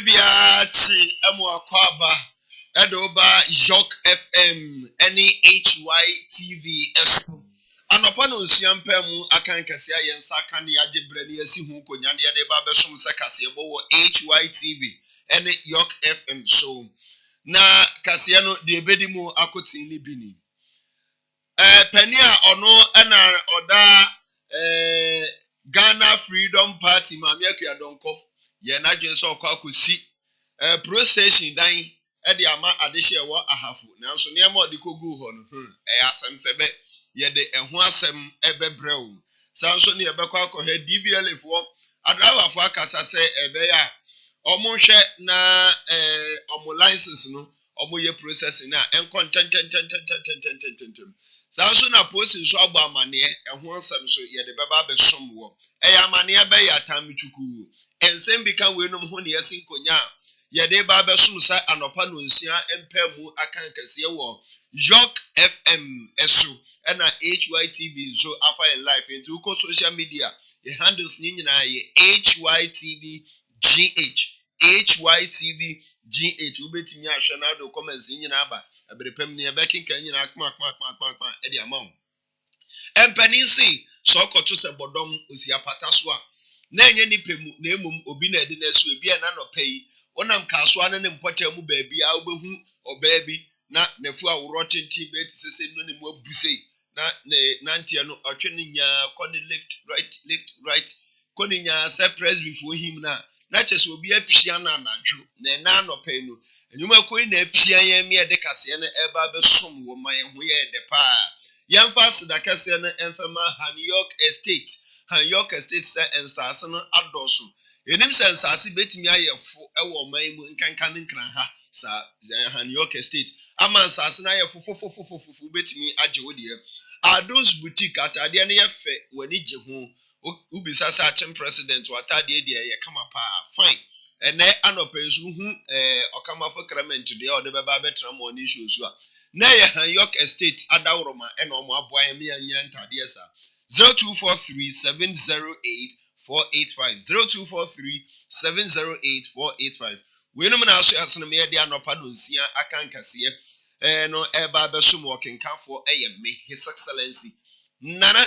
Bibiachi Amuakwaba Edoba Yorke FM any HY TV Esco. And upon Unsiampemu Akan Kasia Yensa Kani Aji Breni Sihu Konyandi de Babeshum Sakasiabo HY TV any Yorke FM show. Na Kasiano de Bedimu Akoti Libini. Penia ono ana oda Ghana Freedom Party Mamia Donko. Ye na dwenso kwa kosi pro station dan e de ama adehye wo ahafu nanso ne ma odikogu ho no asem sebe ye de eho asem ebebrew sanso ne ebekwa akọhe DVL fo adrawa fo akasa se ebe ya omonhwe na omo license no omo ye process na enkontententententententententem sanso na post so agba amane eho asem so ye de beba besom wo eya amane be ya tamchuku ensem bika wenum ho ne yasin konya ye de ba besum sa anopa no nsia empemu akan kase wo Yorke FM eso na HYTV so afa in life into ko social media the handles ni nyina ye HYTV GH ubetimi ahwe na do comments nyina ba abrepem ne baking kan nyina akma e de amount empanisi so koto se bodom osia pataso a na enye nipemu na emum obi na edi na so ebi na no pay onam kaso ane ne mpota mu baabi a obehu obaabi na nefu aworo tenti beti sese no ne mu abusei na nantia no otwe nya koni left right koni nya surprise before him na chese obi apia na anadwo na no pay no enyuma koi na apia ye me de kase ne eba besom wo man ho ye de pa yemfa sida kase ne emfama Yorke Estate say ensase no adoso enim say ensase betimi ayefo ewo man mu nkankan nkran ha sa Yorke Estate ama ensase na ayefo fofofofofo betimi age wo de Adons boutique atade ne yefe wani je ho ubisa sa chem president watade de ye kama pa fine ene anopezu hu Okamafo Clement de o de beba betra mo ni shosu a na ye Yorke Estate adawroma ene omo aboa me anya ntade sa 0243-708-485 we no na so asene me de anopa do nsia akan kase no eba besum working kanfo me his excellency Nana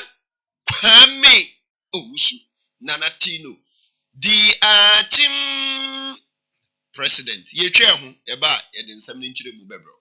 Kwame Owusu Nana Tino the team president ye twa ho eba ye de nsam ni nkire mu bebro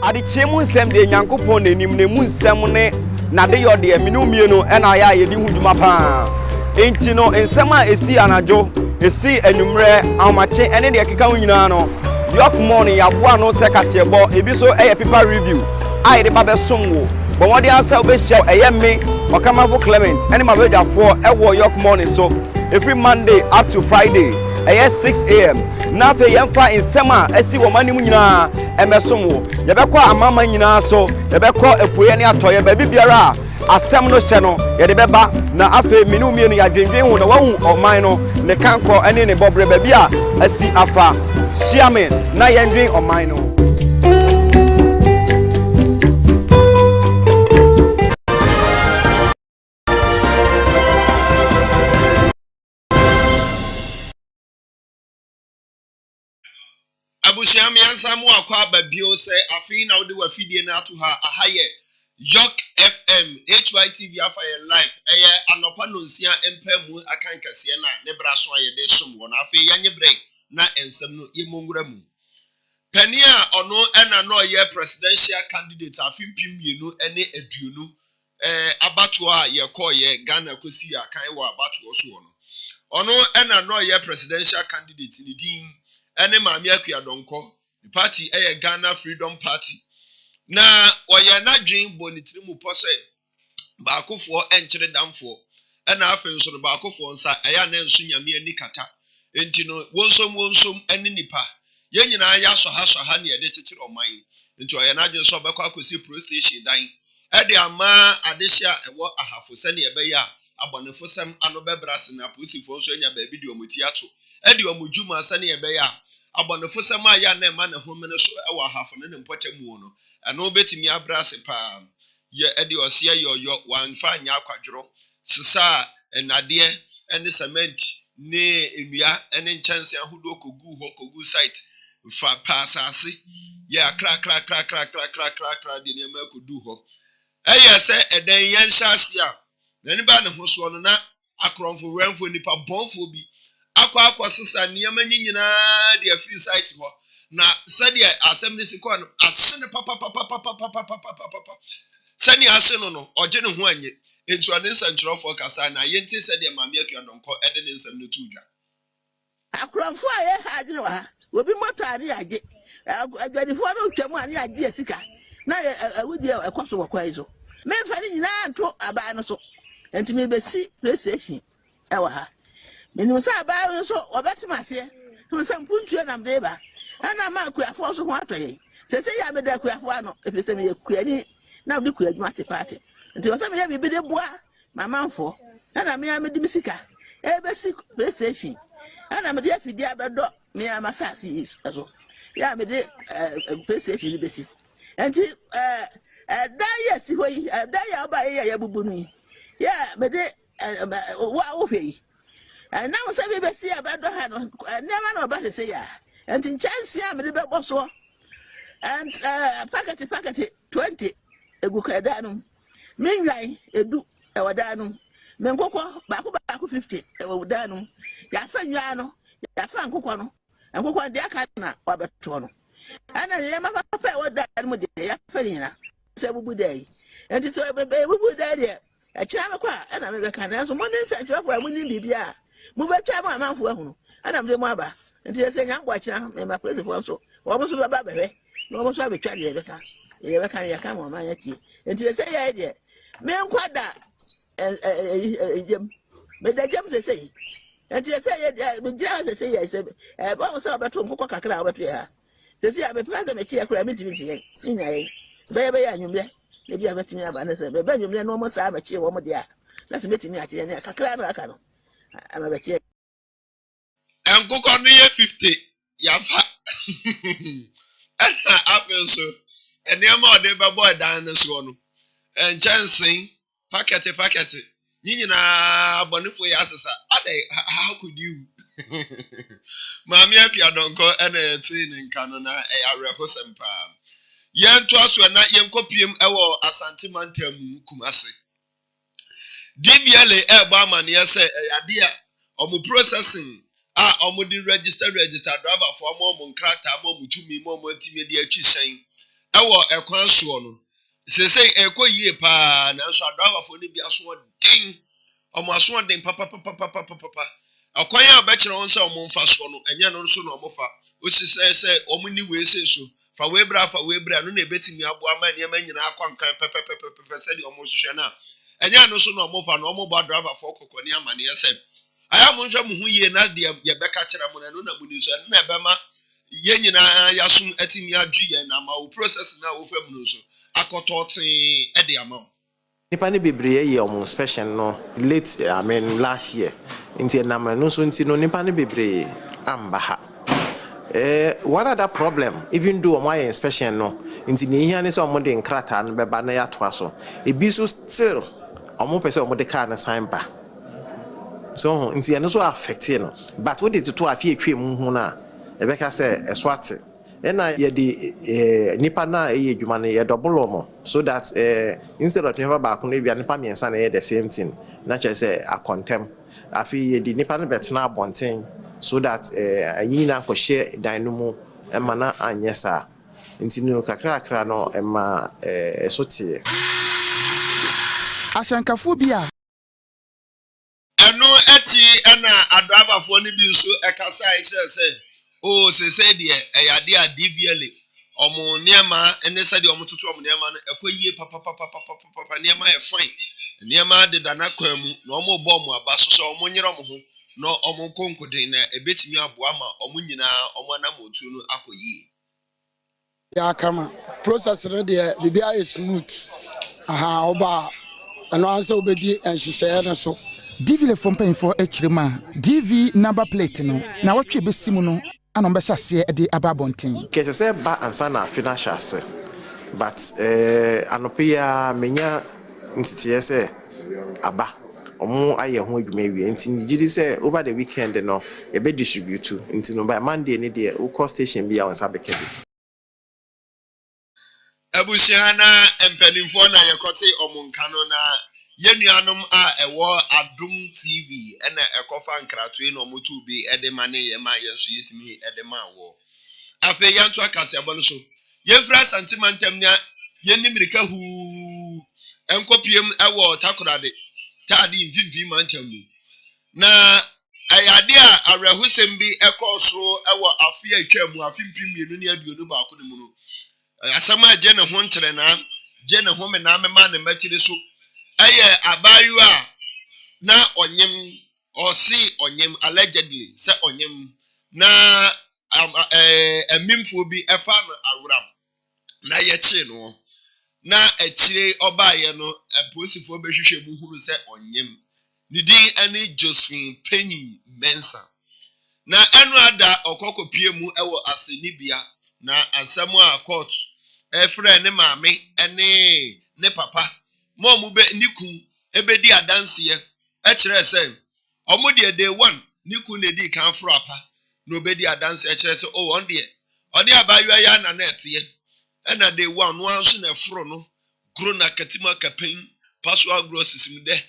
Adichemu nsem de Nyankopon nenim ne mu nsem ne na de yode minu mienu na ya yedi huduma pa enti no nsem a esi anajo esi anumre amache ene de keka nyina no Yorke morning yaboa no se kasebo ebi so paper review ai de babesom wo bo wode asa obehia me Okamafo Clement ene mabedafo ewo Yorke morning so every Monday up to Friday 6 a.m. na fe yemfa insema esi wo manim nyina emesom wo yebekọ amama nyina so yebekọ epoye ne atoye ba bibiara asem no hye no yede beba na afe minu mie no yadwendwen ho na wahu oman no ne kanko ene ne bobre ba bia asi afa shiame na yendwen oman no Abusiam yansamu akwa babio se afi na ode wafidie na ato ha ahaye Yorke FM HYTV afa ye live eye anopa no nsia empemu akan kase na ne braso ayede som won afi yanye break na ensem no yemongura mu pania ono ena no ye presidential candidate afi mpimienu ene aduonu abato a ye call ye Ghana kosi akan wo abato so ono ena no ye presidential candidate ni din ene maami akua donko the party Ghana Freedom Party na oye na dwen bonitiri mu pose baakofo enkyere damfo ena afenso no baakofo nsa na nso nyame ani kata enti no wonsom ene nipa ye nyina ya so ha ne de tetere oman enti oye na dwen so bekwa akosi pro station dan ede ama adehia ewo ahafo se ne ebe ya abonefo sem ano bebrase na aposifo nso anya baabi di omuti ato edi omudwuma sane ebeya abonefo sem aya na ema ne homene so ewa hafo ne mpɔtemu no ɛno betimi abrase pa ye edi ɔse yoyo wanfa anya akwadworo sisa enade ene cement ne enua ene nkyɛnse ahodo kogu site fa pasase ye kra de ne ma kodu ho ɛyɛ sɛ ɛdan yɛn hyase a na nipa ne ho so no na akronfo wɛnfo nipa bɔnfo bi akɔ sesa nneɛma nyinaa de afiri site ho na sɛdeɛ asɛm ne sikɔ no ase ne papa sɛdeɛ ase no ɔgye ne ho anye entu ane nsɛnkyerɛfoɔ kasa na yɛntie sɛdeɛ maame akua dɔnkɔ ɛde ne nsɛm no tu dwa akronfo a yɛ ha adwene wa obi moto ane agye adwadifoɔ no twam ane agye sika na awudi ɛkɔ so wɔ kwa izo me fa ni nyina nto aba no so enti be si PlayStation ɛwɔ ha menim sɛ aba no so ɔbɛtema aseɛ to sɛ mpuntuo nam de ba ana ma akuafo so ho atɔyɛ sɛ ya me da akuafo ano efisɛ me akuani na ɔde kuadwuma te party enti ɔsɛ me ya bibi de boa mamanfo ana me ya me de sika ebesi PlayStation ana me de afidi abɛdɔ me ya masasi so ya me de PlayStation besi enti da ya si hɔ yi da ya ɔba ya bubu ni ya me de wa wo hwɛ yi na mo sɛ be si abɛdɔ ha no nema na ɔba sɛ ya enti chance ya me de bɛbɔ so and packet 20 egu kada no minwan edu ɛwɔ da no menkokɔ baako 50 ɛwɔ da no ya fa nwa no ya fa nkokɔ no nkokɔ de aka na wabɛto no ana ye ma papa ɛwɔ da no de ya fa nyina sɛ bubu dai enti so bubu dai de ɛkyerɛ me kwa ana me bɛka na so mo ne nsɛtwɛfo a mo ni bibia mo bɛtwa mo amanfo ahunu ana me de mo aba enti sɛ nyambo akyerɛ me ma president fo so wo mo so bɛba bɛhwɛ na mo so abɛtwa de bɛka ye bɛka ya ka mo ma ya tie enti sɛ ya de me nkwada jem me da jem sɛ enti sɛ ye me gira sɛ ya sɛ ba mo sɛ bɛto nkokɔ kakra bɛto ya sɛ ya me plaza me chia kura me timi tie nya ye bɛyɛ anwumre na bi abɛtimi aba na sɛ bɛbɛ anwumre no mo saa bɛkye wo mo de a na sɛ metimi akyɛ ne kakra na aka no ama bɛkye enkokɔ no yɛ 50 yafa ɛna apel so nneɛma ɔde bɛbɔ ɛdan no so no nkyɛnsen packet nyi nyinaa abɔnefo yɛ asesa ade how could you maame akua dɔnkɔ ɛna yɛte ne nka no na ɛyɛ awerɛhosɛm paa yɛnto aso na yɛnkɔpiem ɛwɔ asante mantam kumase DBLA ɛbɔ amaneɛ sɛ ɛyade a ɔmo processing a ɔmo de register driver for ɔmo nkrata ɔmo mutumi ɔmo ntimi de atwi sɛn ɛwɔ ɛkwan soɔ no sese ɛkɔ yie paa na nso driver for ne bi aso den ɔmo aso den papa akwan a ɔbɛkyerɛ wɔn sɛ ɔmo mfa soɔ no ɛnyɛ no nso na ɔmo fa osisɛ ɔmo ni wei sɛ so fa webra no na ebetimi aboa ma nneɛma nyinaa akɔ nkan pɛpɛpɛpɛ sɛ de ɔmo hwehwɛ na ɛnyɛ no so na ɔmo fa na ɔmo bɔ driver for kokɔ ne amaneɛ sɛ aya mo nhwɛ mo ho yie na de yɛbɛka kyerɛ mo na no na mo ni so na ɛbɛma yɛn nyinaa yaso atimi adwu yɛn na ma wo process na wo fa mu no so akɔtɔtee ɛde ama wo nipa ne bebree yɛ ɔmo special no late last year nti na ma no so nti no nipa ne bebree amba ha what other problem even though ɔmo ayɛ inspection no nti ne hia ne sɛ ɔmo de nkrata no bɛba na yɛatoa so ebi so still ɔmo pɛ sɛ ɔmo de car no sign ba so nti ɛno so affect no but what did to afie atwa mu hu na ɛbɛka sɛ ɛso ate ɛna yɛde nipa na ɛyɛ adwuma no yɛ double ɔmo so that instead of nipa baako no bia nipa mmiɛnsa na ɛyɛ the same thing na kyerɛ sɛ akɔntɛm afei yɛde nipa no bɛtena abɔnten so that ayi na kɔhyɛ dan no mu ɛma na anyɛ saa nti no kakra no ɛma ɛso teɛ ahyɛnkafo bi a ɛno ɛti ɛna adrabafoɔ no bi nso ɛkasa ɛkyerɛ sɛ o sese deɛ ɛyade a DBLA ɔmo nneɛma ɛne sɛ deɛ ɔmo toto ɔmo nneɛma no ɛkɔ yie papa nneɛma yɛ fine nneɛma deda na kwan mu na ɔmo bɔ ɔmo aba so sɛ ɔmo nyere ɔmo ho na ɔmo konkoden na ebetimi aboa ma ɔmo nyinaa ɔmo anam otu no akɔ yie ya kama process no deɛ bibi ayɛ smooth aha oba ɛno ansa wobɛdi nhyehyɛeɛ no so. DV le fompen for echirima DV number plate no na watwe besimu no ana mbɛhyɛ aseɛ de aba abɔnten. Kɛsɛ sɛ ba ansa na afi na hyɛ ase. But anope ya menya ntiteɛ sɛ aba omo ayɛ ho adwuma wie nti gidi sɛ over the weekend no e be distribute nti no by Monday ni de wo call station bi a won sa bekedi. Abusiana empanimfo na yekote omunka no na yenuanom a ewo Adum TV ena ekofa nkratoe no omotu bi edema ne ye ma yenso yetimi edema wo afa yanto akase abon so yemfra santimantem nya yenimirika hu enkopiem ewo takorade tadi mfimfi mantamu na ayade a awrehusem bi ekoso ewo afi atwam afimpim mienu ne aduonu ba ko ne mu no asama je ne ho nkyere na je ne ho me na mema ne matire so aye abayu a na onyem osi onyem allegedly se onyem na emimfo bi efa no awram na ye chi no na echire obaye no aposifo behwehwe mu huru se onyem nidi ani Josephine Penny Mensa na enu ada okokopie mu ewo asenibia na asemu a court efre ne maame ene ne papa mo mu be niku ebedi adanse e kire se omo de day one niku na di kan fro apa na obedi adanse e kire se o on de odi abayua ya na net ye ena day one no anso na fro no gro na katima kapen paswa grosses mu de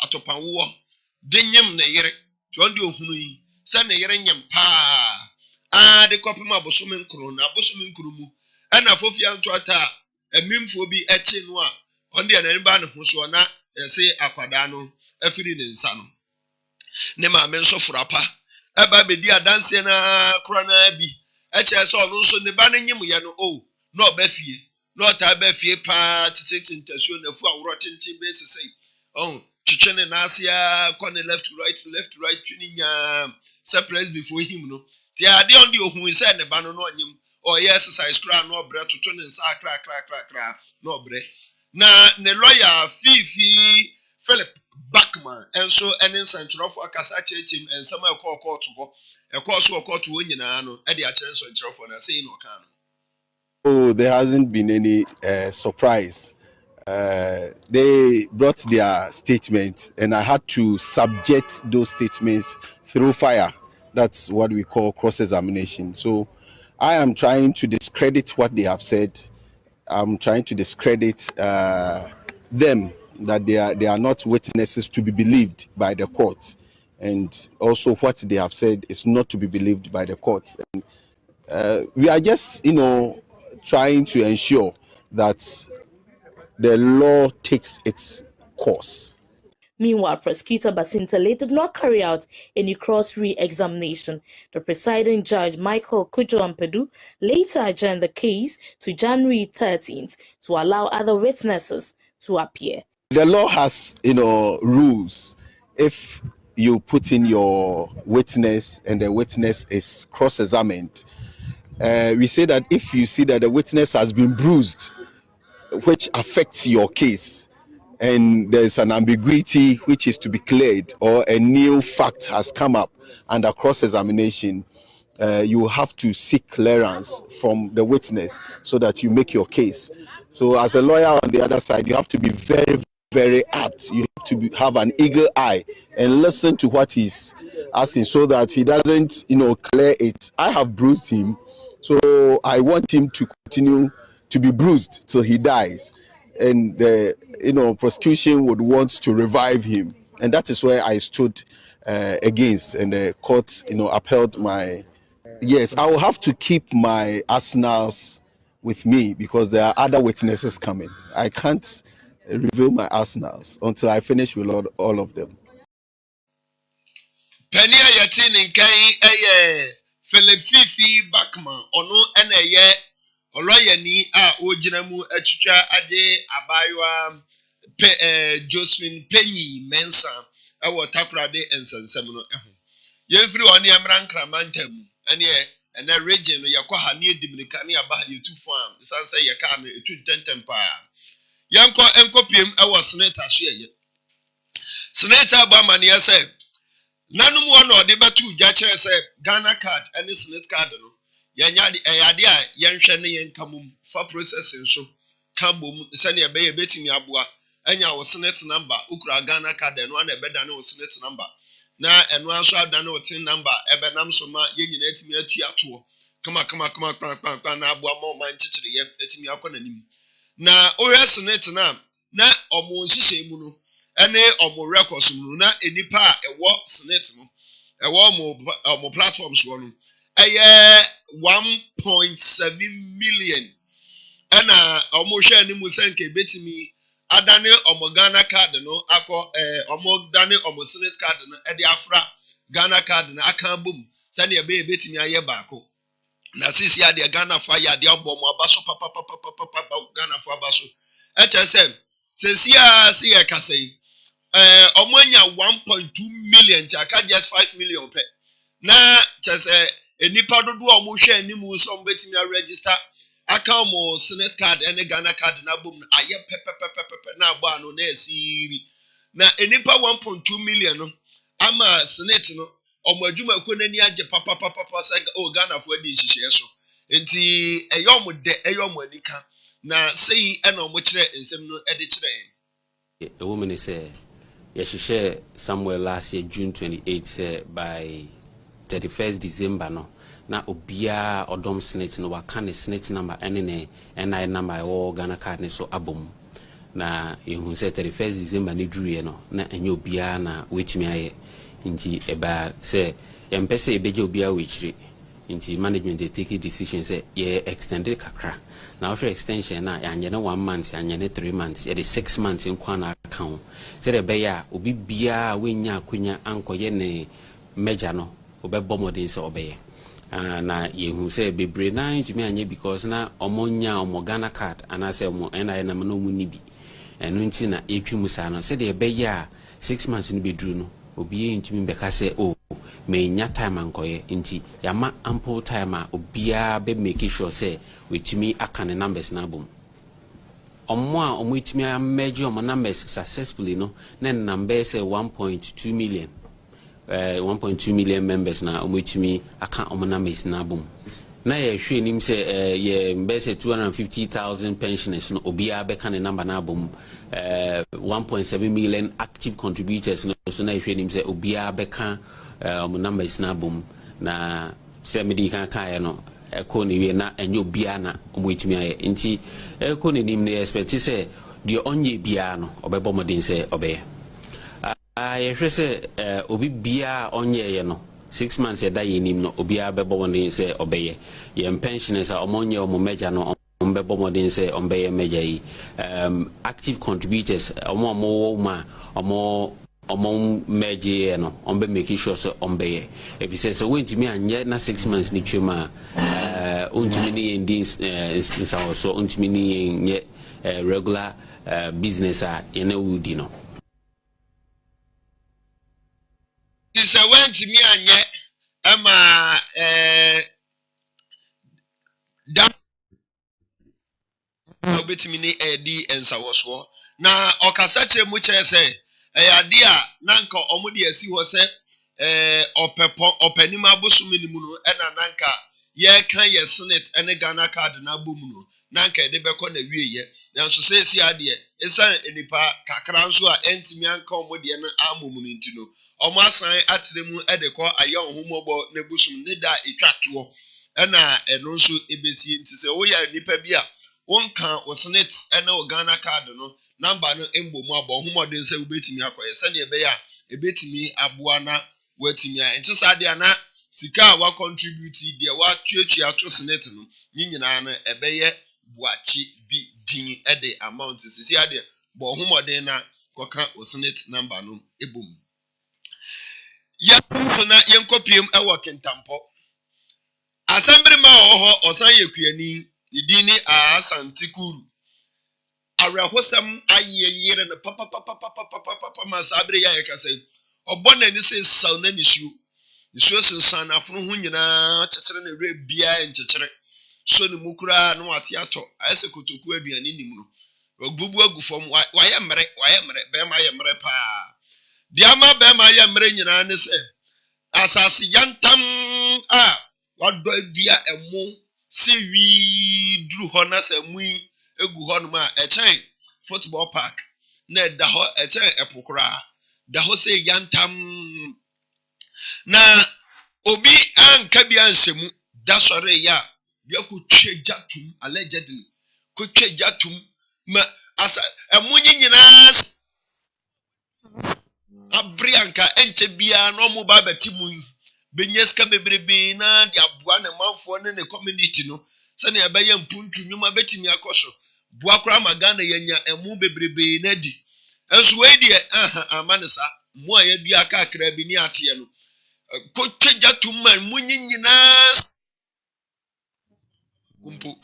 atopanwo de nyem na yere ti on de ohunu yi se na yere nyem pa de kopem abosom nkro na abosom nkro mu ena fofia nto ata emimfo bi eche no a on de na ba ne ho so na se akwada no afiri ne nsa no ne ma me nso frapa eba bedi adanse na krona bi eche se ono nso ne ba ne nyem ye no o na obafie na ota ba fie pa tete ntasio na fu awro tenten be sesei oh chichene na asia corner left to right tuninya surprise before him no ti ade on de ohun se ne ba no no onyem o ye exercise kra no obre toto ne nsa kra no obre na ne lawyer Fifi Philip Backman enso enen santrofo akasa chechim ensama ekọ ho ekọ so court wo nyina no e de a kire santrofo na sei no kan no. Oh, there hasn't been any surprise. They brought their statements, and I had to subject those statements through fire. That's what we call cross-examination. So I am trying to discredit what they have said. I'm trying to discredit them, that they are not witnesses to be believed by the court. And also what they have said is not to be believed by the court. We are just, trying to ensure that the law takes its course. Meanwhile, Prosecutor Basintale did not carry out any cross re-examination. The presiding judge, Michael Kujo-Ampedu, later adjourned the case to January 13th to allow other witnesses to appear. The law has, rules. If you put in your witness and the witness is cross-examined, we say that if you see that the witness has been bruised, which affects your case, and there's an ambiguity which is to be cleared, or a new fact has come up under cross-examination, you have to seek clearance from the witness so that you make your case. So as a lawyer on the other side, you have to be very, very apt. You have to have an eager eye and listen to what he's asking so that he doesn't, clear it. I have bruised him, so I want him to continue to be bruised till he dies. And the prosecution would want to revive him, and that is where I stood against, and the court upheld my. Yes, I will have to keep my arsenals with me because there are other witnesses coming. I can't reveal my arsenals until I finish with all of them. Penny Yatin in Philip Fifi Backman ono ene Oloyeni ojinamu echicha aje abaywa Josephine Penny Mensa ewo takrade ensensem no eho yefiri oni amran kramantam ene region no yakwa ha ne Dominica ne aba yetu farm sanse yeka no etu tentem pa Yanko PM was senator share. Senator Bamania said, Nanum one or the batu jachere said Ghana card and the Senate card. Yanyadi Ayadia Yanshani and Kamum for processing so Kabum Sanya Bay betting Yabua and ya was Senate number Ukra Ghana card and one a better Senate number. Now and one so I've done no 10 number Ebenam Soma Yen me a tiato. Come on, Abua more mind chichiri yet me up on him. Now, Senate na omo nhihye mu no ene omo records mu na enipa a ewo senate no ewo omo platforms wo no eye 1.7 million ena omo hwe ni mu senke betimi adane omo Ghana card no akọ omo dane omo senate card no e de afra Ghana card no aka bom se na ebe betimi aye baako na sisi ya de Ghana fa ya de obom abaso papa Ghana fa abaso HSM says here, see a cassay. Omwenya 1.2 million, chaka just 5 million pe. Na just a nipa do omo share ni mu some betting register. Account mo Senate card and a Ghana card na boom. Aye pepe na ba no na siri. Na a nipa 1.2 million no. Ama Senate no. Omo adwuma ko nani age papa say oh Ghana for di hihye so. Enti eyo mo de eyo mo anika. Na say eno mo kire nsem no ede kire. A woman is she share somewhere last year June 28 by 31st December no na obia odom senate no waka ne senate number ene NI number o Ghana card ne so abom na ehun say 31st December ne druye no na enye obia na wetimi aye nti eba say empese ebeje obia wechire nti management they take a decision say ye extended kakra na after extension na anye ne 1 month anye ne 3 months ye 6 months in kwa na account say the beya obi bia wenya akonya ankoye ne meja no obebbo modin say obeye na ye hu say bebre na ntumi anye because na omonya omo Ghana card ana say omo na na no mu ni bi enu nti na etwimu sa no say the beya 6 months ni bedru no obi ntumi beka say oh me nya time ankoye nti yama ample time a obia be make sure say wetumi akane numbers na bom omo a omo etumi measure omo numbers successfully no na number say 1.2 million 1.2 million members na omo etumi aka omo numbers na bom na ye hwe nim say ye mbese 250,000 pensioners no obia be kane number na bom 1.7 million active contributors no so na ye hwe nim say obia be kan numbers na boom na se medi kan kan no eko ni we na enyo bia na omo etimi aye nti eko ni nim na expect say de onye bia no obebo modin say obeye ye hwe say obi bia onye ye no 6 months e da ye nim no obia bebo modin say obeye ye pensioners a omonye omo meja no ombebo modin say ombeye meja yi active contributors omo ma omo meje no ombe make sure so ombe if he says so when to me anye na 6 months ni twema untimi ni endings so untimi ni regular business ene wudi no this when to me anye ama obetimi ni edi ensawoso na okasache mu kire say eyadia nanka omudi asi ho se openima abosumi ni mu no ena nanka ye kan ye senate ene Ghana card na abom no nanka de beko na wieye nanso se esi ade esan enipa kakra nso a entimi anka omudi no amom ni ntino omo asan atremu ede ko aye ohumogbo na busum ne da etwato ena eno nso ebesi nti se wo ya nipa bi a wonka o senate ene o Ghana card no number no embomu abo homodin se ubetimi akoye se ne ebe ya ebetimi aboa na watimi a enti sade ana sika wa contribute de wa tuatua to senate no nyina na ebeye buachi bi din ede amount sisi ade bo homodin na koka o senate number no ebom ya na yenkopiem ewo kentampo assembly ma oho osan yekuani idini asantikuru arahosam ayeyere na papa masabre ya yakasai obona ni se saw na nishu sensan afro hu nyina chechere na re bia enchechere so ni mukura no ate ato ayese kotoku aduane nim no Obubu agu fam wayɛ mmerɛ bɛma yɛ mmerɛ paa. Deɛ ama bɛma yɛ mmerɛ nyinaa ne sɛ asase yantam a wadɔ adua ɛmo sɛ wii duru hɔ na sɛ mu yi egu hɔ nom a ɛkyɛn football park na ɛda hɔ ɛkyɛn ɛpo koraa da hɔ sɛ yantam na obi anka bi ansɛmu da sɔre ya bia ko twe jatum allegedly ko twe jatum ma asa ɛmo nyinaa abrianka enche bia no mo ba beti mu benyeska bebrebe na de aboa na manfo ne ne community no se na ebe ye mpuntu nwuma betimi akoso boa kra magana yenya emu bebrebe na di enso we de amanesa mo aye dua kakra bi ni ate no ko tagya tumma mu nyina kumpo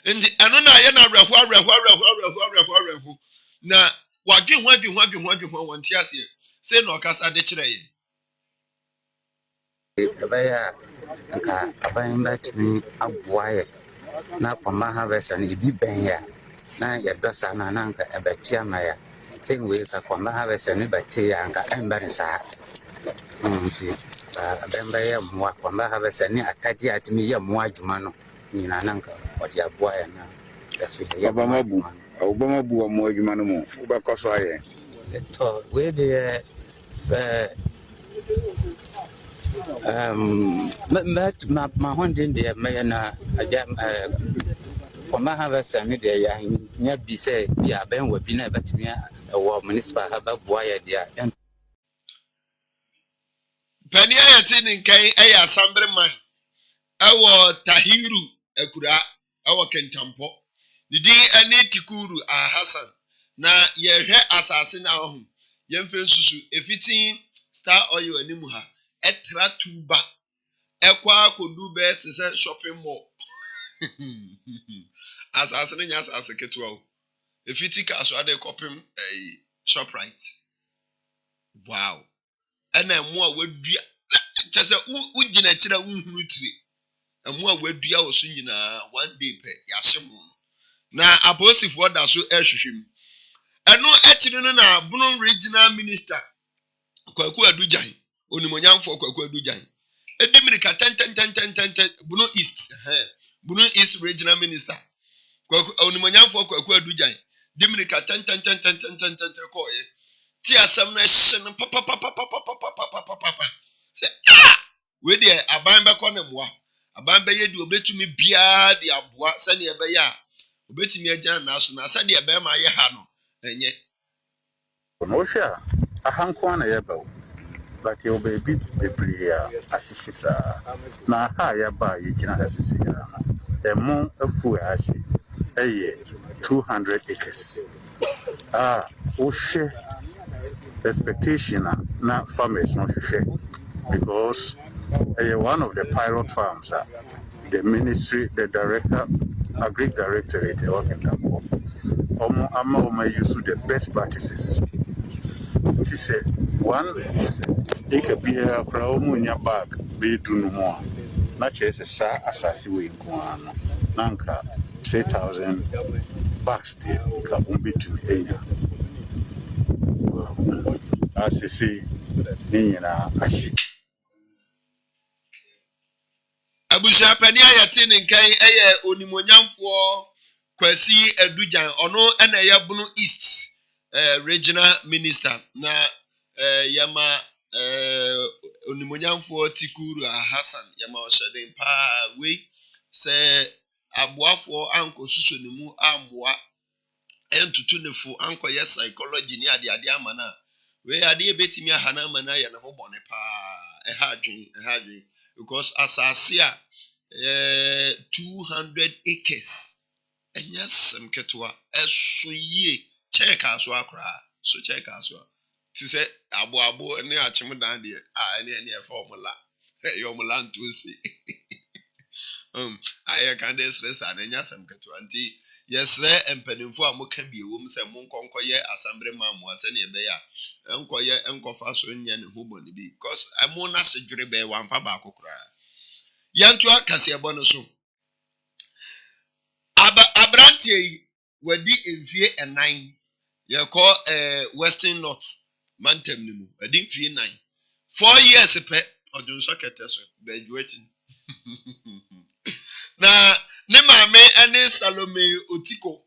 ndi eno na aye na awerho na wadwe ho wonte ase se na okasa de kire ye ebaya nka aban batumi aboaye na kwama harvest na ibi ben ya na yɛdɔsa na nanka ɛbɛte ama ya sɛn wei ka kwama harvest ne bɛte ya nka ɛmbɛne saa nti bɛmbɛyɛ mmoa kwama harvest ne akade atumi yɛ mmoa adwuma no nyina nanka ɔde aboa ya na ɛso yɛ Obama bu mmoa adwuma no mu wobɛkɔ so ayɛ tɔ wei deɛ sɛ ma honden deɛ mɛyɛ na kwama harvest ne deɛ yɛ nya bi sɛ bi abɛn wɔ bi na ɛbɛtumi ɛwɔ municipal ha bɛboa yɛ deɛ pani ayɛte ne nkan ɛyɛ asambre man ɛwɔ tahiru akura ɛwɔ kentampo didi ɛne tikuru ahasan na yɛhwɛ asase na ho yɛmfɛ nsusu efitin star oil animu ha ɛtra tuba ɛkwa akodu bɛ te sɛ shopping mall asase ne nya asase ketewa o efiti ka so ade kopem shoprite wow ɛna emu a wadua kyɛ sɛ wugina kyerɛ wuhunu tire emu a wadua wɔ so nyinaa one day pɛ yɛahyɛ mu na aposifo da so ɛhwehwɛ mu ɛno ɛkyere no na Bono regional minister Kwaku Adujan onimonyamfo Kwaku Adujan edimirika ten Bono East regional minister Kwaku onimonyamfo Kwaku Adujan dimirika ten koye ti asam na hye no papa se we de aban bɛkɔ ne mmoa aban bɛyɛ de obetumi bia de aboa sɛ ne ɛbɛyɛ a obetumi agyina na so na sɛ de ɛbɛma yɛ ha no enye no hwɛ ahanko na yɛbɛw but yɛwɔ baabi bebree a ahyehye saa na ha yɛba a yɛgyina asisi ya no ɛmo afu a ahye ɛyɛ 200 acres wohwɛ expectation na farmers no hwehwɛ because one of the pilot farms the ministry, the director, agric directorate, use the best practices. She said, 1 acre beer, Crowmunia bag, be do no more. Not just a sa assassin, Nanka, 3,000 bucks, dear, Kabumbi to A. As you see, Nina, Ashi. Abusha pani ayate ne nkan ɛyɛ onimonyamfo Kwasi Adujan ono ɛna ɛyɛ Bono East regional minister na yama onimonyamfo Tikuru Hassan yama ɔhyɛden pa we sɛ aboafo anko suso ne mu amoa entutu ne fo anko yɛ psychology ni ade ama na we ade betimi ahana ama na yɛ ne ho bɔne pa ɛha adwen because asase a 200 acres enya sem ketwa eso yie check aso akra so check aso ti se abo ne achim dan de ne e formula yomula ntosi aye kan de stress an enya sem ketwa nti yesre empanimfo a moka biewom se monkonkoye assembly man mo ase ne be ya enkoye enkofa so nya ne ho boni bi because amo na sedwere be wanfa ba akokra yantu akase ebo no so abrantie yi wadi mfie 9 ye call Western North Mantem ni mu wadi mfie 9 4 years pe odunso kete so graduating na ne maame ene Salome Otiko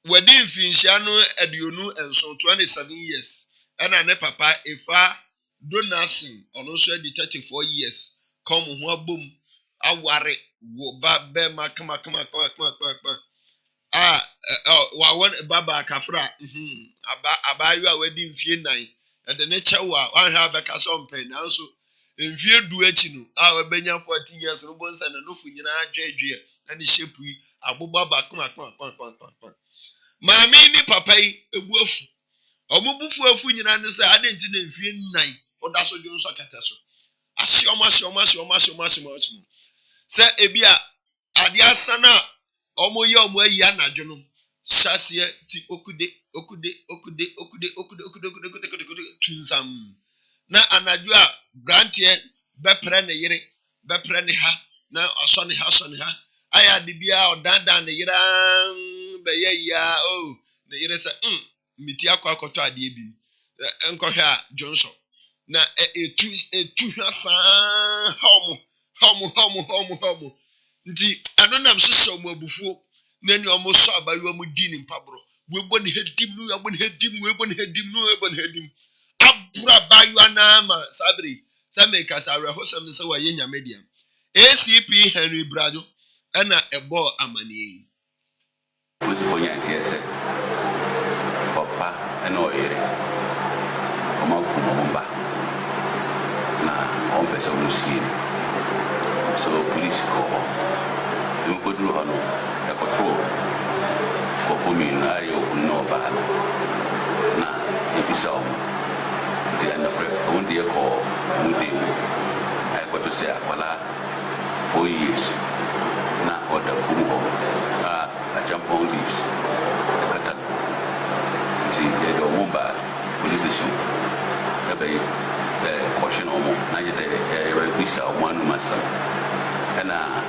wadi mfinhyia no aduonu enso 27 years ena ne papa Efa Donaldson ono so adi 34 years come ho abom aware wo ba be makama wawon baba kafra abayu a wadi mfie 9 ede ne chewa wan ha beka so mpe na so mfie du achi no a wabenya 14 years no bonsa na no funyina adwedwe na ne shepu agbogba ba kama maami ni papa yi ebu afu omubufu afu nyina ne se ade nti na mfie 9 oda so dwo so kete so asioma se ebia ade asana omoye omoyi anadwo no shasie ti okude tunzam na anadwo a brantie bepre ne yire bepre ne ha na asone ha aya de bia odanda ne yira beye ya o ne yire se miti akwakoto ade bi enkohwe a Johnson na etu hwasa homo nti anonam so mo abufuo na ni omo so abayo mo di ni mpabro webo ne hedim no webo ne hedim abura bayo na ma sabri sameka sawe hosam se wa yenya media ACP Henry Brado na ebo amanie Musiponya tiese papa eno ere oma kumomba na on pesa musie so police call you go do hano e control ko fumi na yo no ba na ebisa o di na pre on die ko mudi ai ko to say afala 4 years na order fumu ho a jump on leaves kata ti e do mumba police station e be caution omo na je say e ebisa o manu masa na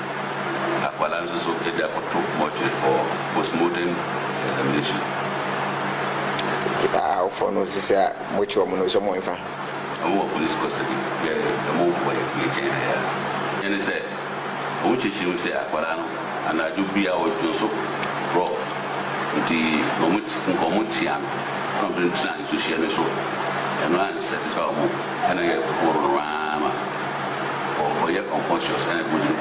akwala nso so eda koto mortuary for postmortem examination. For no say which one no so mo infa. Amu police custody. Yeah, amu boy we can ya. And say o chichi no say akwala no ana do bia o so rough. Nti no mutia no no ntina so share me so. And no satisfy mo and I rama or you're unconscious and put in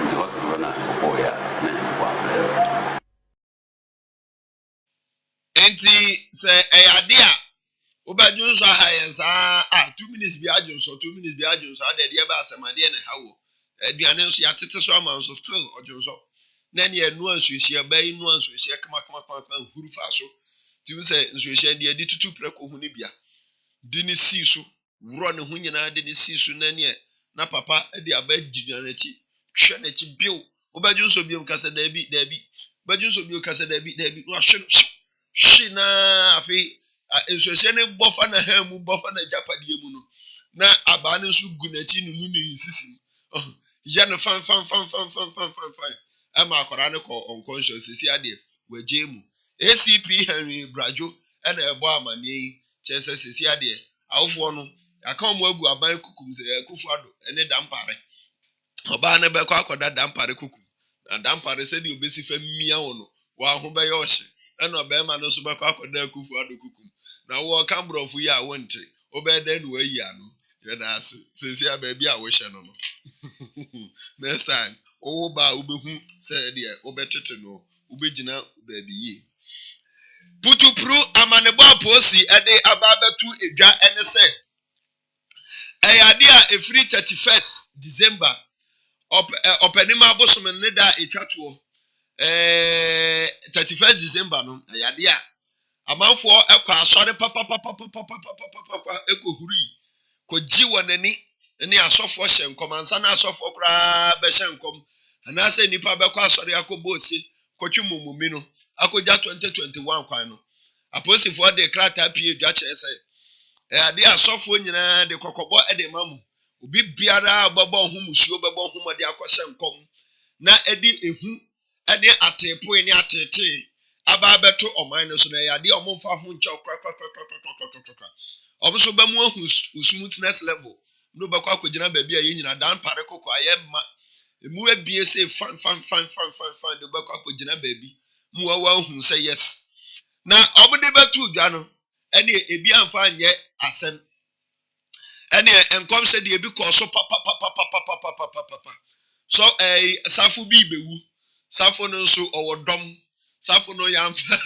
the hospital now for ya na enti se eyade a obadun so hayensa 2 minutes bi adun so ade de ba asemade na hawo aduane nso yatete so ama nso still odun so na ne enu ansuhia ba inu ansuhia kama huru fa so ti se nsuhia de adi tutu preko hu ne bia di ne si so wuro ne hu nyina de ne si so na ne na papa de aba ginya na chi hwe na chi bio obadun so bio kasa dabi obadun so bio kasa dabi no ahwe shi na afi nsuhia ne bofa na ha mu bofa na japade mu no na aba ne so gu na chi nu ni sisi ya no fan ama akora ne ko unconscious si ade waje mu ACP Henry Brajo na ebo amane yi chese si ade awofo no aka mo agu aban kukum se kufu ado ene dampare oba na be kwa akoda dampare kukum na dampare se di obesi fa mia wono wa ho be yohye na oba ma no so be kwa akoda kufu ado kukum na wo ka brofu ya wonte oba da nu ayi ano ya da se ababi a wo hye no no next time o ba ubehu say there obetete no ubegina baabi yi putupru amanebo aposi ede ababetu edwa ene say eyade a efri 31st December openima abosom ne da etwato 31st December no eyade a amanfo ekwa asore papa ekohuri koji wonani ne asofo hyenkom ansa na asofo kra be hyenkom anase nipa be kwa asore akobosi kwotwe mumumi no akoja 2021 kwan no aposifo de krata pie dwa kyerese ade asofo nyina de kokobo ede mamu obi biara babo hu musuo babo hu mode akohyenkom na edi ehu ene atepo ene atete aba beto oman no so na ya de omfa ho nche kra obuso ba mu ahu smoothness level no ba kwa kogina ba bia ye nyina dan pare kokko aye ma mu abie say fan de ba kwa kogina ba bi mu wa hu say yes na obude beto dwa no ene ebi amfa anye asem ene enkom se de ebi ko so papa so safu bi bewu safu no so owodom safu no yamfa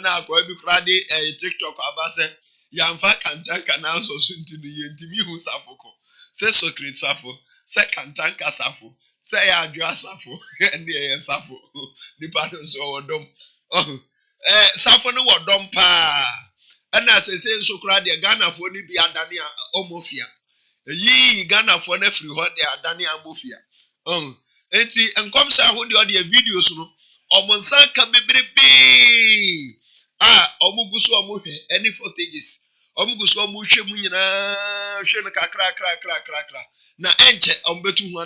na akwa bi kra de TikTok abase yamfa kantanka na so sunti no yentimi hu safu ko se secret safu se kantanka safu se ya adwa safu ene ye safu ni pa no so owodom oh safu no wodom pa ana se so kra de Ghana fo ni bi adane omofia yi Ghana fo na free ho de adane amofia enti enkom sa ho de audio videos no omonsa ka bebrebe omuguso omuhwe any footages omuguso omuhwe mu nyina hwe no kakra na enche ombetu hu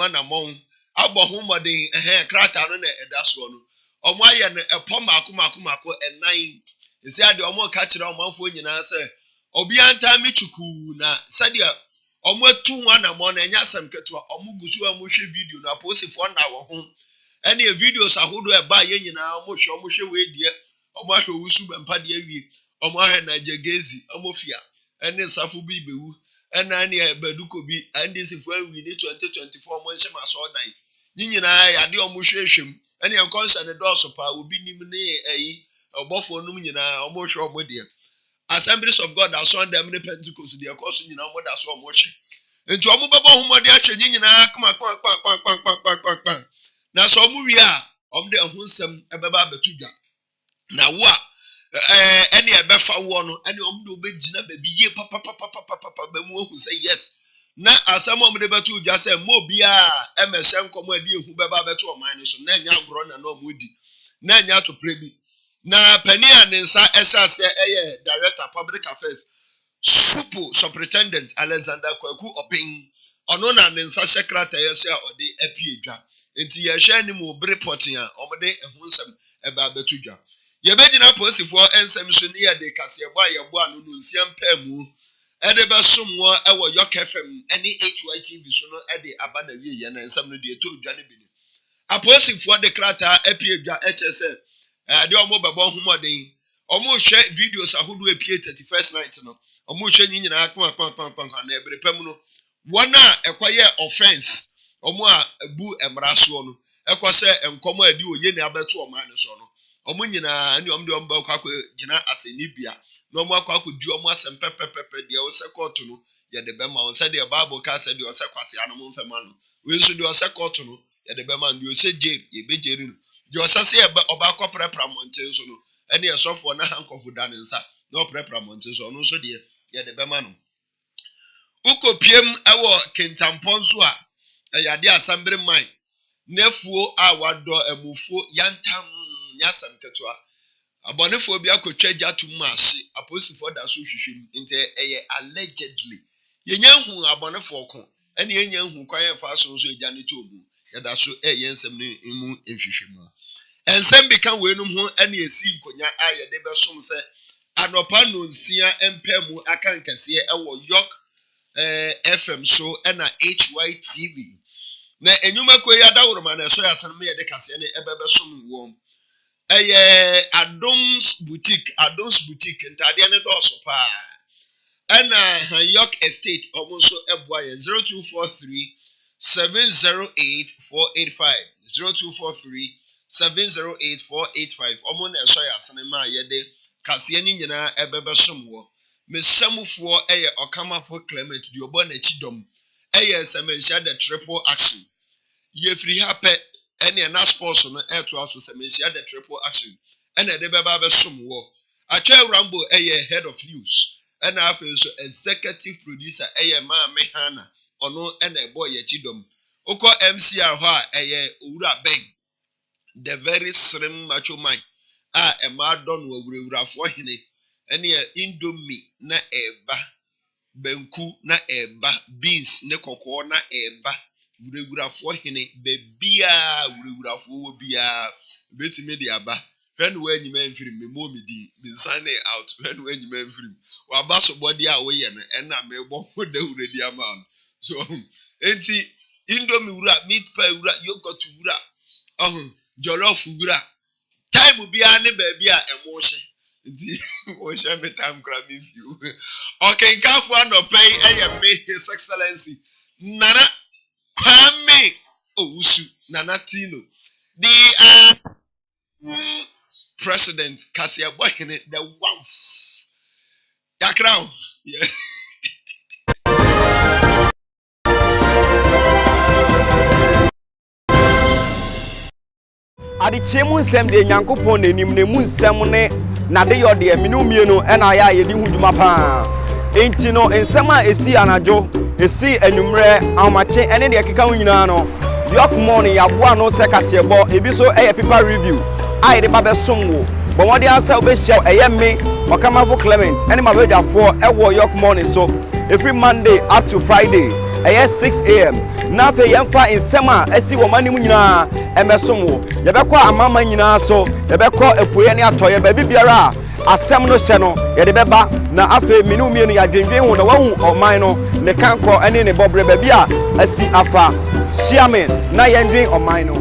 anamon abo ho modern krata no na edaso no omo aye no epo mako enan esi ade omo ka kire omanfo nyina se obi anta michuku na sadia omo atu hu anamon na enya sam ketua omo guso omuhwe video na posifo na wo ho ene videos ahodo e ba ye nyina omo hwe we die omo ahwe wusu bempa de awie omo ahwe na jegezi omo fia ene safu bi bewu ena ne baduko bi ande sifo awi ni 2024 omo nse ma so dan nyina ya de omo hwehwem ene enkonsa ne doso pa obi nim ne eyi obofo num nyina omo hwe omo de Assemblies of God are on them in Pentecost de akoso nyina omo da so omo hwe enti omo bebo homode atwe nyina kma na so mu wi a de ahunsem ebeba betudwa na wo a ene ebefa wo no ene de obegina ba bi ye papa ba mu ohu say yes na asem de betudwa say mo bia emehye nkomo ade ehu beba beto oman so na nya gro na no mudi na nya to prebi na pani anensa esase eye director public affairs superintendent Alexander Kwaku Opin ono na nensa secretary yesi a ode apiedwa enti ye hwe ni mu reporting a omde ehunsem eba abetudwa ye begina posifo ensem so ni ye de kase ebo ayebo anu no nsiam pamu ede besom wo ewo Yorke FM eni HYTV so no ede aba na wie ye na ensem no de etodwa ne bi aposifo de krata apiedwa hse de omo bebo homoden omo hwe videos ahodo apie 31st night no omo hwe nyina akwa na ebrepam no wona ekoye offense omo a bu emraso no ekose enkomo adi oye ne abeto oman so no omo nyina ani omde omba kwakọ gina asenibia no omo kwakọ di omo asem pepepepe de o second no ye de bema on say the bible ka say de o sekwase anom mfema no we so de o second no ye de bema de o se jail ye be jail no de o sase ye oba kọ prepra mountain so no ene esofo na hankofu da nsa no prepra mountain so no so de ye de bema no ukopiem ewo kentampon so a yade asambere man nefuo a wado emufuo yantam nyasam ketwa abonefo bi akotwa jatum ase aposifo da so hwehwem inte eye allegedly yenya hu abonefo ko ene yenya hu kwan fa so so eja ne tobu yada so eye nsem ne mu ehwehwem ensem bi kan wenum ho ene esi nkonya a yede besom se anopa no nsia empemu akan kese ewo Yorke FM so ena HYTV na enyuma ko ya daworo ma na so ya san me de kase ne ebebe som wo Adom's boutique ntade ne do so pa ena Yorke estate almost so eboa 0243 708 485 0243 708 485 omo na so ya san ma ye de kase ni nyina ebebe som wo mesamufuo Okamafo Clement di obo na chidom semensia the triple action ye free happy ene na sports no to aso semensia the triple action ene de beba be som wo atwa rambo head of news ene afa so executive producer ma mehana ono ene boy ye chidom uko MCR ho a owura ben the very slim macho man ma don wo wurawurafo hene ene indomie na eba benku na eba beans ne kokoo na eba wurawurafo hene bebia wurawurafo wo bia Bet me the aba. When you men film me mommy the sign out when you men film. Wa baso body away and na me bo de the amount. So enti indomie wura meat pie wura yogurt wura jollof wura time will be any baby emotion. Emotion me time grab you. Okay, careful no pay me his excellency. Nana Kwame Owusu Nana Tino. The president Kasia Boyne the once. Yakrao. Yeah. adekyee mu nsɛm de nyankopɔn n'anim ne mu nsɛm ne nade yɔ de minu mienu ɛna ayɛ a yɛdi ho dwuma paa enti no nsɛm a esi anadwo esi anwummerɛ ahomakye ɛne deɛ ɛkeka ho nyinaa no Yorke morning yɛaboa no sɛ kaseɛbɔ ebi so ɛyɛ paper review a yɛde ba bɛsom wo bɔmmɔden asɛ wobɛhyia ɛyɛ me Okamafo Clement ɛne mabɛdwafoɔ ɛwɔ Yorke morning so every Monday up to Friday ɛyɛ 6 a.m. na afei yɛmfa nsɛm a asi wɔ ma nim nyinaa ɛmɛsom wo yɛbɛkɔ amama nyinaa so yɛbɛkɔ apueɛ ne atɔeɛ baabi biara a asɛm no hyɛ no yɛde bɛba na afei mene mmienu yɛadwendwen ho na wahu ɔman no ne kankɔ ɛne ne bɔberɛ baabi a asi afa hyia me na yɛndwen ɔman no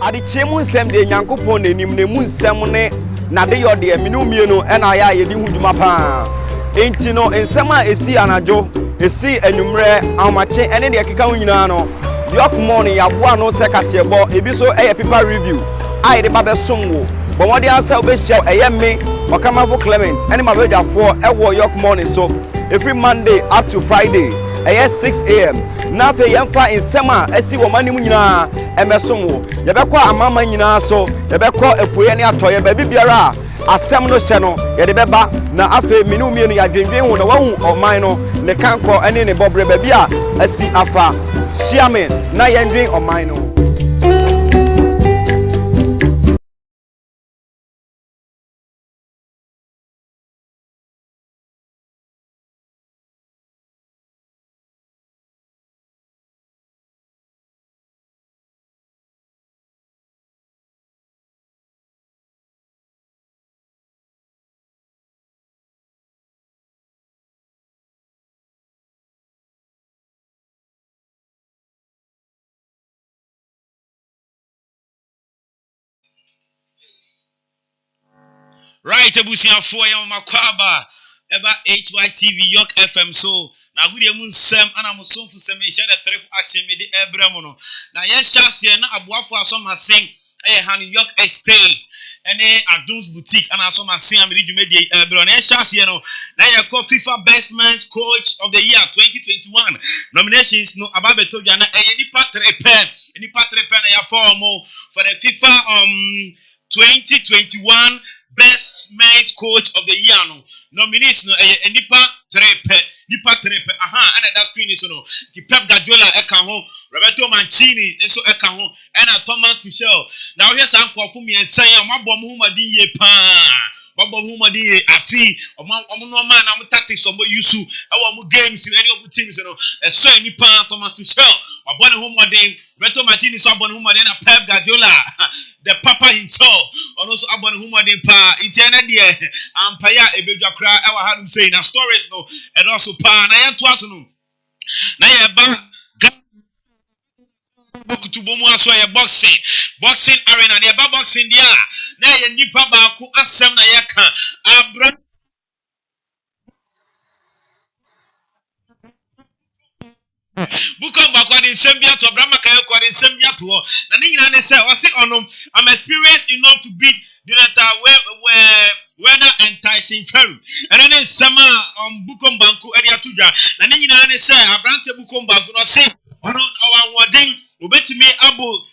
adekyee mu nsɛm de nyankopɔn n'anim ne mu nsɛm ne nade yɔ de minu mienu ɛna ayɛ a yɛdi ho dwuma paa enti no nsɛm a esi anadwo esi anwummerɛ ahomakye ɛne deɛ ɛkeka ho nyinaa no Yorke morning yɛaboa no sɛ kaseɛbɔ ebi so ɛyɛ paper review a yɛde ba bɛsom wo bɔmmɔden asɛ wobɛhyia ɛyɛ me Okamafo Clement ɛne mabɛdwafoɔ ɛwɔ Yorke morning so every Monday up to Friday ɛyɛ 6 a.m. na afei yɛmfa nsɛm a asi wɔ ma nim nyinaa ɛmɛsom wo yɛbɛkɔ amama nyinaa so yɛbɛkɔ apueɛ ne atɔeɛ baabi biara a asɛm no hyɛ no yɛde bɛba na afei mene mmienu yɛadwendwen ho na wahu ɔman no ne kankɔ ɛne ne bɔberɛ baabi a asi afa hyia me na yɛndwen ɔman no Right, abusiafo ya makwaba eba HYTV Yorke FM so na gudi emu nsem ana musomfu sem ehye the triple action me de ebrem no na ye hyase na aboafo asomasen han Yorke Estate ene Adons Boutique ana asomasen amiri dwumedi ebrem na ye hyase no na ye call FIFA Best Men's Coach of the Year 2021 nominations no ababeto dwa na nipa trepe na ya form for the FIFA 2021 Best Men's Coach of the Year no nominees no nipa trepe and that screen is no the Pep Guardiola eka ho Roberto Mancini enso eka ho and Thomas Tuchel now here's an kwafo mi ensan ya mabom ho madin ye pa mabom ho madin ye afi omo no man na tactics omo yusu e wo mo games any of the teams no so nipa Thomas Tuchel abone ho madin Roberto Mancini so abone ho madin na Pep Guardiola the papa himself also abone ho madin pa itiana de ampaya ebedwa kra e wa hanum say na stories no and also pa na yan to aso no na ye ba bokutubomu aso ye boxing arena na ye ba boxing dia na ye nipa ba ku asem na ye ka abra Bukom bakwa de nsem bia to Abraham kan kwa de nsem bia to na ni nyina ne say o se onom I'm experienced enough to beat Jonathan whether enticing Ferry and then sama Bukom banku e dia tudwa na ni nyina ne say Abraham te Bukom banku no say ono awanwoden obetimi abo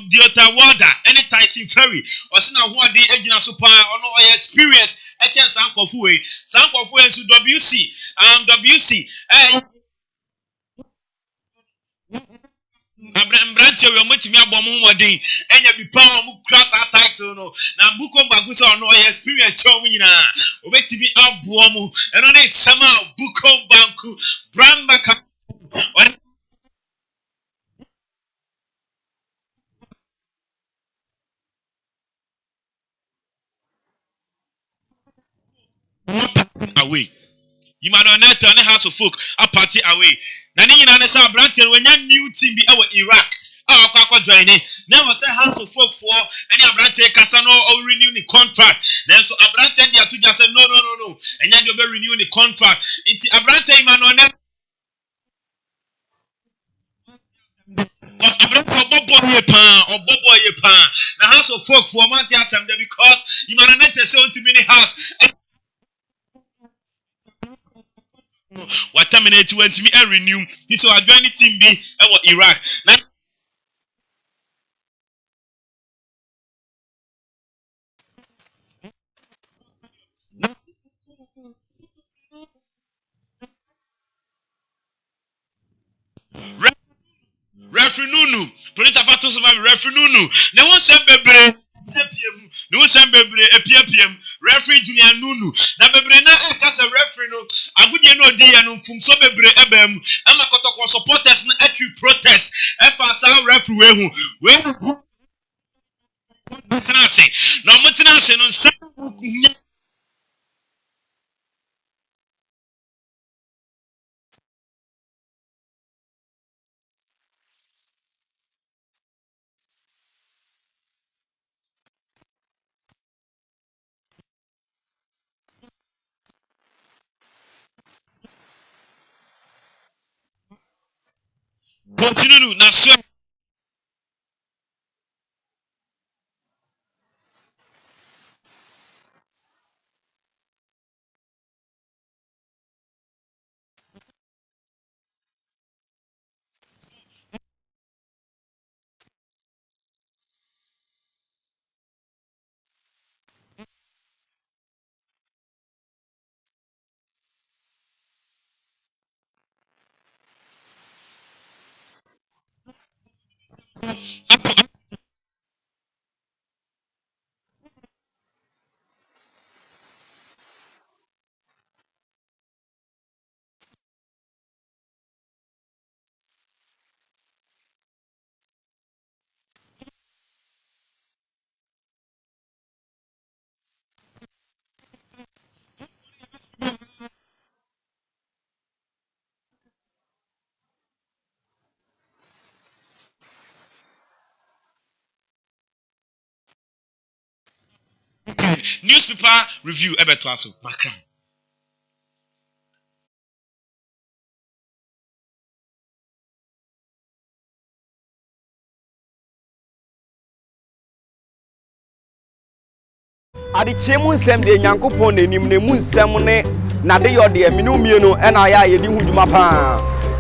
Jonathan Wada any Tyson Ferry o se na ho ade agina so pa ono o experience e che sankofu ensu WC Abraham branch we motimi abom modin enya bi pa o crash title no na Bukom bagu so no experience show nyina obetimi abo mu eno ne sama Bukom banku brand back away. You might not turn the house of folk a party away. Nani in an Asa Brantel when your new team be our Iraq. Oh, Quaco joining. Never say how to folk for any Abrante Casano or renew the contract. Then so Abrante and the Atuja said, no. And then you'll renew the contract. It's Abrante man. Because Abrante or Bobo ye pan. The house of folk for Mantias and because you might not tell to many house. What terminate went to me and renew. This will join the team be our Iraq. Now, referee Nunu, police have to survive referee Nunu. No one said Bebre, no one said Bebre, a PPM, referee Julian Nunu. Now Bebre na cast a referee no. I would no day and from so Bebre Ebem. I'm a Kotoko supporters no actually protest. If I saw referee who Mutanase. No Mutanase no continue na so. Newspaper review Ebetwaso Makram. adekyee mu nsɛm de nyankopɔn n'anim ne mu nsɛm ne nade yɔ de minu mienu ɛna ayɛ a yɛdi hu dwuma paa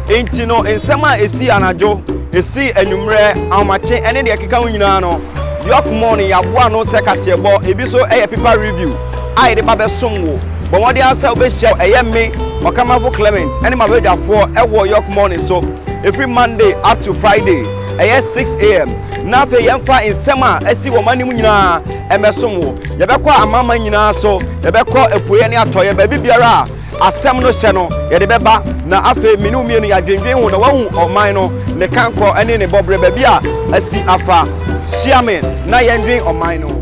enti no nsɛm a esi anadwo esi anwummerɛ ahomakye ɛne deɛ keka ho nyinaa no Yorke morning yaboa no sɛ kaseɛbɔ ebi so ɛyɛ paper review a yɛde ba bɛsom wo bɔmmɔde asa wobɛhyia ɛyɛ me Okamafo Clement ɛne ma bɛdwafoɔ ɛwɔ Yorke morning so every Monday up to Friday ɛyɛ 6 a.m. na afei yɛmfa nsɛm a asi wɔ manim nyinaa ɛmɛsom wo yɛbɛkɔ amama nyinaa so yɛbɛkɔ apueɛ ne atɔeɛ baabi biara a asɛm no hyɛ no yɛde bɛba na afei mene mmienu yɛadwendwen ho na wahu ɔman no ne kankɔ ɛne ne bɔberɛ baabi a asi afa hyia me na yɛndwen ɔman no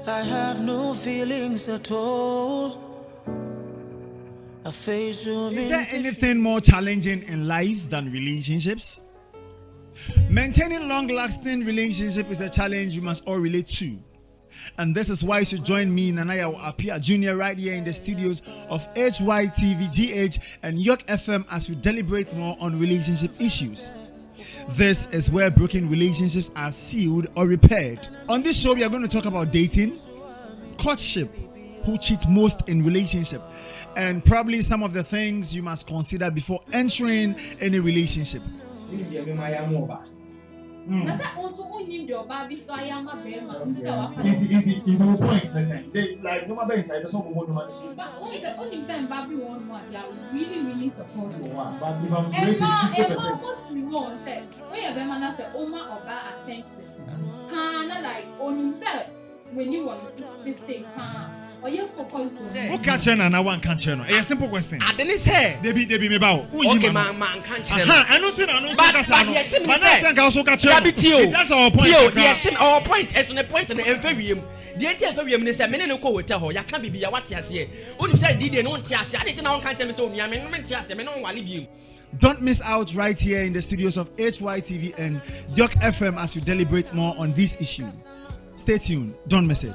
I have no feelings at all. Is there anything more challenging in life than relationships? Maintaining long-lasting relationship is a challenge you must all relate to. And this is why you should join me, Nanaya Apia Jr. right here in the studios of HYTVGH and Yorke FM as we deliberate more on relationship issues. This is where broken relationships are sealed or repaired. On this show, we are going to talk about dating, courtship, who cheat most in relationship, and probably some of the things you must consider before entering any relationship. Nata also only the baby so I am a bear. Into point, listen. They like no matter inside the song of money. But only the only time baby one they are really supportive. But if I'm rated 50%, what we want say, we have them and say Oma or bad attention. Kana like on himself when you want to stay calm. Or you focus on who catch and I want catch no. A simple question. I didn't say. They be me bow. Okay, man catch them. I don't think I know. But yes, I also catch. That's our point. Yes, our point is on the point and the inferium. The entire family minister, many no go tell her, ya can't be a what you say. Only said, did no tias, I didn't know can't tell me so. I mean, tias, I mean, no one you. Don't miss out right here in the studios of HYTV and Yorke FM as we deliberate more on this issue. Stay tuned. Don't miss it.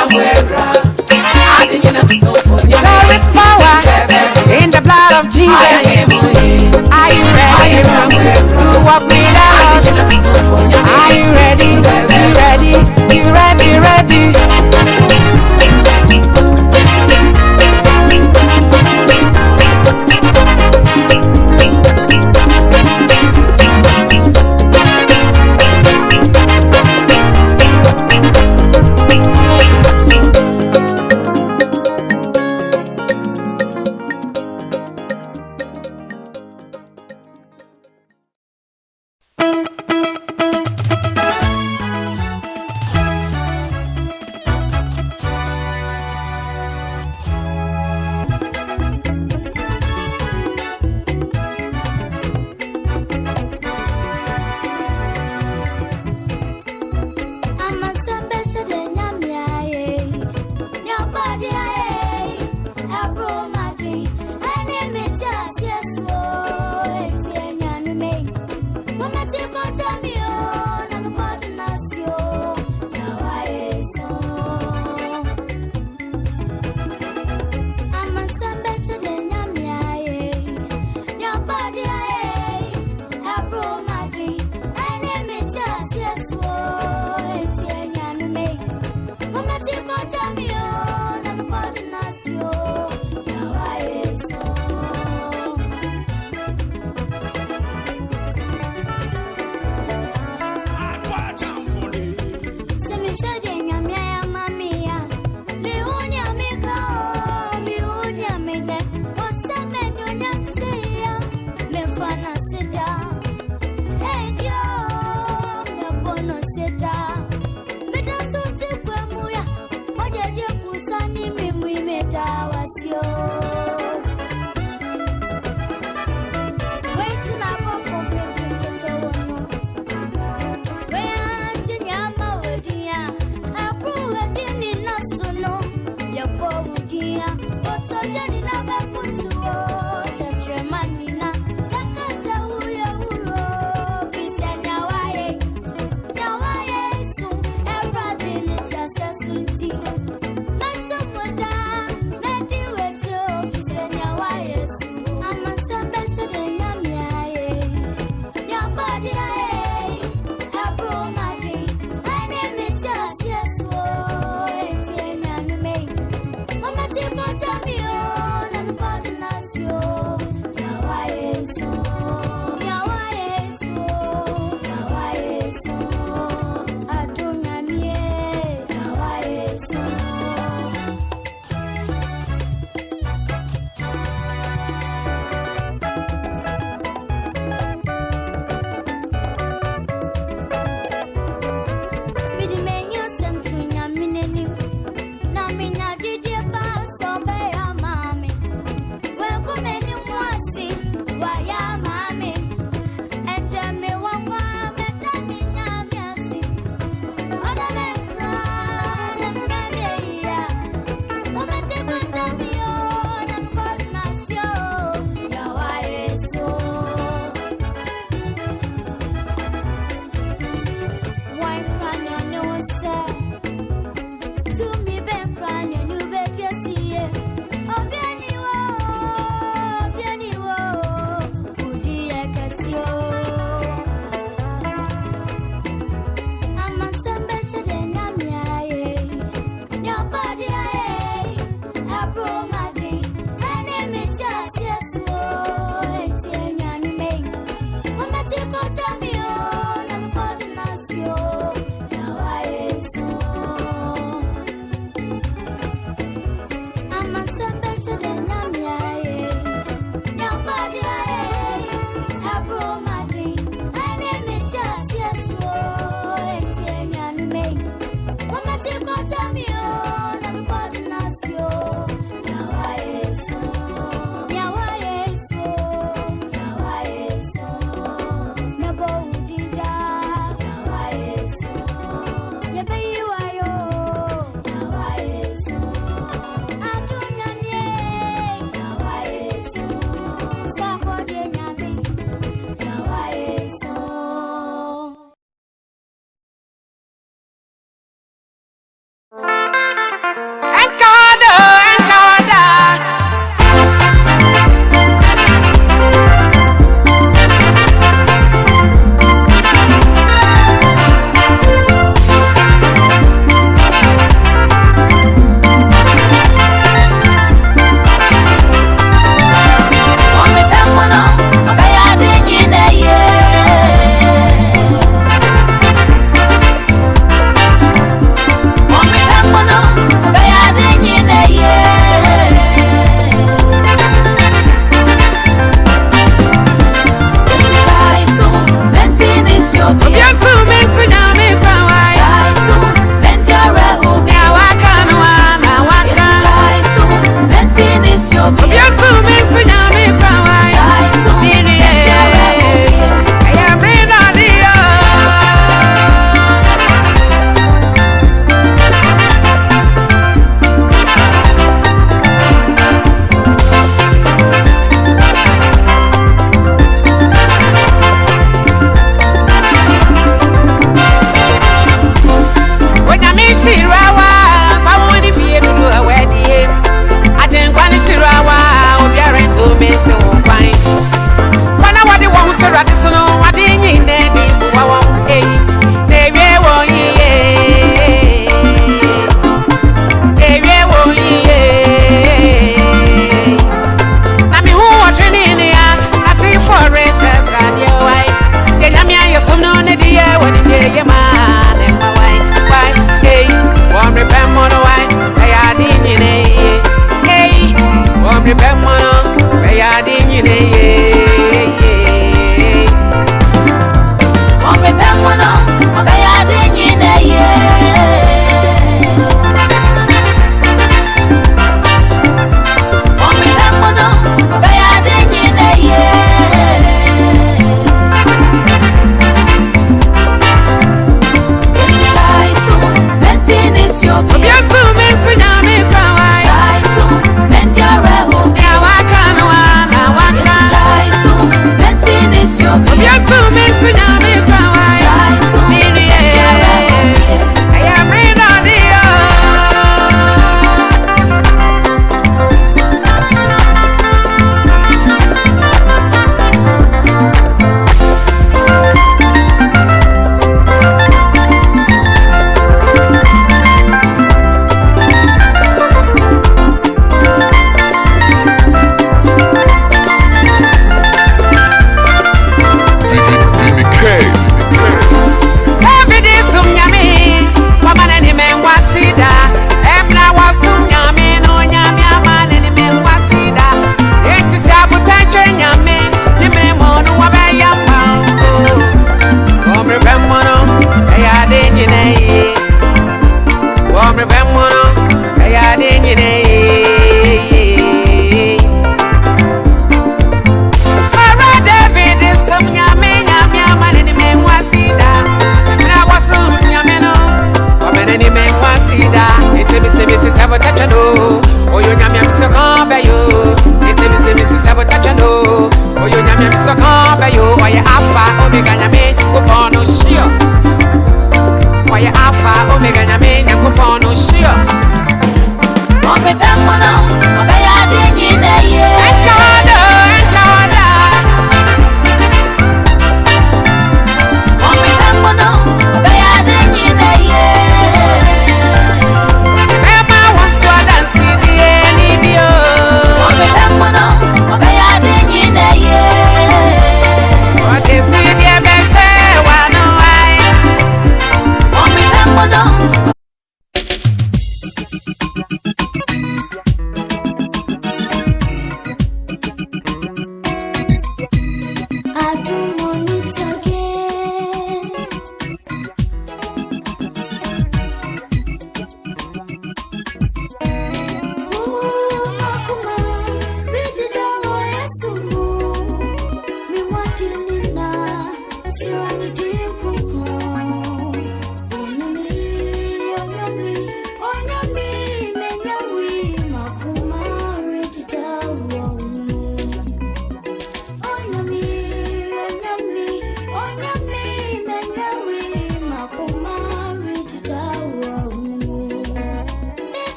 There is power in the blood of Jesus. Are you ready to walk with us? Are you ready? You ready?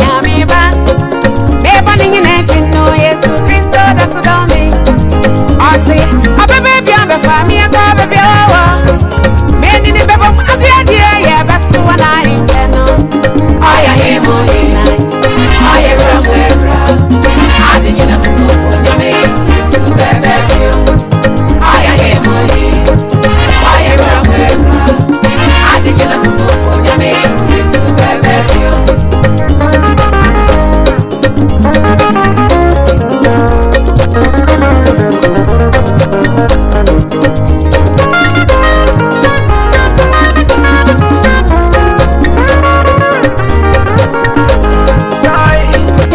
nyamiba. Eba ningine chino Yesu Kristo da sudomi. Ose, abe baby abe fami aka baby awa. Meni ni bebo adia dia ya basu wana inkeno. Aya hemo hina. Aya ramwera. Adi nyina susufu nyame Yesu bebe bio. Aya hemo hina. Aya ramwera. Adi nyina susufu nyame Yesu bebe bio.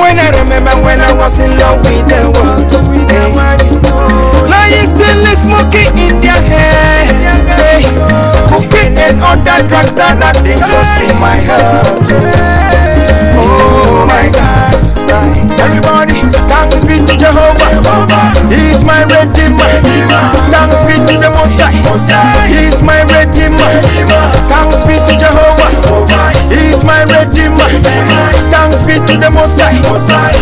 When I remember when I was in love with the world, now you still smoking in their hair, cooking and other drugs that are dangerous to my health. Oh my God, everybody, thanks be to Jehovah, He's my Redeemer. Thanks be to the Most High, He's my Redeemer. Thanks be to Jehovah, He's my Redeemer. Thanks be to the Most High,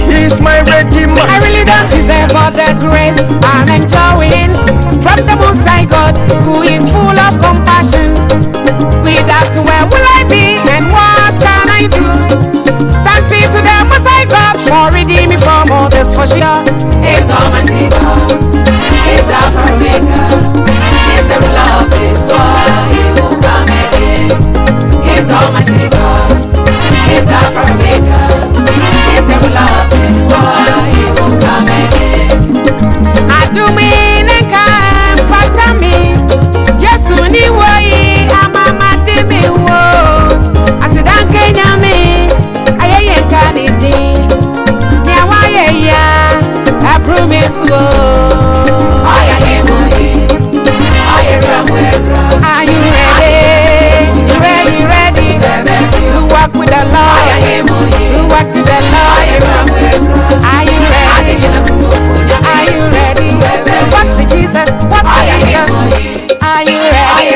He's my Redeemer. I really don't deserve all the grace I'm enjoying from the Most High God, who is full of compassion. Without where will I be and what can I do? Thanks be to the Most High God for redeeming me from all this for sure. He's Almighty God, He's Alpha Omega, He's the ruler of this world, He will come again. He's Almighty God, He's Alpha Omega, He's the ruler of this world, He will come again. I do mean and can fight me. Yes, only way I'm a matimi wo. I said, I'm Kenya me. I ain't candy. Yeah, why, yeah, I promise wo. I am Are you ready? You ready, ready? To walk with the Lord. To walk with the Lord. Are you ready? Are you ready? Walk to Jesus. Walk to Jesus. Are you ready?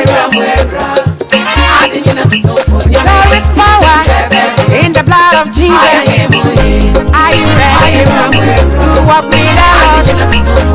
There is power in the blood of Jesus. Are you ready to walk with the Lord?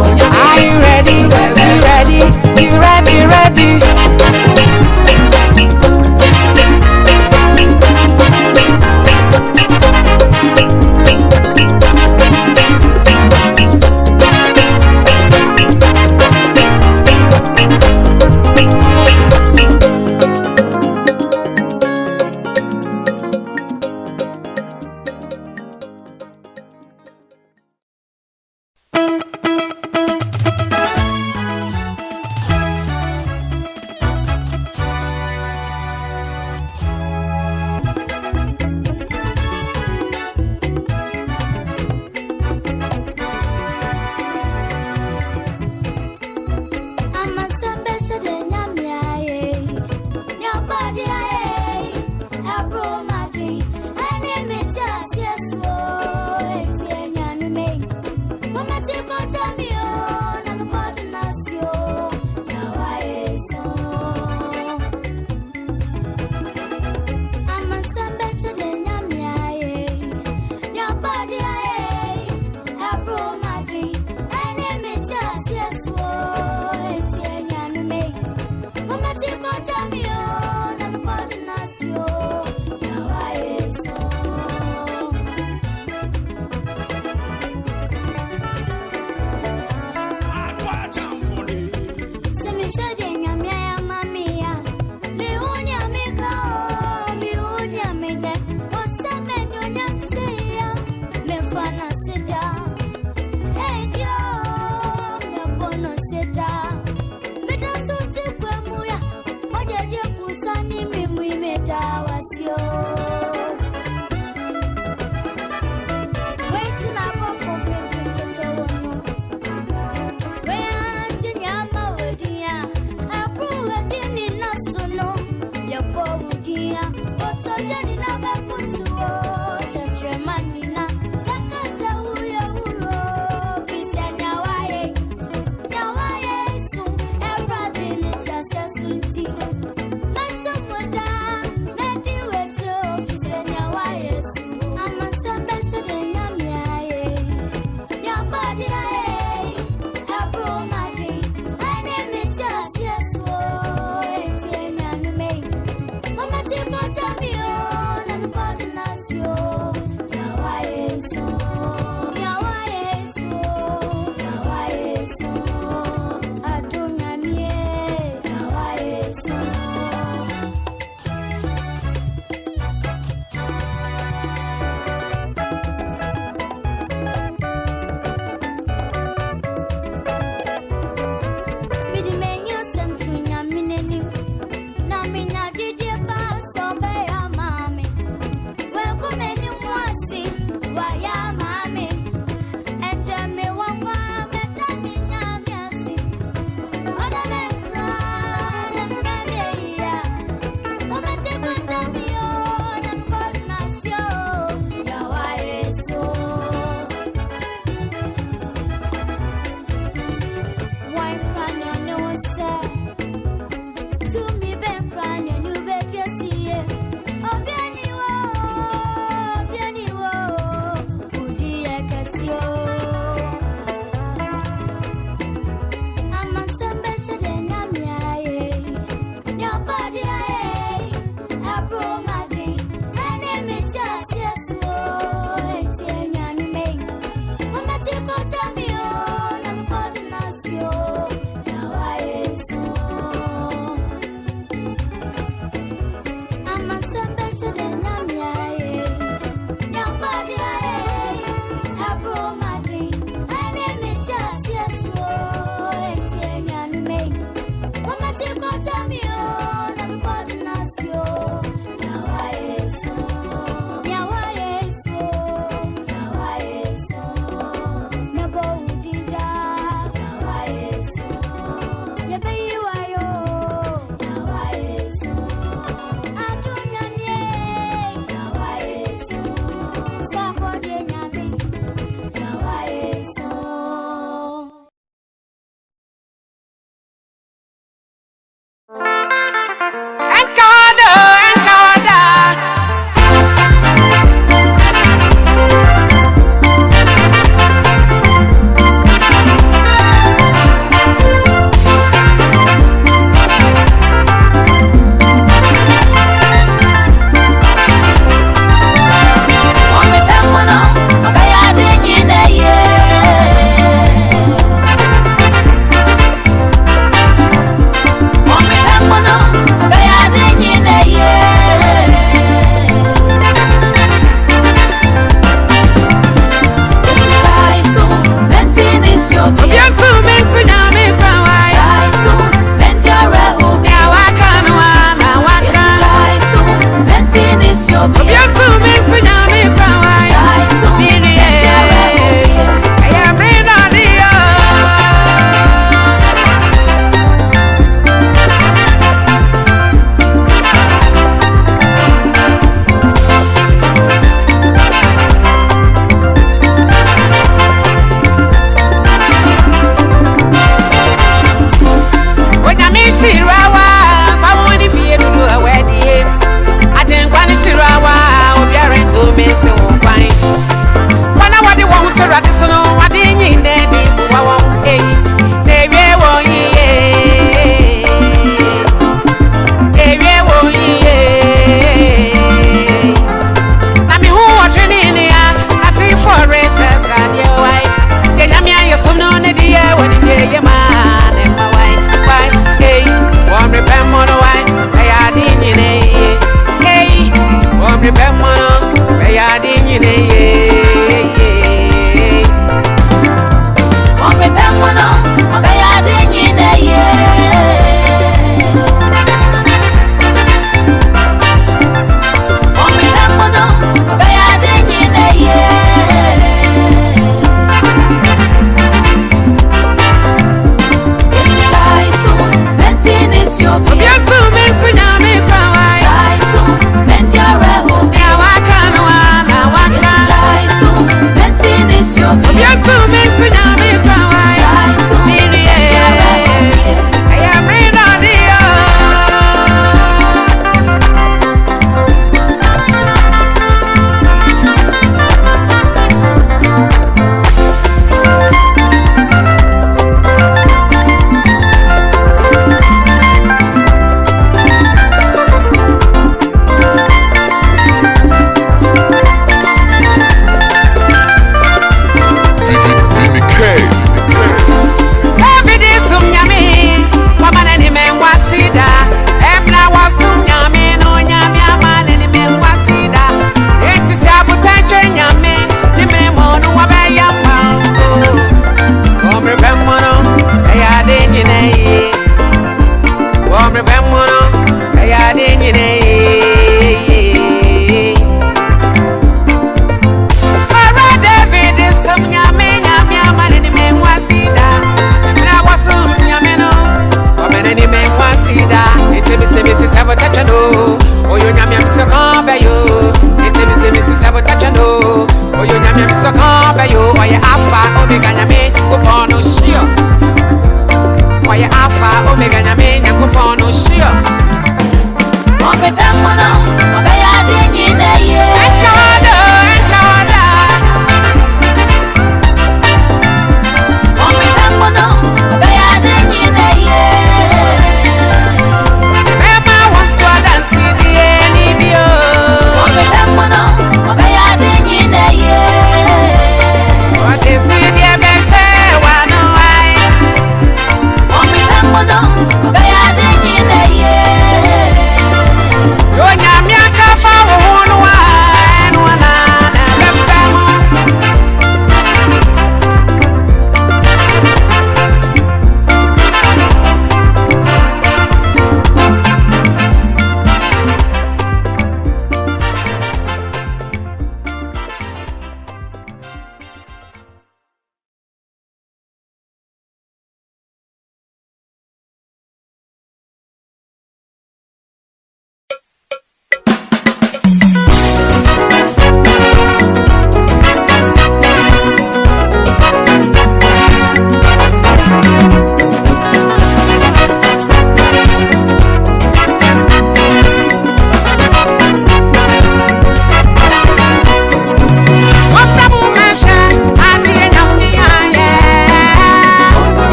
Why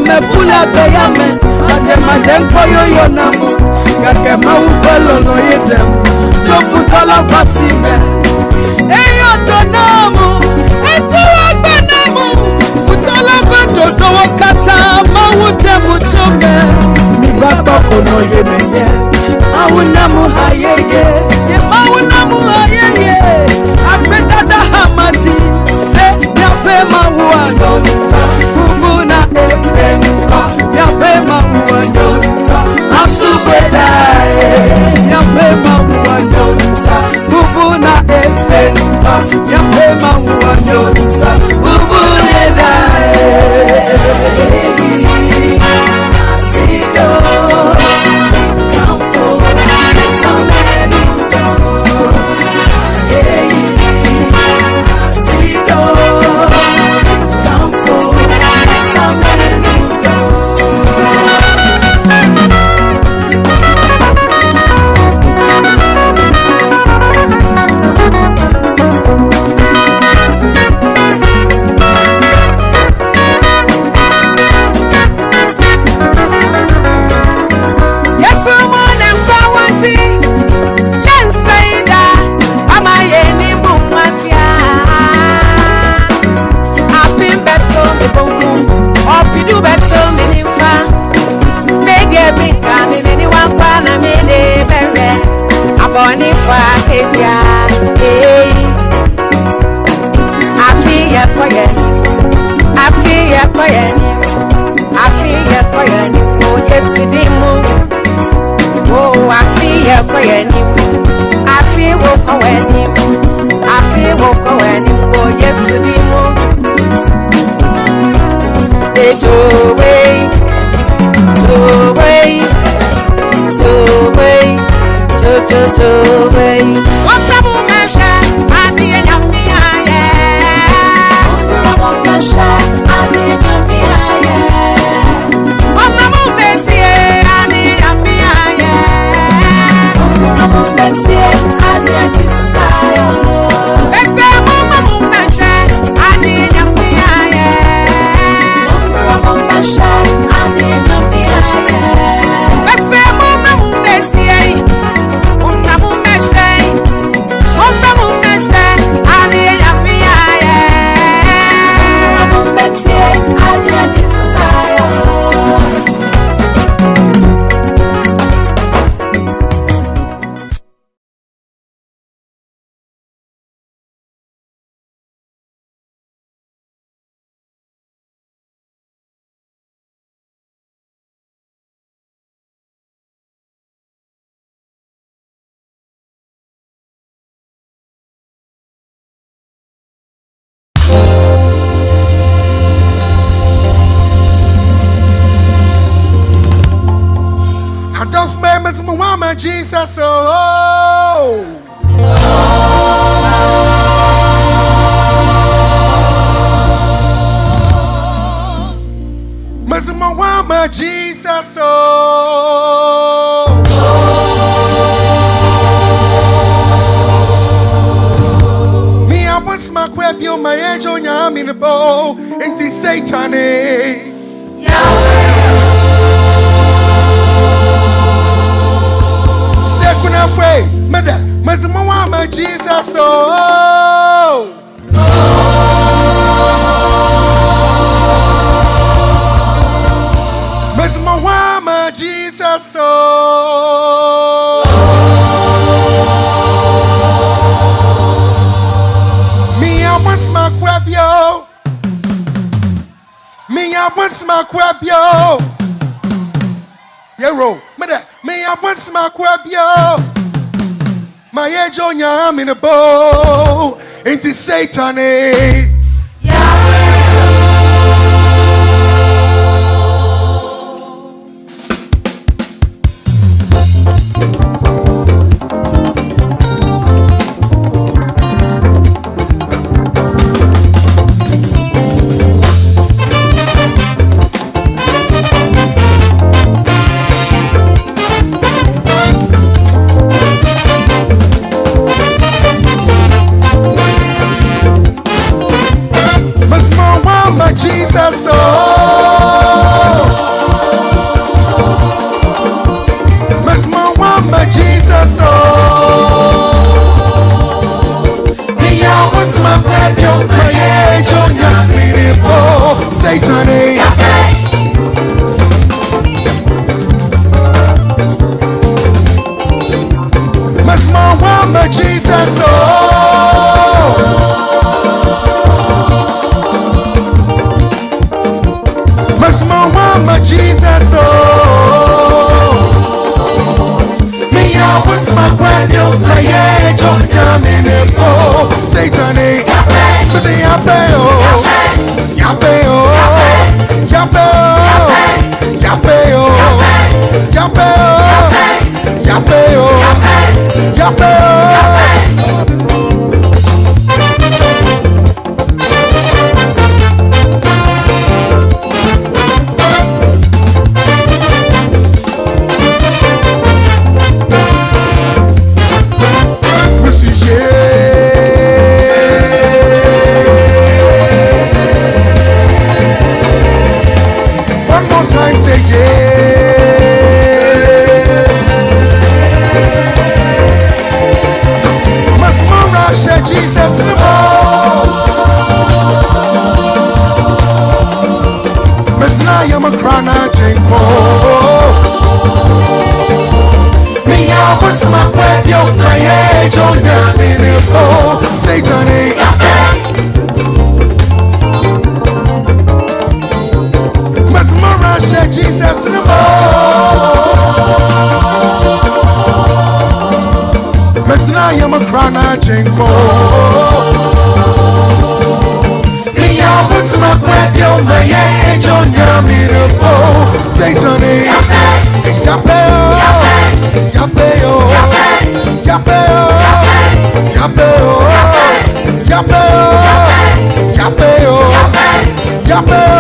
Mefula toyame, majenko yo namu, gake maupelo no yedem, chokutola fasime. Eyo tonamu, etuwa tonamu, utola bato towa kata, mawute muchome. Mibaba kono yemenye, mawunamu hayeye, mawunamu hayeye, akbetata hamati, nyape mawuano. Bubuna epenka, yape mabuanyota. Asubwedae, yape mabuanyota. Bubuna epenka, yape mabuanyota. Bubunedae. Asido, kamfo, samenudo. Asido. Jesus, Mazamawama Jesus, me I was my crab, you my angel, I'm in the bowl, and the Satan, Afraid, mother, Mazamawama Jesus, Mazamawama Jesus, me I want my grab yo, me I want my grab yo, Yero, mother, me I want my grab yo. My angel, I'm in a bowl, into Satan, was my guano, my age on Yaminipo, Satani, Missy Yapeo, Yapeo, Yapeo, Yapeo, Yapeo, Yapeo, Yapeo. Jesus, Mesna am a crana jinko. Me I was my web yo my age on Yaminipo, Satani. Mesna Jesus, Mesna am a crana jinko. Me I was my web yo my age on Yaminipo, Satani. Yapeo, yapeo, yapeo, yapeo, yapeo, yapeo, yapeo.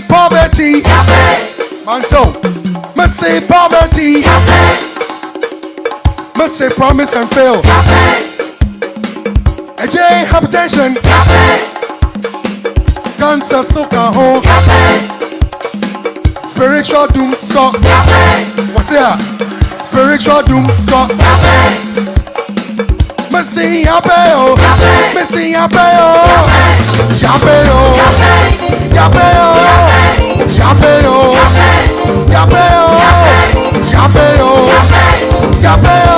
Poverty, man, so must say poverty, must say promise and fail. AJ hypertension, cancer, soca home, spiritual doom, so what's that? Spiritual doom, so must say yapeo, must say yapeo, yapeo. Yapeo, yapeo, yapeo, yapeo, yapeo.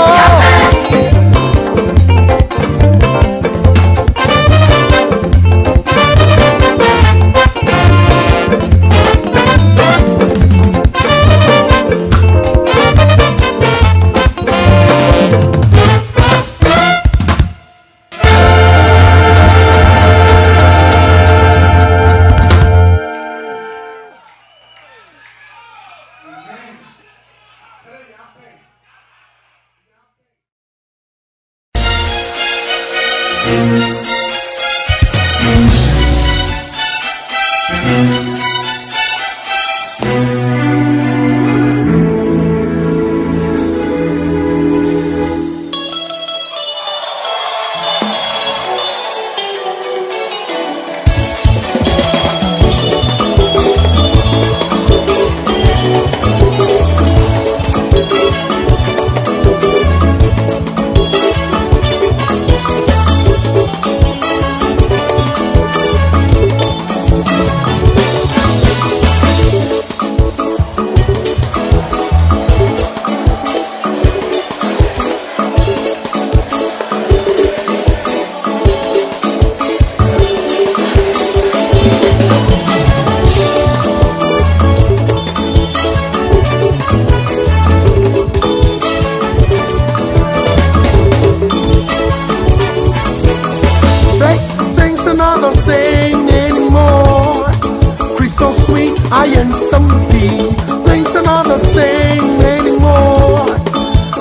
I am somebody. Things are not the same anymore.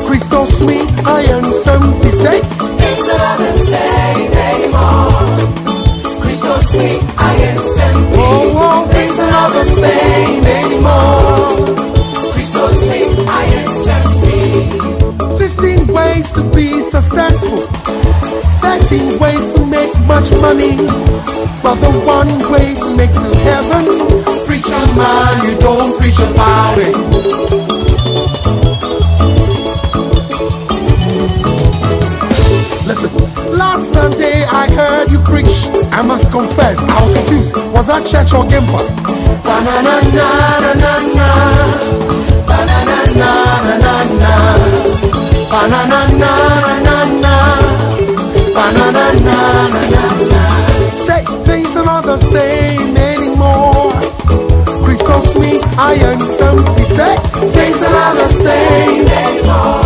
Crystal sweet, I am somebody. Say things are not the same anymore. Crystal sweet, I am somebody. Oh, oh, things are not the same anymore. Crystal sweet, I am somebody. 15 ways to be successful, 13 ways to make much money, but the one way to make to heaven, preacher man, you don't preach about it. Listen, last Sunday I heard you preach. I must confess, I was confused. Was that church or Gimpa? Ba-na-na-na-na-na-na, ba-na-na-na-na-na-na, ba-na-na-na-na-na-na, ba-na-na-na-na-na-na. Say, things are not the same anymore. Christos me, I am somebody. Say, things are not the same anymore.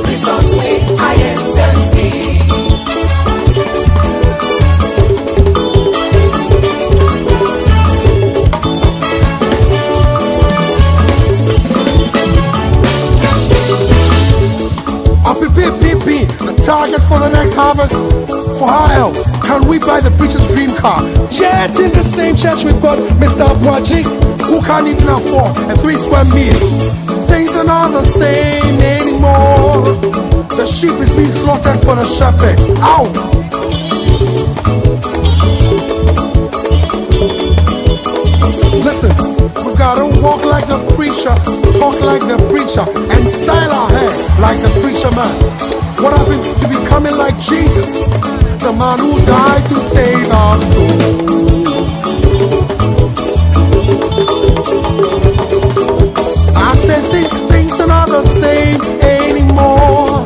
Christos me, I am somebody. Target for the next harvest. For how else can we buy the preacher's dream car? Yet in the same church we've got Mr. Abuaji, who can't even afford a 3 square meal. Things are not the same anymore. The sheep is being slaughtered for the shepherd. Ow! Listen, we've got to walk like the preacher, talk like the preacher, and style our hair like the preacher man. What happened to becoming like Jesus, the man who died to save our souls? I said things are not the same anymore.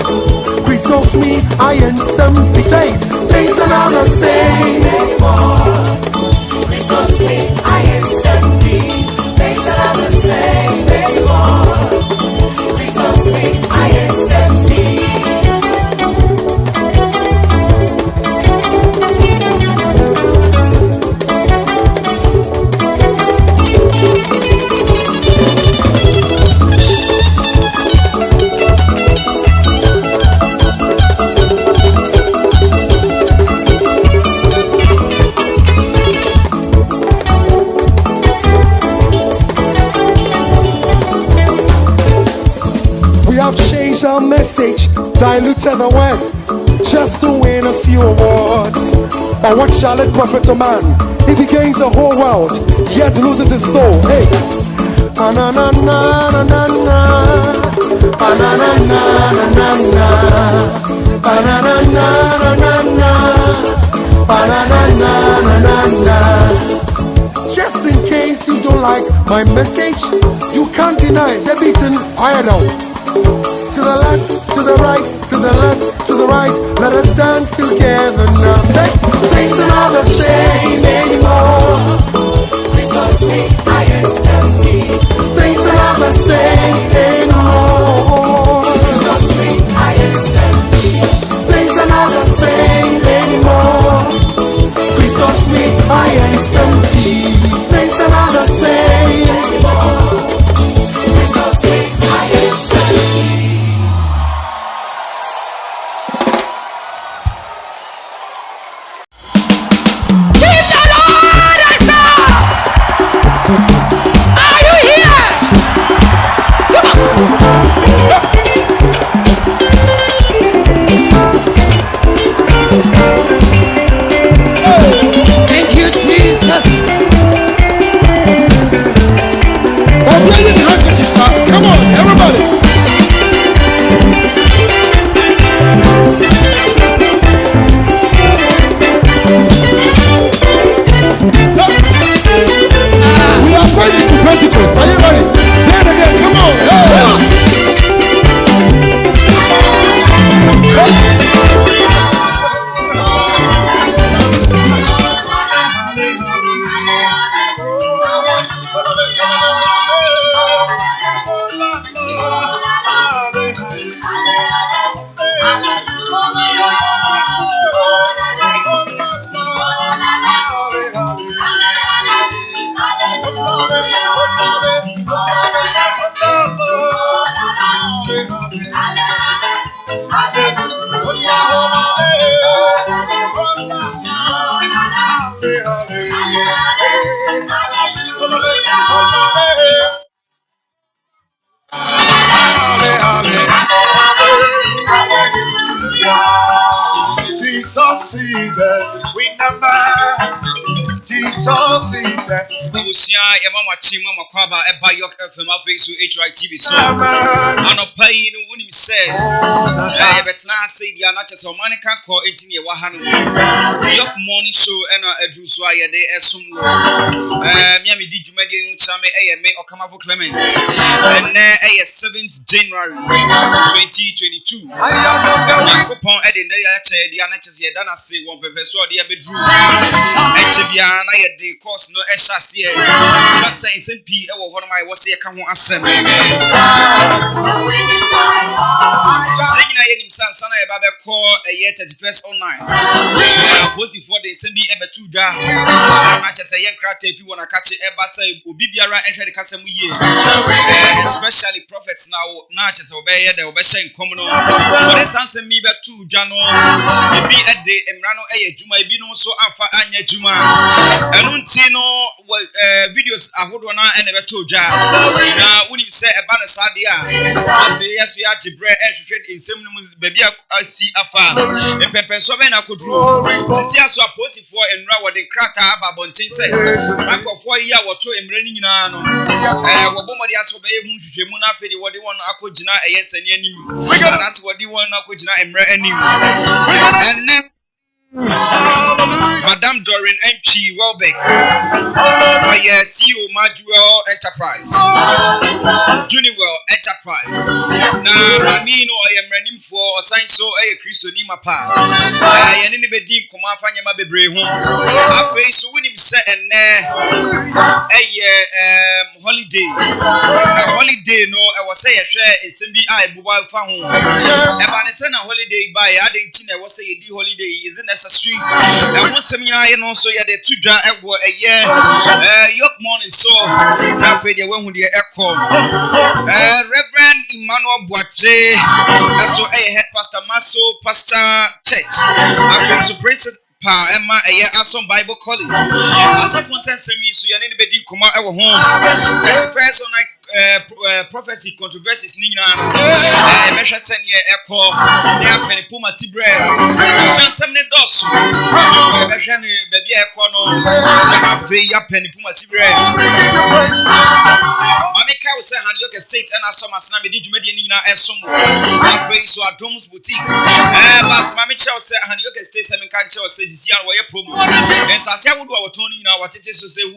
Christos me, I am something. Things are not the same anymore. Christos me, I am something. Things are not the same anymore. Christos me, I am something. Our message, diluted the word, just to win a few awards. But what shall it profit a man if he gains the whole world yet loses his soul? Hey, ba-na-na-na-na-na-na, ba-na-na-na-na-na-na, ba-na-na-na-na-na-na, ba-na-na-na-na-na-na. Just in case you don't like my message, you can't deny the beaten idol. To the left, to the right, to the left, to the right, let us dance together now. Say, things are not the same anymore. Christos me, I am me. Things are not the same anymore. Christos me, I am me. Things are not the same anymore. Christos me, I am me. Things are not the same anymore. Christos me, I am me. We number Jesus is that. Busia, your mama Chima Makwaba, a by Yorke FM, Facebook, HYTV. So, I'm not paying when you say, but now I say, the Anachas of Monica call 18 year Wahano. York morning show and a Drew Swire, they are some Miami did you media in Chame, Okamafo Clement, and there a 7th January 2022. I coupon adding the Anachas here, then I say one professor, the Abedru. Echebiana ye de course no eshasie sansa SMP e wo hono mai wo se ka ho asem Egina ye nim sansa na ye ba be call ye 31st online post for the SMP e betu da na che se ye krata efi wona ka che e ba sai obi biara ehwe de kasem yie especially prophets now na che se obe ye de obe hye nkom no for sansa mi betu da no ebi e de emra no e ye juma ebi no so amfa anya juma enunti no videos ahodo na ene beto dwa na woni se e ba no sade a so yeso ya gibre ehwehwe ensem no baby asi afa empepe so be na kodru sisi aso aposifo enra wode krata aba bontin se akofo yi a woto emre ni nyina no wobomodi aso be hu hwehwe mu na afedi wode won akogina eyesani anim na aso wode won akogina emre anim and Madam Doreen N.P. Welbeck, CEO Maduel Enterprise, Juniwell Enterprise. Now, I mean, I am running for a sign so a Christo Nimapa. I am in the bedding, come off and Yama Bebre home. I face so winning set and holiday. A holiday, no, I was say a share in Simbi mobile phone. If I send a holiday by adding Tina, was say a holiday isn't necessary. And one seminar, and also yeah, the two a year, York morning so now for the one with the echo. Reverend Emmanuel Boite, so a head pastor Maso Pastor Church. After so praise Emma a year some Bible college. As of one says me, so you need to be come out our home. First on prophecy controversies nina measure send ye echo they are penny puma sibre some dos measure baby echo no afi ya penny puma sibre mami ka we say han Yorke state and asoma na me di djumadi nina esom afi so adoms boutique but mami cha say han Yorke state se me kan cha say sisi an wo ye promo en sase awodo a woton nina wa tete so say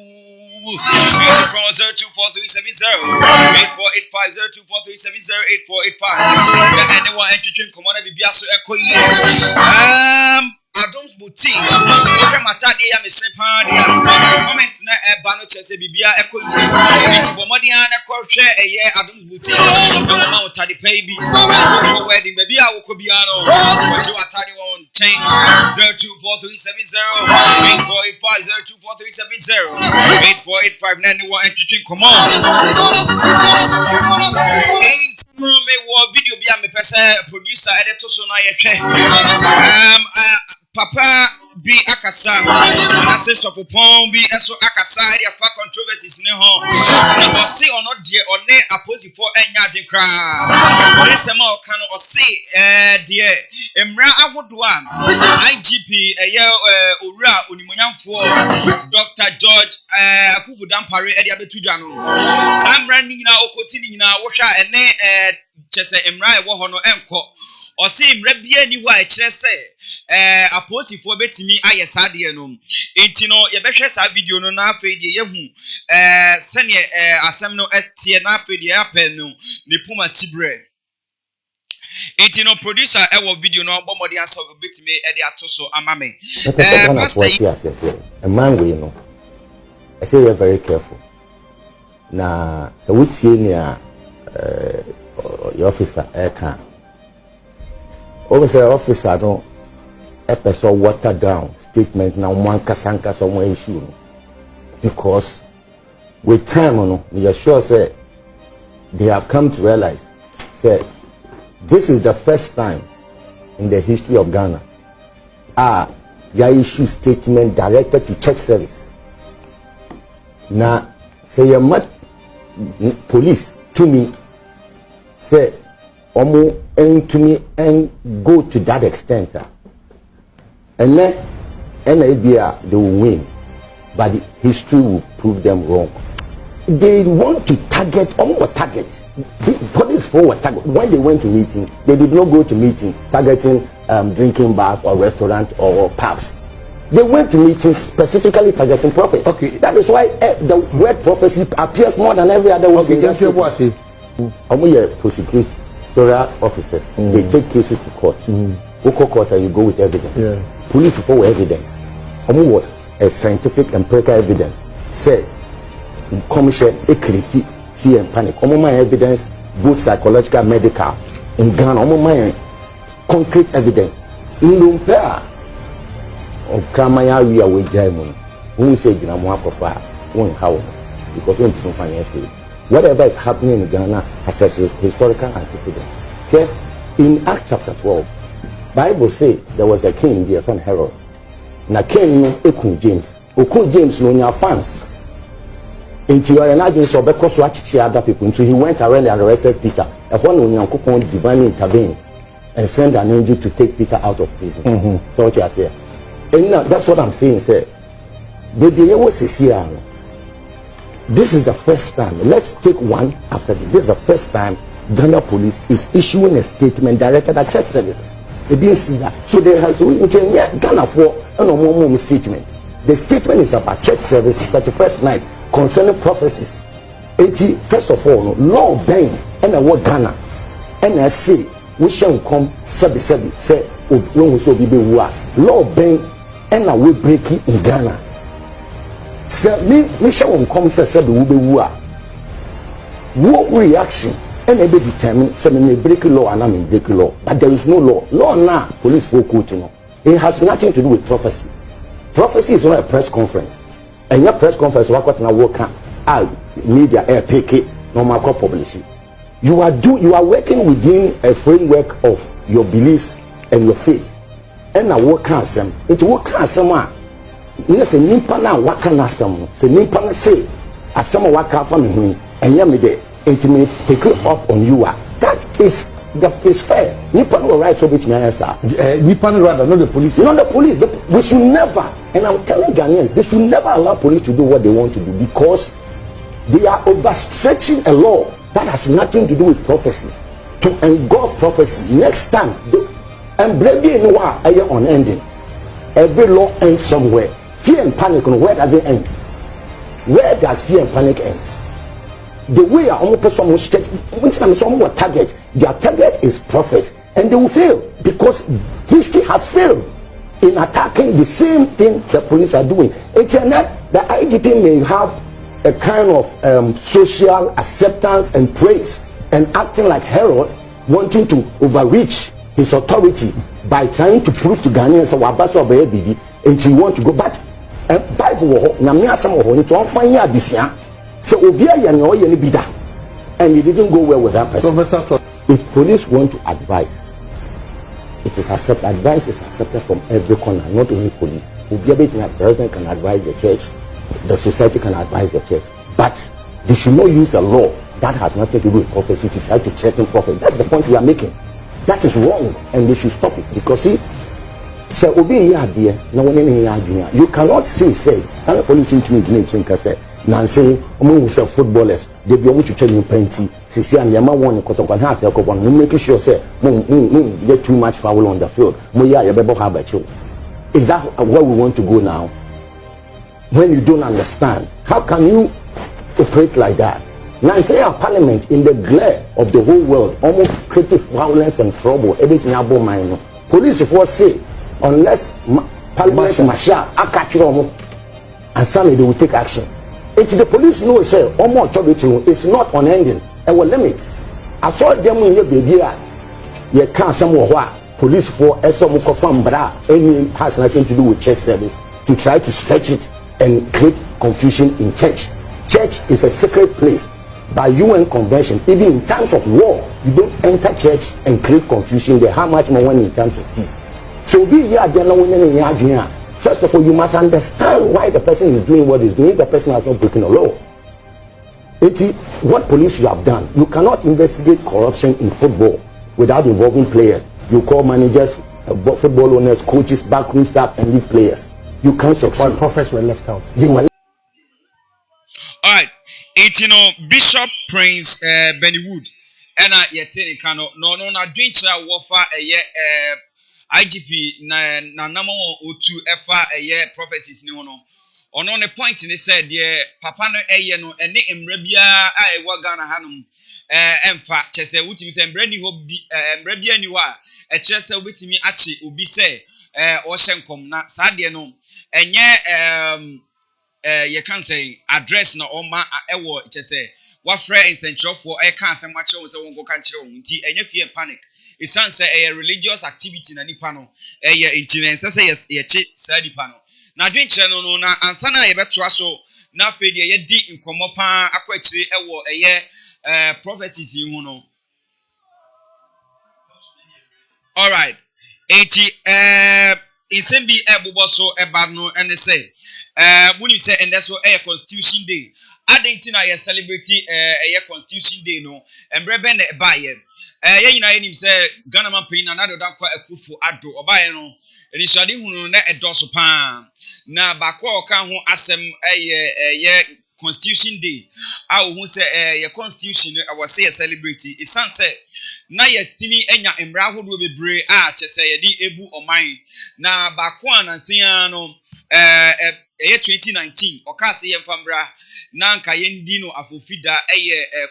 from 024370 8485 anyone entertain come on be so echo Adams boutique okay matade ya me se pa dia comment na e ba no chese bibia echo yi bomodi an echo hwe eye Adams boutique no ma utade pay bi wedding baby a woko bia no what you atade won chain 024370 8485 024370 8485 anyone entertain come on me wo video bi a me pese producer editor so na ye hwe Papa be akasa and say of upon be eso akasa area for controversies ne ho na say or not there or ne opposite for enya de kra this am o kan o say there emra agodo a IGP owura onimonyamfo Dr. George Akufu Dampare e dia betudwa no samra ni na okoti ni na wo hwa ene chese emra e wo ho no enko o say emra bia ni wa e kire say aposifo betimi ayesade no enti no ye behwe sa video no na afedi ye hu sene asem no etie na afedi apen no ne puma sibre enti no producer e video no bomodi aso betimi e de atoso amame pastor a man we know I say you're very careful na so we tie ni your officer e kan o say officer no episode water down statement now one kasanka somewhere issue because with time we are sure say they have come to realize say this is the first time in the history of Ghana they issue statement directed to church service now say you must police to me say omo and to me and go to that extent And then NABR, they will win, but the history will prove them wrong. They want to target, almost target. The police forward target. When they went to meeting, they did not go to meeting targeting drinking bars or restaurant or pubs. They went to meetings specifically targeting prophets. Okay, that is why the word prophecy appears more than every other word. Okay, that's what I say. Prosecutorial officers, they take cases to court. Local court, and you go with evidence. Yeah. Police people with evidence. Was a scientific empirical evidence. Say, commission, equity, fear and panic. My evidence, both psychological, medical, in Ghana. My concrete evidence. In Lumpia, or Kramaya, we are with German. Who say Jinamwa Papa, one how? Because we don't financially. Whatever is happening in Ghana has a historical antecedents. Okay? In Acts chapter 12, Bible say there was a king, the friend Herod. Na king no Okun James. Okun James no your fans. Into your energy so because what other people. Until he went around and arrested Peter. And when Onyankopon divinely intervened and sent an angel to take Peter out of prison. So what you say? And now that's what I'm saying, sir. Baby, you was here. This is the first time. Let's take one after this. This is the first time Ghana police is issuing a statement directed at church services. They didn't see that. So there has Ghana for a statement. The statement is about church services, 31st night, concerning prophecies. 80, first of all, law bang and a word Ghana. And I say, we shall come say, when we saw BB law bang and a way breaking in Ghana. Sir, me shall come say, what reaction? And they determine some may break law and I may break law, but there is no law. Law now, police for coaching. It has nothing to do with prophecy. Prophecy is not a press conference. And your press conference, what now work media air PK, normal publishing. You are working within a framework of your beliefs and your faith. And now what can some? It what can some? You say nimpa na what can some? Say nimpa na say as some what can from me and yamide. It may take it up on you. That is fair. Nippon will write so much. Nippon rather, not the police. Not the police. We should never, and I'm telling Ghanaians, they should never allow police to do what they want to do because they are overstretching a law that has nothing to do with prophecy. To engulf prophecy. Next time, and blaming no one unending. Every law ends somewhere. Fear and panic, where does it end? Where does fear and panic end? The way our person will target, their target is prophets, and they will fail because history has failed in attacking the same thing the police are doing. It's not the IGP may have a kind of social acceptance and praise and acting like Herod, wanting to overreach his authority by trying to prove to Ghanaians that baby and he want to go back. Bible so and it didn't go well with that person. If police want to advise, it is accepted. Advice is accepted from every corner, not only police. The president can advise the church, the society can advise the church, but they should not use a law that has nothing to do with prophecy to try to threaten prophet. That's the point we are making. That is wrong, and they should stop it because see. So you cannot say I'm a police say Nancy, say footballers, they be to tell you plenty. See, and Yama one Kotokan hat, making sure say, get too much foul on the field. Is that where we want to go now? When you don't understand, how can you operate like that? Nancy, our parliament in the glare of the whole world, almost creating violence and trouble, everything about mine. Police force say, unless parliament marshal, I catch you and suddenly they will take action. It's the police know say more authority it's not unending. Our limits. I saw them in your baby. You can't some police for some bra any has nothing to do with church service to try to stretch it and create confusion in church. Church is a sacred place. By UN convention, even in times of war, you don't enter church and create confusion there. How much more when in times of peace? So be here again. First of all, you must understand why the person is doing what he's doing. The person has not broken the law. What police you have done, you cannot investigate corruption in football without involving players. You call managers, football owners, coaches, backroom staff, and youth players. You can't succeed. But prophets were left out. You were. All right. Bishop Prince Benny Wood. And yetini kano no na drincha wofa IGP na namo otu efa prophecies ni ono. Ono ne point ni said papa no no ene emra bia a ewa Ghana hanum emfa chese wutimi se emra ni ho bi emra bia ni wa chese wutimi achi obi se o hyenkom na sade no enye you can say address na oma ewo chese what friend in central for can say much so won go kan kire won ti enye fear panic it sounds say a religious activity na nipa no intinense say ye che sa nipa no na dwen kire no na ansa na ye beto aso na fe de ye di nkomo pa akwa kire ewo prophecies hu no. All right. Isembi ebubo so eba no ene say when you say and that's what Constitution Day. Adentina ye celebrate Constitution Day no embrebe na baye ye nyina ye nim say Ghana man pin na do dan kwa akufu ado obaye no enisuade hunu na edoso pa na bakwa oka ho asem ye Constitution Day a wo say ye Constitution I say celebrate it say na ye timi enya emra hodo bebre a chese ye di ebu oman na bakwa na nsia no 2019 okase ye mfambra na nka ye ndi no afofida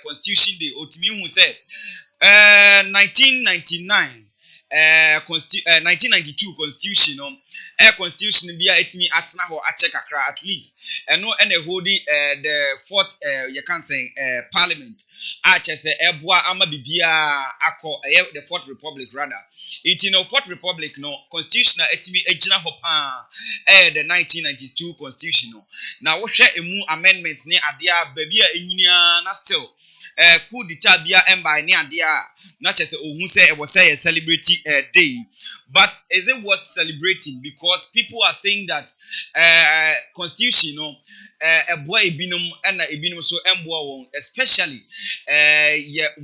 Constitution Day otimi hu say 1999 1992 constitution no constitution bia etimi atena ho ache kakra at least eno ene holding the fourth you can say parliament ache say eboa ama bibia akọ the fourth republic rather it no fourth republic no constitution etimi agina ho pa the 1992 constitution no na wo hwe emu amendments ni adea babia enyinia na still coup d'etat bia emba ni adea na chese ohun say e was say a celebrity day, but is it worth celebrating because people are saying that constitution you know a boy binum and a binum so embo especially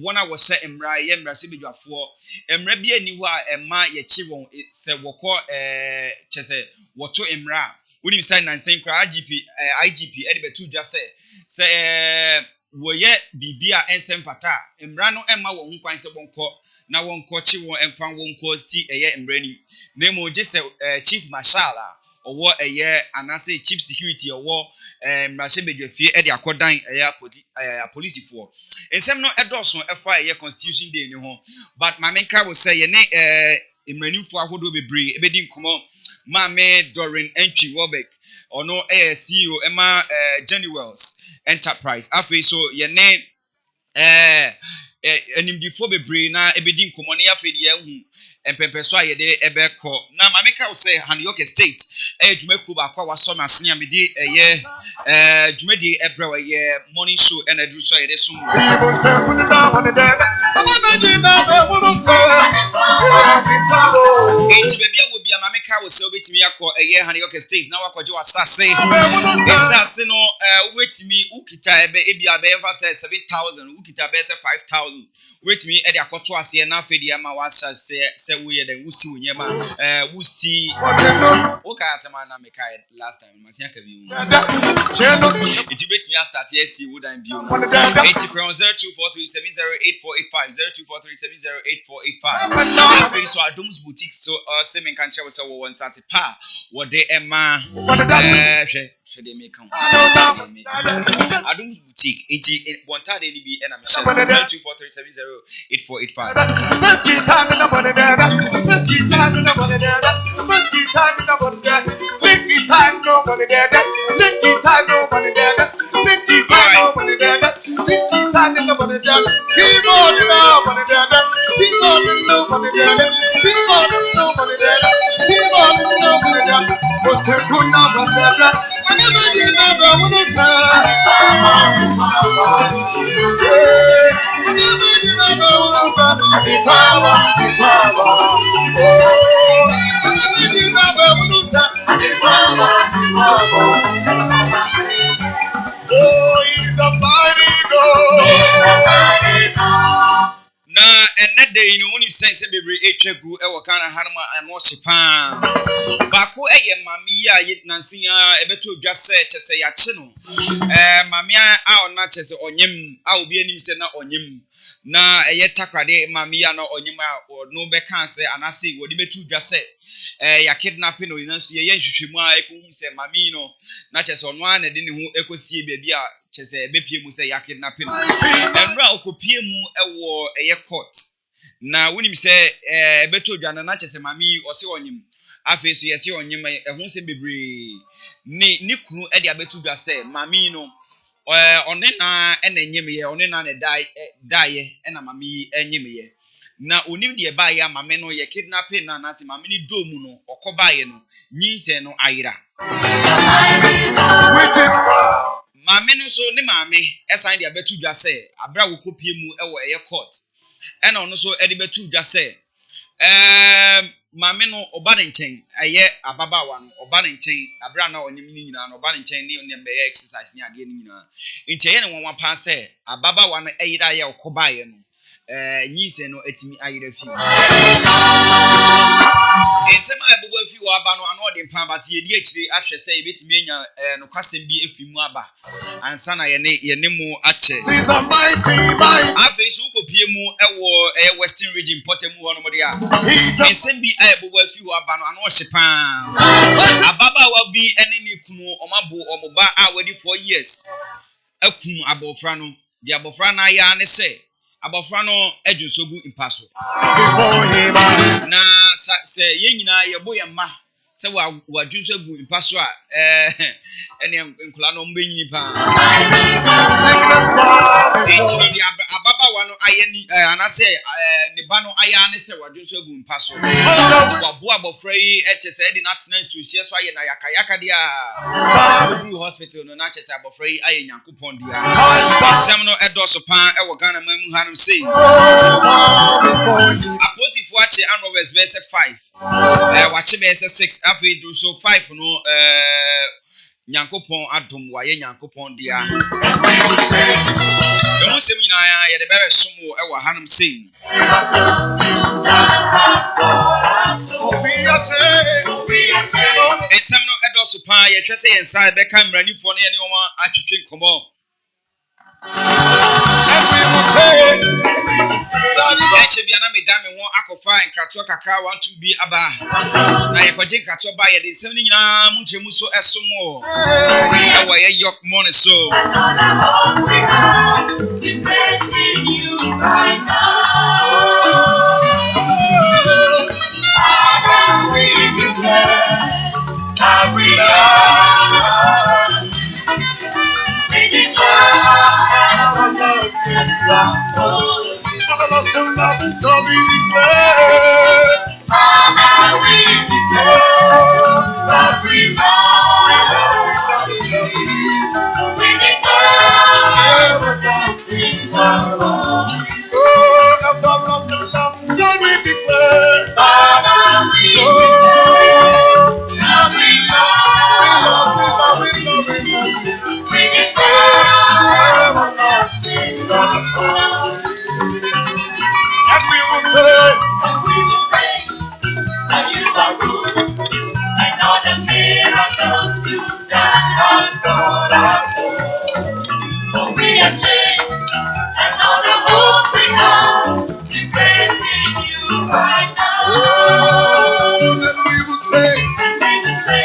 one was say emra yemra sibidwa for emra bia ni wa emma ye chi won se woko chese woto emra we nim say nansen kra IGP edibetu just say woye bibia ensem fata emra no emma wo nkwan se bonko na wonko chi won emfan wonko si emrani nemo je se chief marshal owo anase chief security owo mrashe bedwafie de akodan police for ensem no edoso efa constitution day ni ho but mamenka wo say ye ne emrani fo ahodo bebre ebedi nkomo Mame Dorin Entry Warbeck ono CEO Emma Jenny Wells Enterprise afi so ye ne enimdifo bebre na ebedi nkomo ne afi de ahu empempeso ayede ebeko na mameka wo say Yorke state dwumaku ba kwa waso na sene amedi dwumadi ebrewa ye morning show and adru so ayede so Mameka will say with me a Yorke state now akwaje wasase esase no wait me ukita ebe ebia be emphasize 7,000 ukita be 5,000 wait me e de akoto ase na afedi ama wasa se we de wusi onyema wusi oka asema na meka last time masia ka bi it bet me start here see would I be 0243708485 so Adum's boutique so semen kan chewe so won sase pa wo de ema hwe de make Adum's boutique enti wonta de ni bi na me share 0243708485 let's get time in the money there let's get time in the money there let's get time in the money there let's get time no money there let's get time no money there let's get time no money there let's get time in the money there keep on the money there keep on the money there keep on the money there keep on the money there what's a good number there I never did never want to try oh, he's the mighty God. Na and that day, you know, when you sense bebre etwagu e wo kana hanma ano hyepa bako eye mami a nansia ebeto dwase kyese ya kye no mami a ona kyese onyem a obi anim se na onyem na eye takrade mami a na onyem a no be kan se anase wodi betu dwase ya kidnap no nanso ye hwehwemu a ekohum se mami no na kyese ono a na de ne ho ekosie baabi a kyese bepie mu se ya kidnap no enra okopie mu ewo eye court na wonim se beto dwana na kyese mami ose onyem afi so yesi onyem ehun se bebre ni kunu e dia betu dwa se mami no one na ena nyem ye one na na dai ena mami enyem ye na onim de ba ya mami no ye kidnapping na se mami ni domu no okoba ye no nyinse no ayira mami no so ne mami esan de betu dwa se abra wo kopie mu ewo eye court ena ono so e de betu dwa se mame no oba ne nchen eye ababawa no oba ne nchen abra na onyem ni nyina no oba ne nchen ni onem be exercise ni ade ni nyina nti eye ne wonwa pa se ababawa no eyira ye okobaye no nyise no etimi ayira fi ensema ebubu afi wo aba no ano de mpa bate ye di akire ahwe se ebetimi enya no kwasem bi afi mu aba ansa na ye ne mu ache afi so kopie mu ewo western region potemu ho no mo de a ensem bi ebubu afi wo aba no ano hye pa ababa wa bi ene ni kunu omabo omoba a wadi 4 years akum abofra no de abofra na ya ne se abofra no edwusogu impaso na se ye nyina ye bo ye ma se wadwusogu impaso a ene nkula no mbenyi pa enti ababa wa no ayeni anase ne ba no aya ne se wadwusogu impaso wabo abofra yi echese edi na tena institution so aye na yakayaka dia hospital no na chese abofra yi aye nyankopon dia sem no edoso pan e wo Ghana mamu hanum sei aposifo ache anrovers verse 5 wache verse 6 afi do so 5 no nyankopon adom wa ye nyankopon dia emu sem nyina ye de bebe somo e wo hanum sei esem no edoso pan ye hwese ye nsa be ka mranifo no ye ne oma atwetwe nkomo and we will say that bia na medame ho akofa nkrato kakra 1-2 bi aba na ye kwaje nkrato ba ye de nsem ni nyina mu nchemu so esomo e wa ye Yorke morning so we have is blessing you right now Father we declare that we love we declare everlasting love everlasting love, God we declare. Father, we declare that we love, we declare everlasting love. Oh, everlasting love, God we declare. Father, we declare that we love, we declare everlasting love. And we will say that you are good, and all the miracles you have done us do. For we are changed, and all the hope we have is praising you right now. Oh, and we will say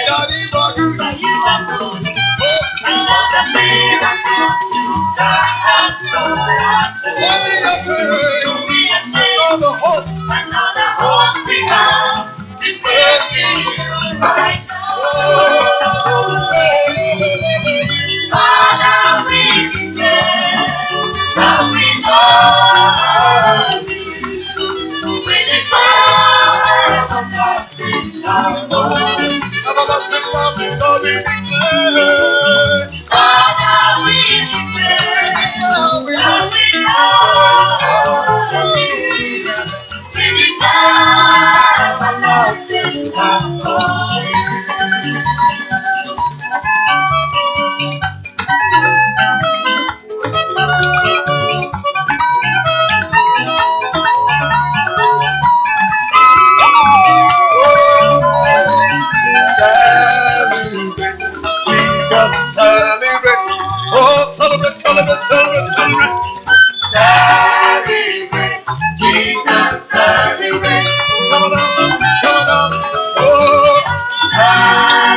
that you are good, and all the miracles you have done us do. For we are changed, and all the hope we have is praising you right now. Father, we declare that we love you. We declare everlasting love. Everlasting love, Lord, we declare. Father, we declare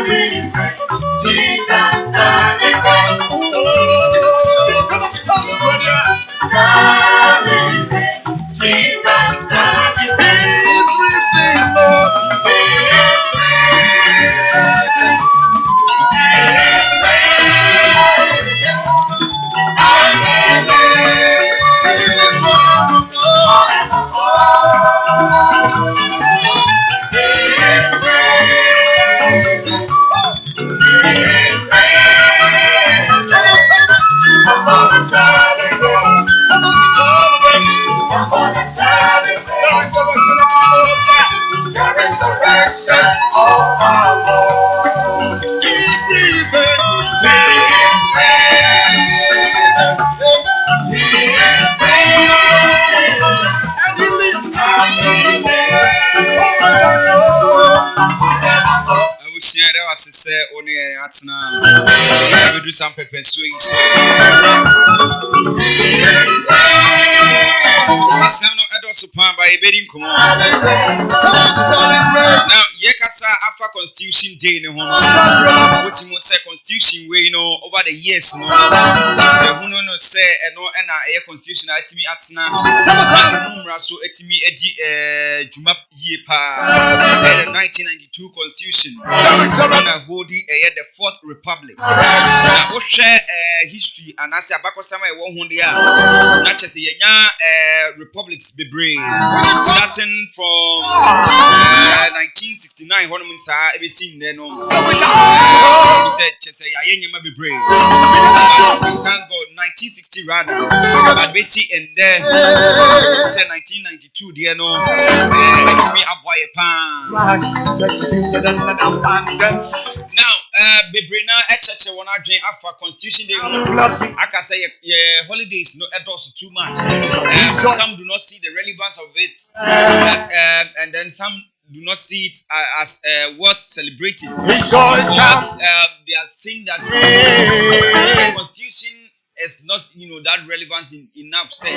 Jesus, celebrate. Oh, come on, celebrate. Jesus, celebrate. He is risen, Lord. He is risen. He is risen. Hallelujah. He is risen. He is risen. He is risen. Come on, celebrate. Come on, celebrate. Come on, celebrate. The resurrection of our Lord. He is risen. He is risen. He is risen. And he lives. And he lives. I wish you had to say only a yatsna. I will do some pepper swing. By a bedding come on. Now, Yekasa Alpha Constitution Day, no one, which you say Constitution way, over the years, no, no, say, and no, and a constitution at me at Sna, so at me, Jumap Yepa, 1992 Constitution, holding the Fourth Republic. Now, we share history and I say about some 100 not just a republics be brave. Starting from 1969, one month every seen there no. We said Chese Yayema be brave. Thank God 1960 rather. But we see in there we said 1992 there no. Let me up boy pan. Now Bebrina Echeche wanna join Alpha Constitution Day. I can say holidays no endorse too much. Some do not see the relevance of it, and then some do not see it as worth celebrating. Because they are saying that the Constitution is not, that relevant enough. Say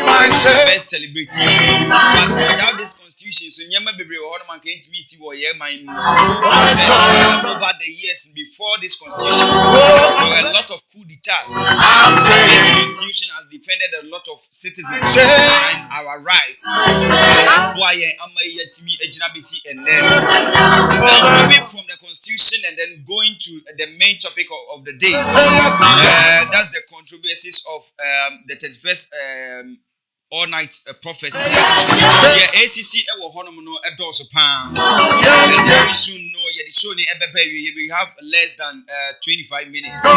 best celebrating, but without this Constitution, so never be rewarded. Man can't me see what over the years before this Constitution, there were a lot of coup d'etat. This Constitution has defended a lot of citizens and our rights. Why am I yet me and then moving from the Constitution and then going to the main topic of the day. That's the controversies of the 31st all night prophecy. Yeah, ACC will honor no a dose of pound. Very soon, no, yeah, the show we have less than 25 minutes.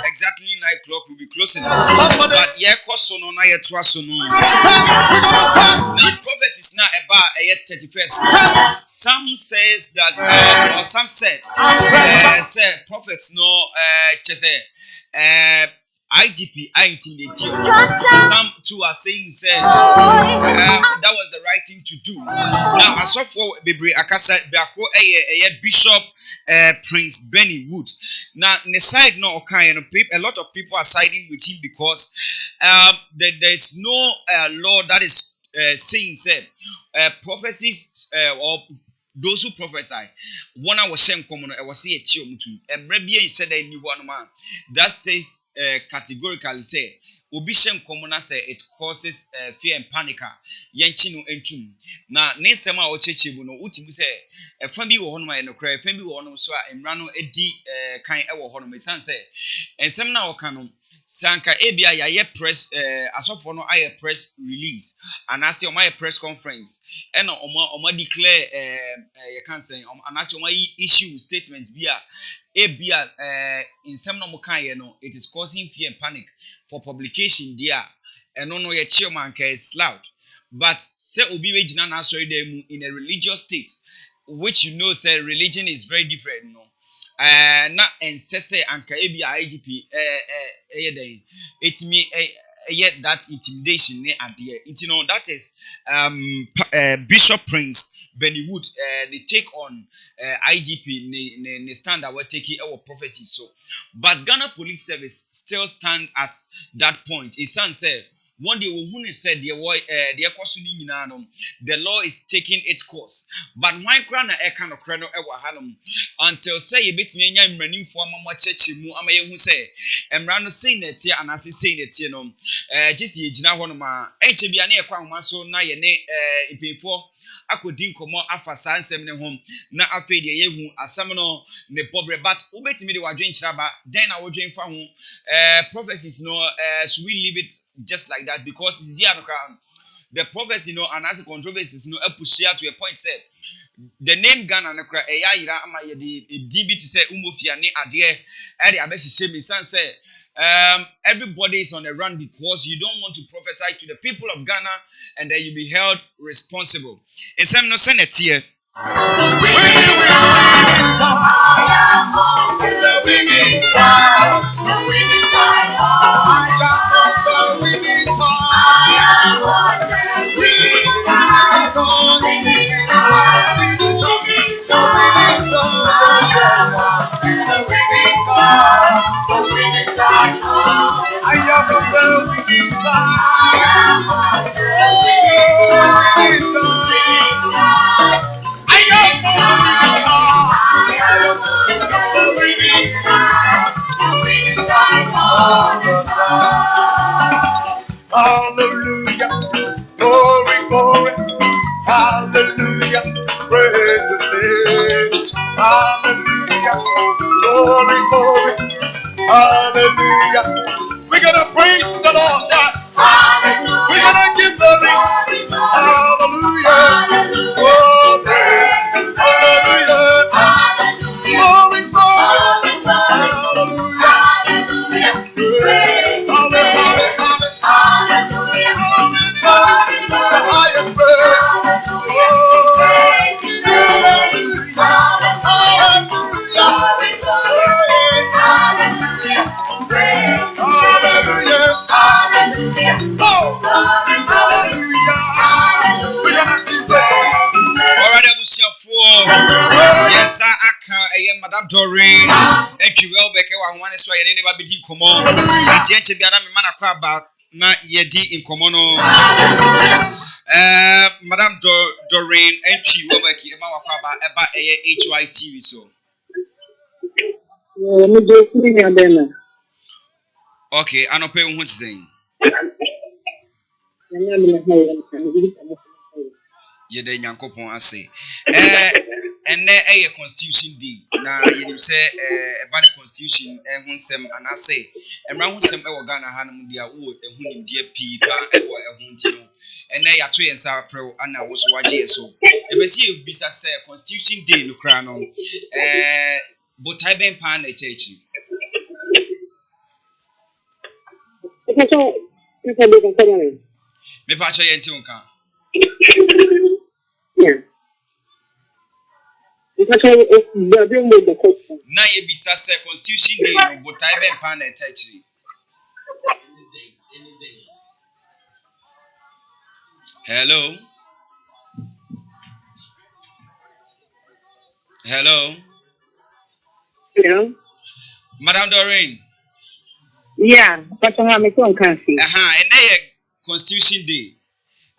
Exactly 9 o'clock will be closing. But yeah, cost no, na yeah, trust no. Now, the prophecy is not about a 31st. Some says that, or some said, prophets no, just IGP, I intimidate you. Some too are saying, that was the right thing to do. Now, as of for Bebre Akasa, Bishop Prince Benny Wood. Now, the side no okay, a lot of people are siding with him because there is no law that is saying prophecies or those who prophesy. One I was saying, common, I was saying, and Rebbe said, I knew one man that says categorically, say, Obishem commoner say it causes fear and panic. Yanchino and tum. Now, Nesema or Chechibuno, Utim say, a family will honor my no cry, family will honor so and Rano Edi kind ever honor my son say, and some now canon. Sanka Abia ya press as of no I press release and as your my press conference and oma declare you can say and as your my issue statements via Abia in some no no it is causing fear and panic for publication there and no your chairman it's loud but say obi wejina na sorry dem in a religious state which say religion is very different no. Na ensese anka ebi IGP it me yet that intimidation ne adie that is Bishop Prince Benny Wood they take on IGP ne stand our taking our prophecy so but Ghana Police Service still stand at that point. His son said one day who said the law is taking its course. But why grana e kind of crano ewa hanum until say you bit me nya mranim fo amama church mu amaye hu say emra say net here and as say net here no just ye gina ho no ma enche bia na e kwa homa so na ye ne ipefo akodi nkomo afa sansem ne hom na afa de ye hu asam no ne pobre but ubetimi de wadwen chiraba den na wodwen fa ho prophecies no should we leave it just like that because it's here around the prophecy and as a controversies push here to a point said the name Ghana na kra yira ama ye di DB to say umofia ne ade e de abehye me san say everybody is on the run because you don't want to prophesy to the people of Ghana and then you be held responsible. Esem no senate here. Hallelujah, glory, glory, hallelujah, praise His name. Hallelujah, glory, glory, hallelujah. We're gonna praise the Lord, God. We're gonna give glory, hallelujah, glory, hallelujah, glory, glory, hallelujah, praise, the highest praise. Yes, I am Madame Doreen. Thank you, well, Becca. I want to say, I never be common. It's yet to be another man about not yet in common. Madame Doreen, and you will work about HYTV. So, okay, I don't pay what saying. Yede nyankopon ase enne eye constitution day na yenim se eba ne constitution hunsem anase emra hunsem e wo Ghana hanum dia wo ehunim dia pii pa e wo ehunti no enne yato yensa afrew ana wo so wage eso ebesi ebisa se constitution day no kra no botai ben pa na echechi me pa cho yenti unka na ye bisa se constitution day no botai ben pa na echechi hello Madam Doreen. Yeah, but I am a country. And they Constitution Day.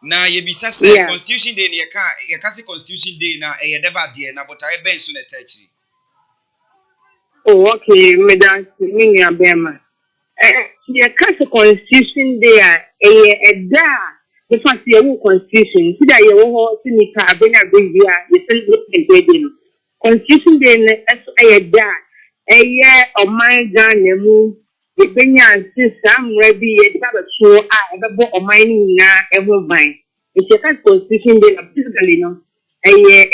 Now you be say Constitution Day, you can't say Constitution Day now, a deba dear, now, but I bench on a touchy. Oh, okay, Madam Minia Bema. You can't say Constitution Day, a da. The fact you Constitution, see that you won't see me, I've been a big year, you Constitution Day, a da. A year of my gun, the Benyan system, maybe a double show, I have a mining now, ever mine. It's a constitution, they are physically, no. A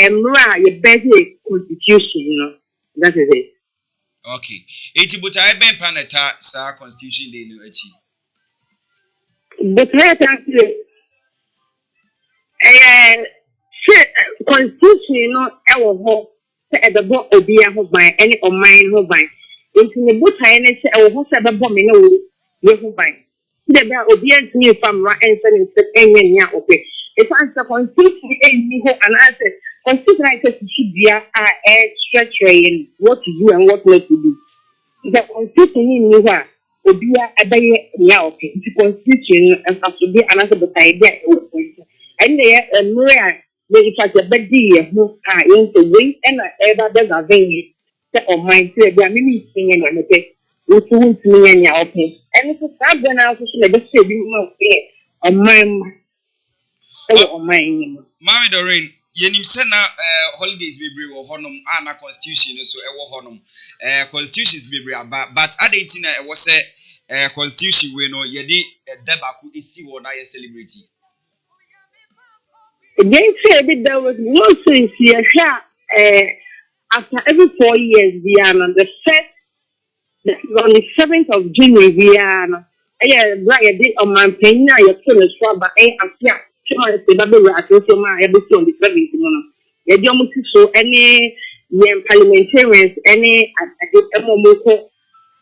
MRA, a better constitution, no. That is it. Okay. It's but I been paneta, sir, constitution, they know it. But let us say, constitution, no, our hope, at the book of the of my any of mine, who by. Into the book, I say, I will have a bomb in a way, who by. The obedience me from right and any okay. If I'm the constitution, and I said, constitution should be a stretch what to do and what not to do. The constitution in me, Obia abaye Yorke the constitution and to be another but idea and there and where if I said bedi who are in the way and ever does a venue on my say there are many things and okay which won't me and Yorke and it's a sad when I was like the same on my Mami Doreen, yenim se na holidays bebre wo honom ana constitution so e wo honom constitutions bebre aba but adenti na e wo se constitution we no ye di debako esi wo na ye celebrate. Again, said there was no sense here after every 4 years, Diana, the first, on the 7th of January, Diana, right, did on my penny, I put a swab, I fear, sure, the double rat, also my everything on the 7th. The Jomus so any parliamentarians, any at the Emomoko,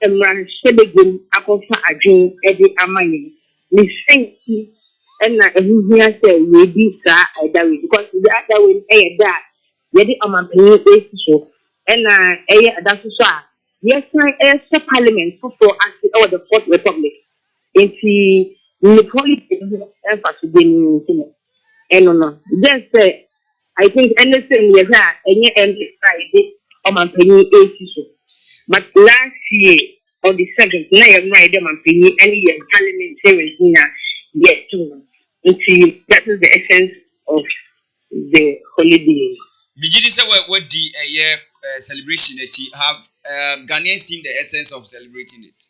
and Shebegin, Akofa Ajin, Eddie Amani, Miss Sankey. And who here say we be sir that way because the other way that yet on my penny so and that's so yes I parliament for actually or the fourth republic into the politics emphasis and no just say I think anything you have and Friday on my penny so but last year on the 7th now you're right on my penny any parliament series yes too. That is the essence of the holiday. Mijidi say what the year celebration have Ghanaians seen the essence of celebrating it?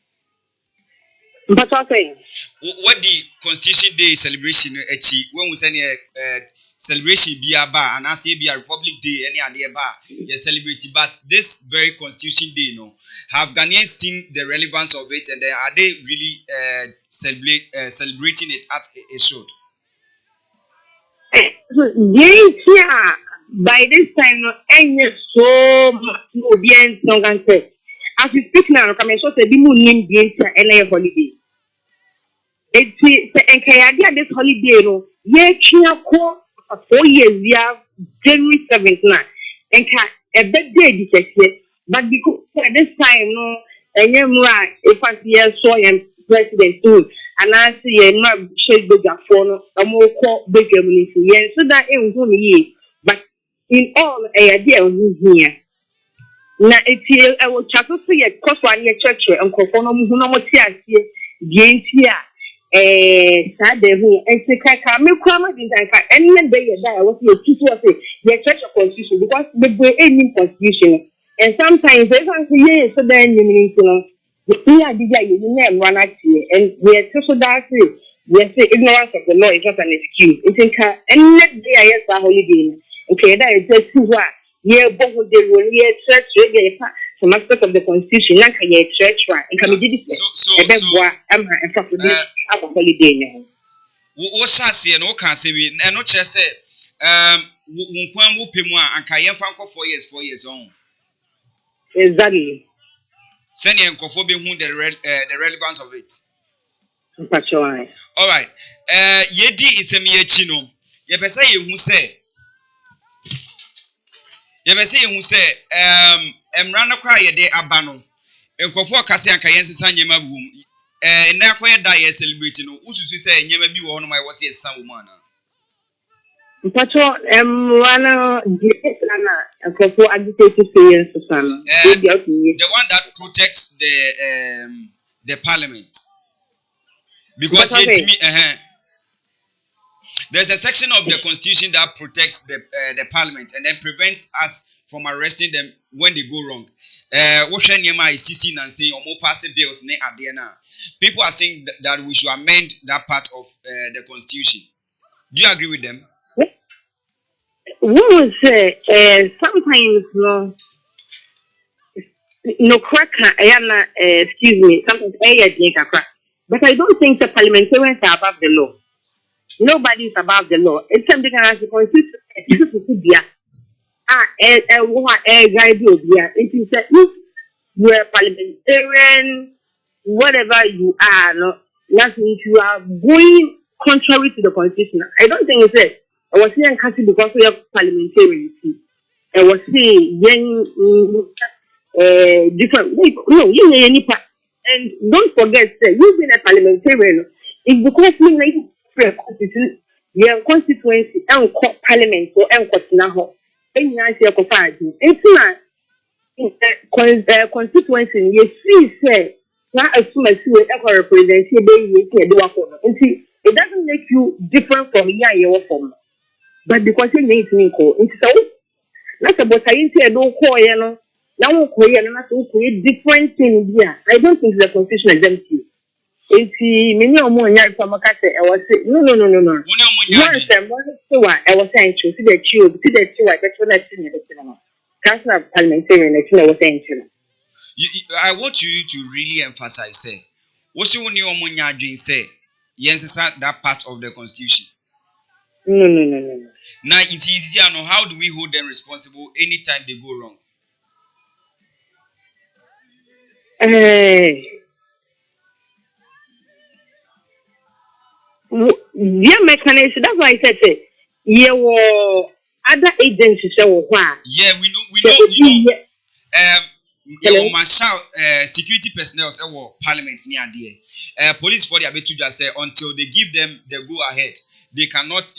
But okay. What the Constitution Day celebration when we send a celebration be a bar and I say be a Republic Day any other bar you celebrate it, but this very Constitution Day have Ghanaians seen the relevance of it and are they really celebrating it at a show? Yes, by this time, so much more bien so can say. As we speak now, come and show the moon name bien and holiday. It's and this holiday, no, yeah, for 4 years, yeah, January 7th now, and a bad day this year. But because at this time, no, and you're right, if I see a soy and president too. And I see a not shake bigger for a more bigger yeah, so that it was only but in all a idea of here. Now it's here I will chat to see a cost 1 year church and conform who no here, gains here. Saturday who and say, can me come and any day I was your teacher say, your church of constitution because the way any constitution and sometimes they can say, yes, so then you mean to know. We are the name one actually, and we are so that we say ignorance of the law is not an excuse. It's in and next day I have a holiday. Okay, that is just what yeah, both of the rule, yeah, church, yeah, some aspect of the constitution, like a church, right? And can we do this? So, I'm a holiday now. What shall say, no can say, and no chair say, Wunkwan Wupimwa and Kayan Franco 4 years on. Exactly. Sending Kofobi who the relevance of it. All right. Yedi is a mere chino. Yebesa who say, Emrana cry a day abano. And Kofo Cassia Kayensi Sanyama boom. And now quite die celebrating. Which you say, Yama be one of my was yes, some woman. Patrol Emrana and Kofo agitated to the one that protects the parliament. Because there's a section of the constitution that protects the parliament and then prevents us from arresting them when they go wrong. People are saying that we should amend that part of the constitution. Do you agree with them? We would say sometimes no crack excuse me, sometimes crack. But I don't think the parliamentarians are above the law. Nobody is above the law. It's something as the constitution. It is that if you are parliamentarian, whatever you are, that means you are going contrary to the constitution. I don't think it's it. I was saying because we have parliamentarian. I was saying different. No, you know any part. And don't forget, sir, you being a parliamentarian, it's because you like to constitution, your constituency, and parliament or and now. And you answer your five. It's not constituency, you see, say, not assume as you ever represent you, it doesn't make you different from your form. But because you need me, it's so. That's about I say don't call you know. Now we call you not to create different things here. I don't think the constitution exempts you. It's many or more young from a cat. I was saying no. Once I'm one so I was saying to see the two I get when I see the cinema. Council of parliamentarian I was saying to I want you to really emphasize say what you want your money say yes that part of the constitution. No. Now it's easier now. How do we hold them responsible anytime they go wrong? Yeah, mechanism. That's why I said it. Yeah, other agencies show why. Yeah, we know. Your marshal security personnel say parliament near there. Police for their betu just say until they give them the go ahead, they cannot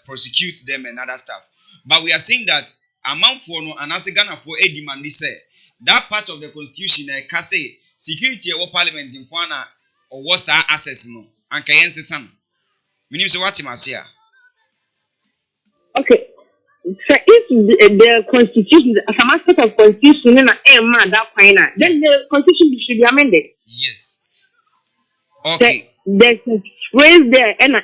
prosecute them and other stuff. But we are saying that amount for no and as a Ghana for a demand say that part of the constitution can say security or parliament in Kwana or what's our access no and kayense sam. Meaning so what him say. Okay. So if the constitution, some aspect of constitution, then the constitution should be amended. Yes. Okay. There's a phrase there and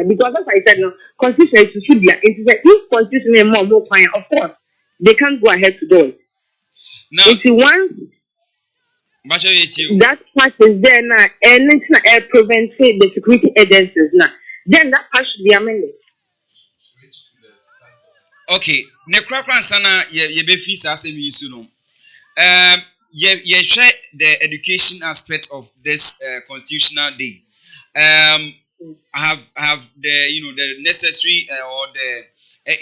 because as I said, no, constitution should be. If constitution is more fine, of course, they can't go ahead to do it. Now, if you want that part is there now, and it's not preventing the security agencies now, then that part should be amended. Okay, ne krakran sana ye be fees asem yisu no. Ye share the education aspect of this constitutional day. Have the the necessary or the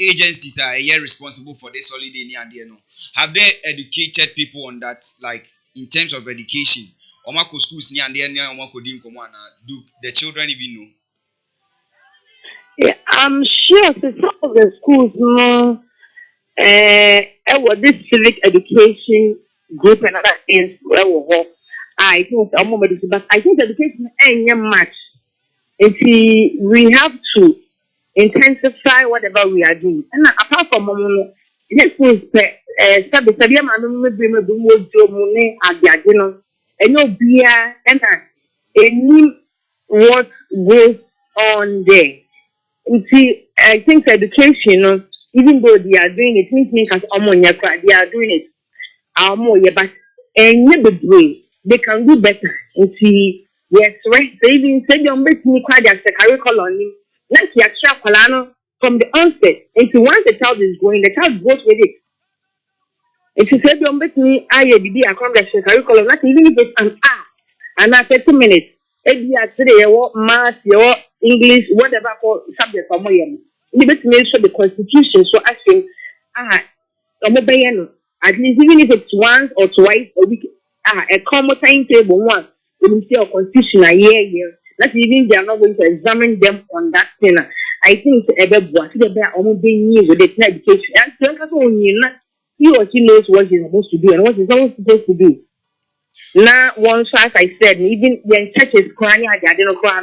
agencies are responsible for this holiday near there no. Have they educated people on that, like in terms of education? Omako schools near there near omako dim komana. Do the children even know? Yeah, I'm sure some of the schools know this civic education group and other things I think but I think education ain't much. And we have to intensify whatever we are doing. And apart from yes, and what goes on there. I think education, even though they are doing it, means they are doing it. But they can do better. Yes, right. They even say you make me quite as a curriculum. Like you extra from the onset. And once the child is going, the child goes with it. If you say you make me I accomplish the curriculum, like even if it's an hour and after 30 minutes, maybe today your math, your English, whatever for subject for more. You make me sure the constitution so asking at least even if it's once or twice a week, a common timetable one, you see a constitution a year. Not even they are not going to examine them on that thing. I think it's almost being new with the education. And so he or she knows what he's supposed to do and what he's not supposed to do. Now, once, as I said, even the church is crying, I didn't cry.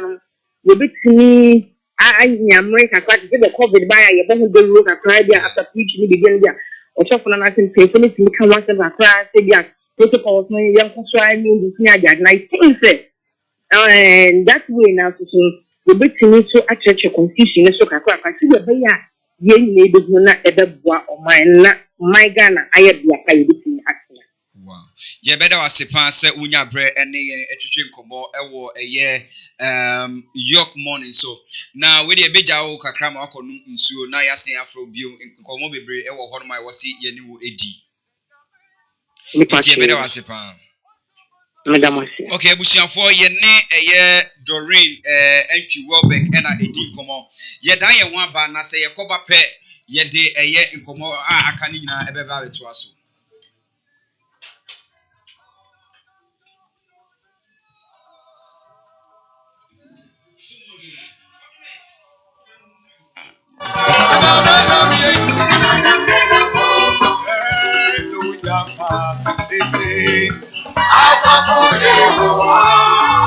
You bit me. I America to get the COVID by a better good look at cry there after preaching begin there. Or so for nothing, pay for me to become once of a cry, say, yeah, protocols, no young try me, and I think it. And that way now, you bit me so at church confusion, so I see the bay. Yen neighbors will not ever boa or my Ghana, I have the activity accident. Wow. Yeah, better was a pass unya bread and a chicken combo a year Yorke morning. So now with a beja kakram or in so now you're saying Afro view in Komo Bebre or one my was it yenu AD. Better was a pan. Okay, Bushian for ye ne a year Doreen empty Welbeck and a deep commo. Yet I am one ban, I say a cover pet, yet day a year in Komo. I can't even ever to us.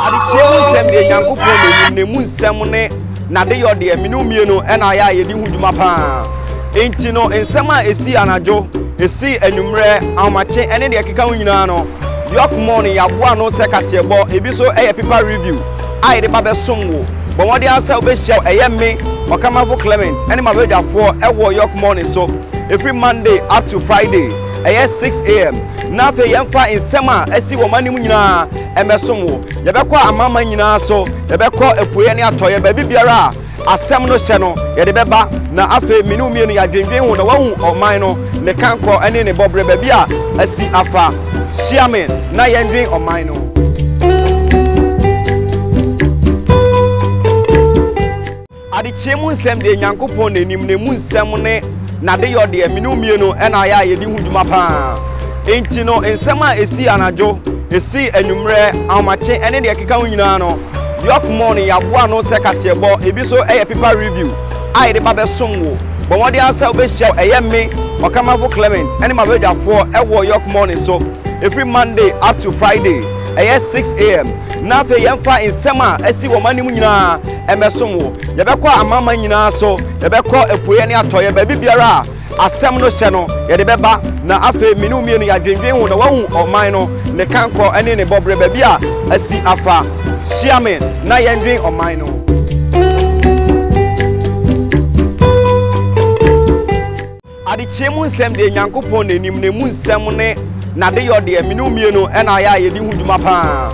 adekyee mu nsɛm deɛ nyankopɔn n'anim ne mu nsɛm ne nade yɔ deɛ mene mmienu ɛna ayɛ a yɛde ho dwuma paa enti no nsɛm a ɛsi anadwo ɛsi anwummerɛ ahomakye ɛne deɛ ɛkeka ho nyinaa no Yorke morning yɛaboa no sɛ kaseɛbɔ ebi so ɛyɛ paper review a yɛde ba bɛsom wo bɔ wɔde asa wobɛhyia ɛyɛ me Okamafo Clement ɛne mabɛdwafoɔ ɛwɔ Yorke morning so every Monday up to Friday ɛyɛ 6 a.m. na afei yɛmfa nsɛm a ɛsi wɔ ma nim nyinaa ɛmɛsom wo yɛbɛkɔ amama nyinaa so yɛbɛkɔ apueɛ ne atɔeɛ baabi biara a asɛm no hyɛ no yɛde bɛba na afei mene mmienu yɛadwendwen ho na wahu ɔman no ne kankɔ ɛne ne bɔbrɛ baabi a asi afa hyia me na yɛndwen ɔman no adekyee mu nsɛm deɛ nyankopɔn n'anim ne mu nsɛm ne nade yɔ deɛ mene mmienu ɛna ayɛ a yɛde ho dwuma paa enti no nsɛm a ɛsi anadwo ɛsi anwummerɛ ahomakye ɛne deɛ ɛkeka ho nyinaa no Yorke morning yɛaboa no sɛ kaseɛbɔ ebi so ɛyɛ paper review a yɛde ba bɛsom wo bɔ wɔde asa wobɛhyia ɛyɛ me Okamafo Clement ɛne mabɛdwafoɔ ɛwɔ Yorke morning so every Monday up to Friday ɛyɛ 6 a.m. na afei yɛmfa nsɛm a ɛsi wɔ ma nim nyinaa ɛmɛsom wo yɛbɛkɔ amama nyinaa so yɛbɛkɔ apueɛ ne atɔeɛ baabi biara a asɛm no hyɛ no yɛde bɛba na afei mene mmienu yɛadwendwen ho na wahu ɔman no ne kankɔ ɛne ne bɔbrɛ baabi a asi afa hyia me na yɛndwen ɔman no adekyee mu nsɛm deɛ nyankopɔn n'anim ne mu nsɛm ne nade yɔ deɛ mene mmienu ɛna ayɛ a yɛde ho dwuma paa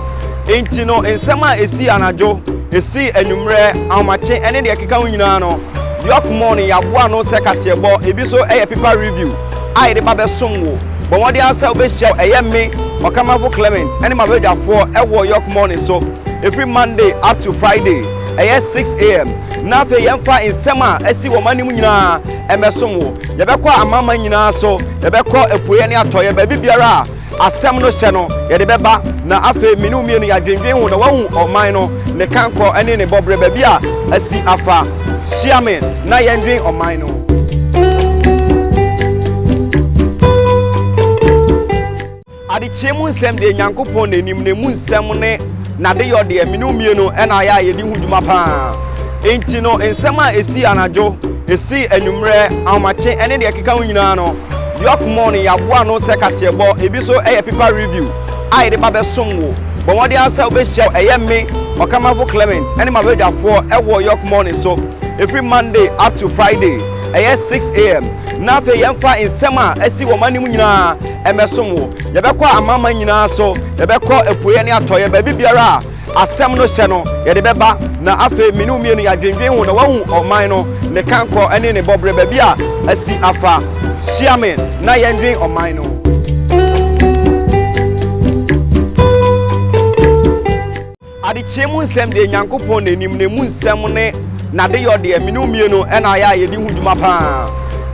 enti no nsɛm a ɛsi anadwo ɛsi anwummerɛ ahomakye ɛne deɛ ɛkeka ho nyinaa no Yorke morning yɛaboa no sɛ kaseɛbɔ ebi so ɛyɛ paper review a yɛde ba bɛsom wo bɔ wɔde asa wobɛhyia ɛyɛ me Okamafo Clement ɛne mabɛdwafoɔ ɛwɔ Yorke morning so every Monday up to Friday ɛyɛ 6 a.m. na afei yɛmfa nsɛm a ɛsi wɔ ma nim nyinaa ɛmɛsom wo yɛbɛkɔ amama nyinaa so yɛbɛkɔ apueɛ ne atɔeɛ baabi biara a asɛm no hyɛ no yɛde bɛba na afei mene mmienu yɛadwendwen ho na wahu ɔman no ne kankɔ ɛne ne bɔbrɛ baabi a asi afa hyia me na yɛndwen ɔman no adekyee mu nsɛm deɛ nyankopɔn n'anim ne mu nsɛm ne nade yɔ deɛ mene mmienu ɛna ayɛ a yɛde ho dwuma paa enti no nsɛm a ɛsi anadwo ɛsi anwummerɛ ahomakye ɛne deɛ ɛkeka ho nyinaa no Yorke morning yɛaboa no sɛ kaseɛbɔ ebi so ɛyɛ paper review a yɛde ba bɛsom wo bɔ wɔde asa wobɛhyia ɛyɛ me Okamafo Clement ɛne mabɛdwafoɔ ɛwɔ Yorke morning so every Monday up to Friday ɛyɛ 6 a.m. na afei yɛmfa nsɛm a ɛsi wɔ ma nim nyinaa ɛmɛsom wo yɛbɛkɔ amama nyinaa so yɛbɛkɔ apueɛ ne atɔeɛ baabi biara a asɛm no hyɛ no yɛde bɛba na afei mene mmienu yɛadwendwen ho na wahu ɔman no ne kankɔ ɛne ne bɔbrɛ baabi a asi afa hyia me na yɛndwen ɔman no adekyee mu nsɛm deɛ nyankopɔn n'anim ne mu nsɛm ne nade yɔ deɛ mene mmienu ɛna ayɛ a yɛde ho dwuma paa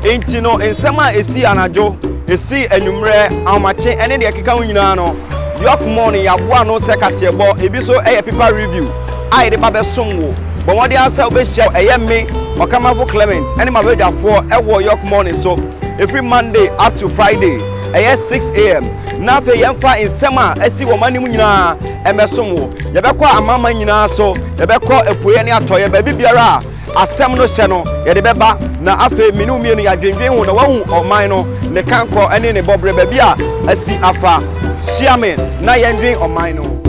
enti no nsɛm a ɛsi anadwo ɛsi anwummerɛ ahomakye ɛne deɛ ɛkeka ho nyinaa no Yorke morning yɛaboa no sɛ kaseɛbɔ ebi so ɛyɛ paper review a yɛde ba bɛsom wo bɔ wɔde asa wobɛhyia ɛyɛ me Okamafo Clement ɛne mabɛdwafoɔ ɛwɔ Yorke morning so every Monday up to Friday ɛyɛ 6 a.m. na afei yɛmfa nsɛm a ɛsi wɔ ma nim nyinaa ɛmɛsom wo yɛbɛkɔ amama nyinaa so yɛbɛkɔ apueɛ ne atɔeɛ baabi biara a asɛm no hyɛ no yɛde bɛba na afei mene mmienu yɛadwendwen ho na wahu ɔman no ne kankɔ ɛne ne bɔbrɛ baabi a asi afa hyia me na yɛndwen ɔman no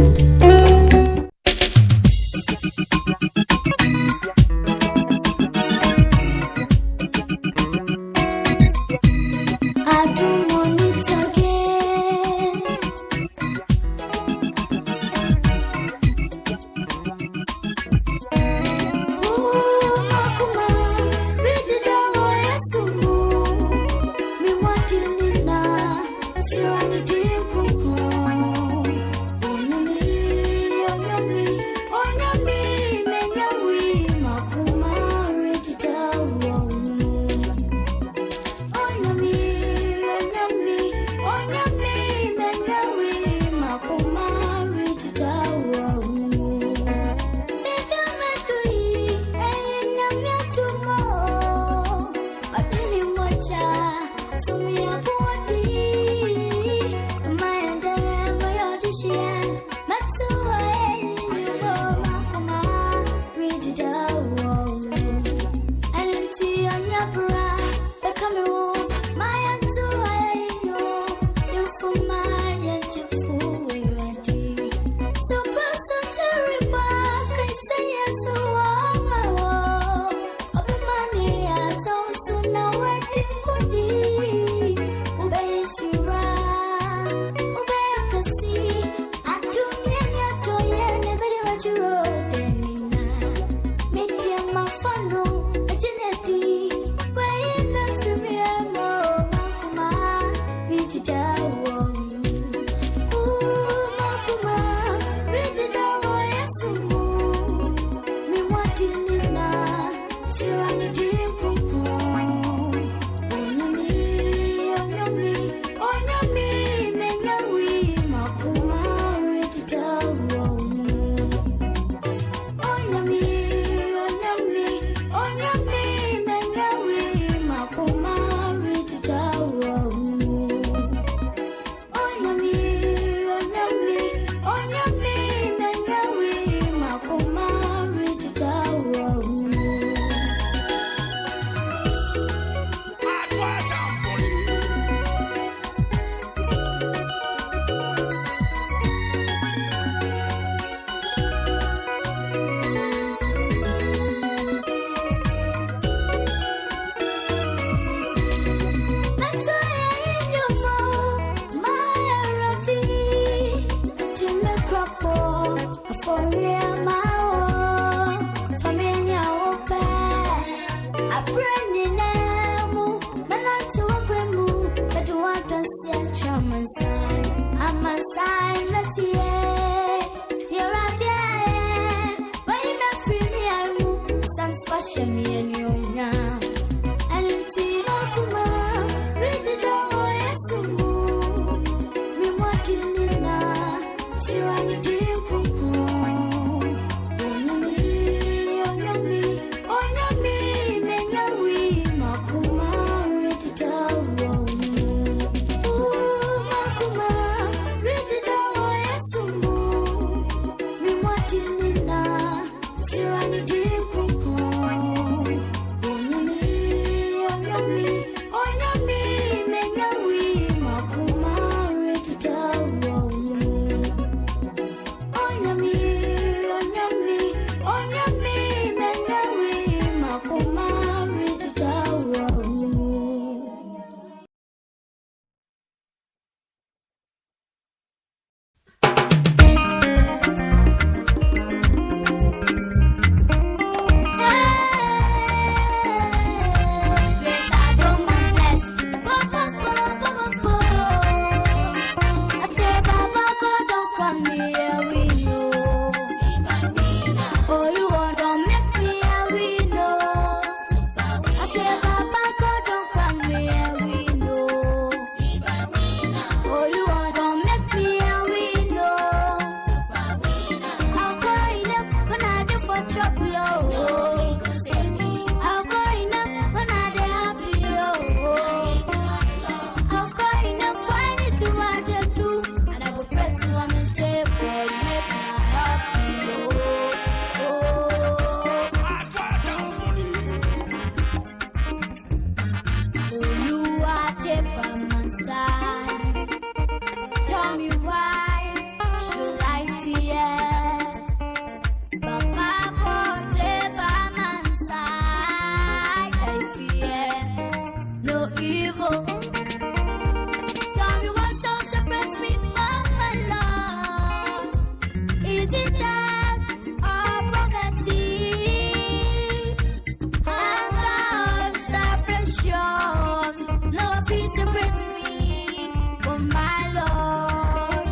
separates me from my Lord.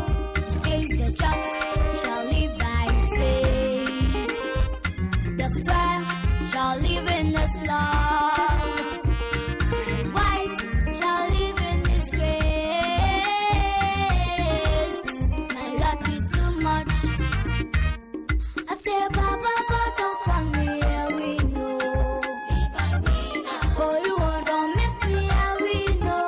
He says the just shall live by faith. The fair shall live in this love. The wise shall live in this grace. My love be too much. I say, Papa, God, don't come here, we know. Oh, you don't make me a window.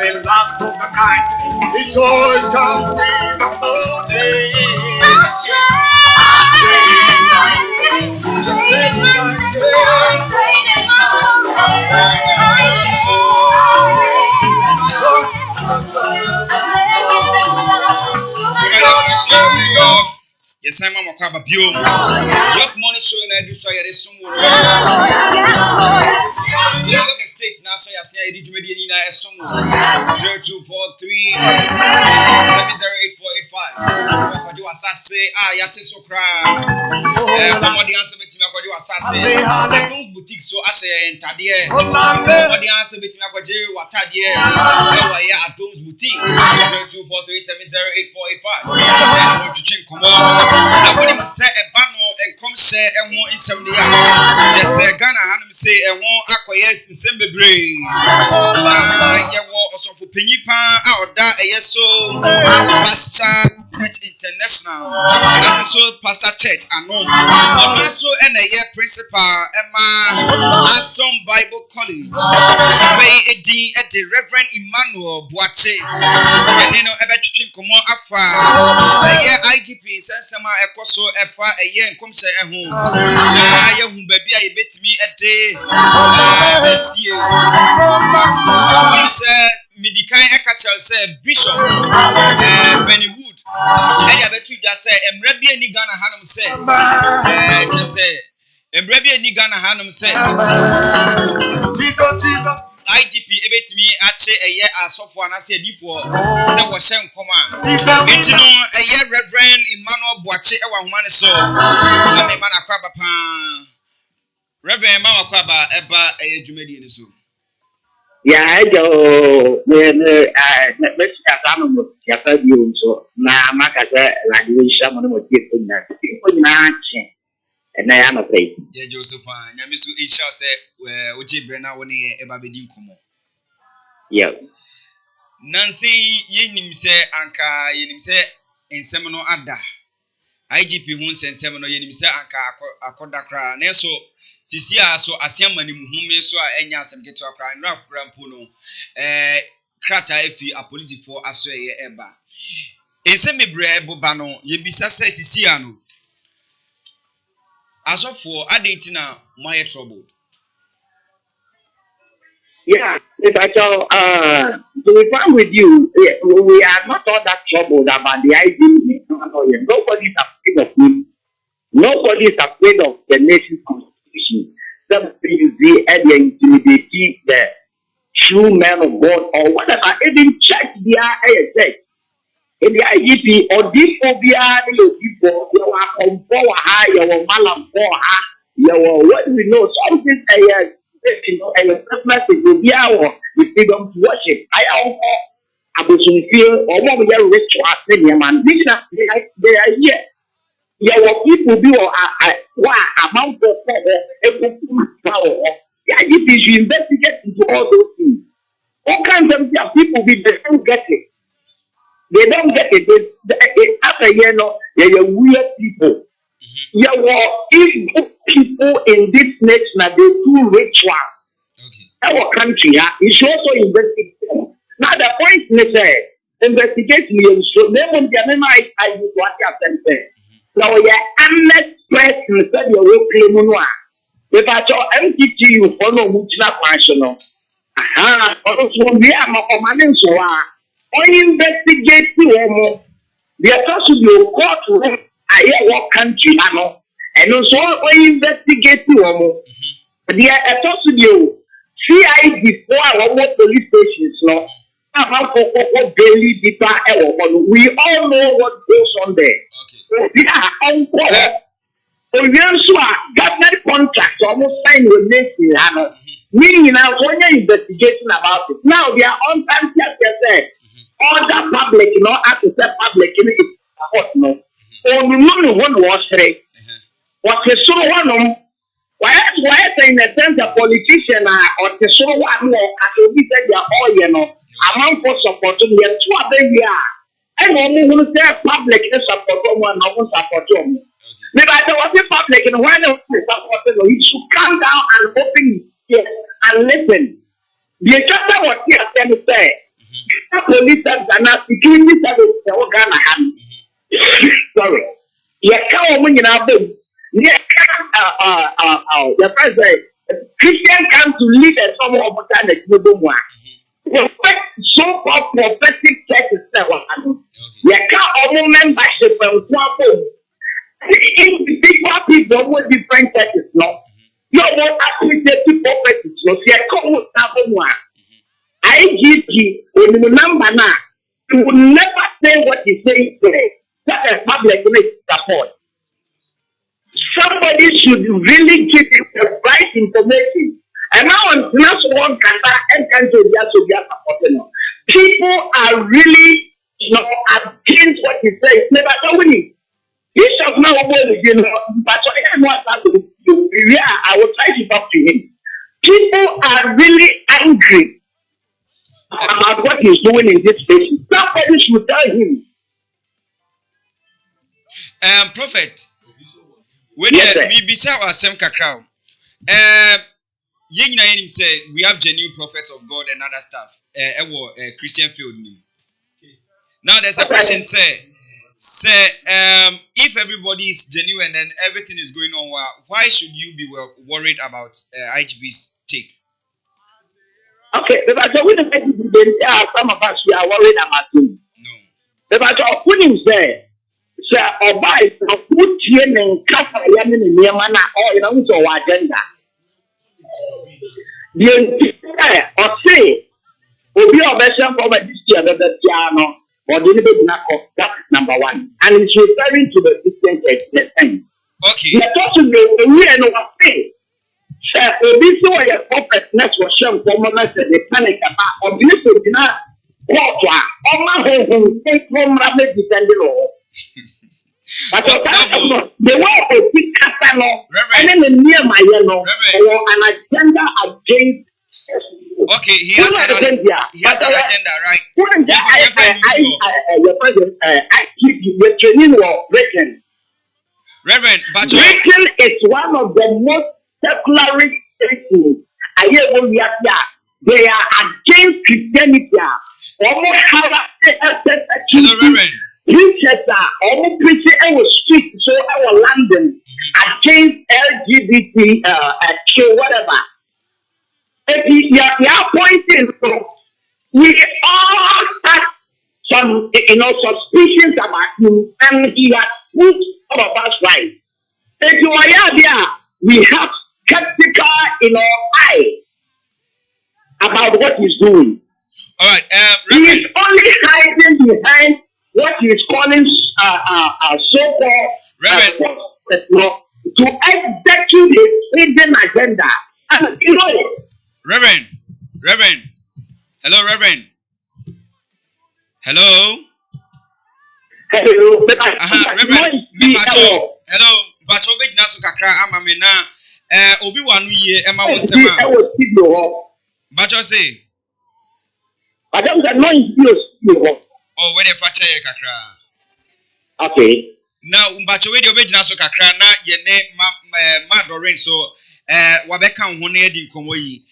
The last of the kind. It's always come to be the morning. Yes, I'm a Makaba Bio. What money showing I do so I some State now, so I say I did Medina as some 0243 708 485. You say, Yatis so cry. Somebody answer me to me, you assassin. Boutique so I say, and Tadia. Somebody answer me to me, what Tadia. At Tom's Boutique 0243 708 485. To change come on. I wouldn't say a banner and come say and more in some day. Just say Ghana, and say and more acquiesce in some brain. Also for Penipa out that yes so Pastor Church International. That's so Pastor Church and no. Also and a year principal Emma Asom Bible College. Way a dean at the Reverend Emmanuel Boache. And you know ever to come on afa. A year IGP says some Ecoso Efa a year and come say a home. I am baby I bet me a day. This year. He said Medicain Ekachel said Bishop Benny Wood. And I bet you just say Emrebia Nigana Hanum said just say Emrebia Nigana Hanum said Jesus IGP ebet me ache a year as of one I said before so was sent command. It's no a year Reverend Emmanuel Boache our woman so I mean man akwaba Reverend Mama Kwaba eba a jumedi so. Yeah, I go when let's have a Japan so now Macasa like we shaman was getting that and I am afraid. Yeah, Joseph, Yamisu each shall say, where Uchi Brena when he ever be Dinkumo. Yeah. Nancy Yenim say, Anka Yenim say, in Seminole Ada. IGP who sent Seminole Yenim say, Anka Akodakra, Neso, Sisia, so Asiamani Muhume, so I enya some get to a cry, Rap Rampuno, Krata Efi, a police for Asway Eba. In Semibre Bobano, Yebisa says Sisiano. As of for Argentina, my trouble. Yeah, if I tell to be frank with you, we are not all that troubled about the idea. Nobody is afraid of me. Nobody is afraid of the nation's constitution. Some things they intimidate the true men of God or whatever. Even check their ASX. In the IGP or this phobia, you are on for high or malam for high. Yeah, well, what do we know? Something a Christmas will be our the freedom to worship. I was in fear or what we are rich to ask them, man. These are they are here. Yeah, what people do amount of power. Yeah, if you investigate into all those things, all kinds of people they don't get it. They don't get it. After you know, they are weird people. Yeah, well, if people in this nation are they do ritual, our country, you should also investigate them. Now the point is, investigate me. So they won't get me. I use what you have said. Now yeah, honest person said you will claim no. If I saw MTT, for no mutual functional. Aha, also we are not commanding so. On investigate the there has to be a court room. I hear what country I know. And also on investigate the there has to be a CID before our police stations. No, daily deeper. We all know what goes on there. We are on court. Government contracts almost signed with nation. Meaning now when you're investigating about it. Now they are on time said all the public, you know, have to say public in it. No. Or no one was straight. What is so one why in the sense a politician or the so one more as we said they are all you know amount for supporting them 2 other year. And only who say public is support one no support them. Maybe I was a public and when they support them, you should come down and open here and listen. The chapter was here to say police and security service the organ hand. Sorry. You can't win your bed. The president Christian come to lead a some of the time that you don't want. So called prophetic church is you can't all membership and one individual people with different churches, no. You won't appreciate the prophets, no. See, I come with one. I give you when you number now, you will never say what you say today. That is public support. Somebody should really give you the right information. And now on class one and supporting. People are really against what you say. It's never winning. Bishop now you know, but I will try to talk to him. People are really angry about what he's doing in this space. Somebody should tell him. Prophet, when we be ourselves kakra. Him say we have genuine prophets of God and other stuff. Christian field. Now there's a question say if everybody is genuine and everything is going on well, why should you be worried about IGB's take? Okay, because some of us we are worried about him. No. Because when you say Obai put here and cover Yemen in Yamana or in our agenda. The or say will be our version for this year the piano or the that's number one. And it's referring to the distant thing. Okay. The person we are not saying. This is why a prophet next was shown for moments that they panic about or this is not what my home take from Rabbi Descendant. But the way they pick Casano and then near my yellow or an agenda against. Okay, he has an agenda, right? I keep the training or written. Reverend, but written is one of the most secular statements. They are against Christianity. Almost preachers are almost preaching our street, so our London against LGBT, whatever. If you are pointing, we all have some, suspicions about him, and he has put all of us right. If you are there, we have skeptical in our eye about what he's doing. All right, he is only hiding behind what he is calling so-called to execute his hidden agenda. And you know it. Reverend. Hello, Reverend. Hello. Hello. Reverend. Hello. Bacho bejina so kakra ama me na obi wanu ye ema wo sema. Bacho say. I don't know. Oh, where the facha ye kakra. Okay. Now bacho we the obejina so kakra na ye ne ma dorin so wabeka ho na edi nkomo yi.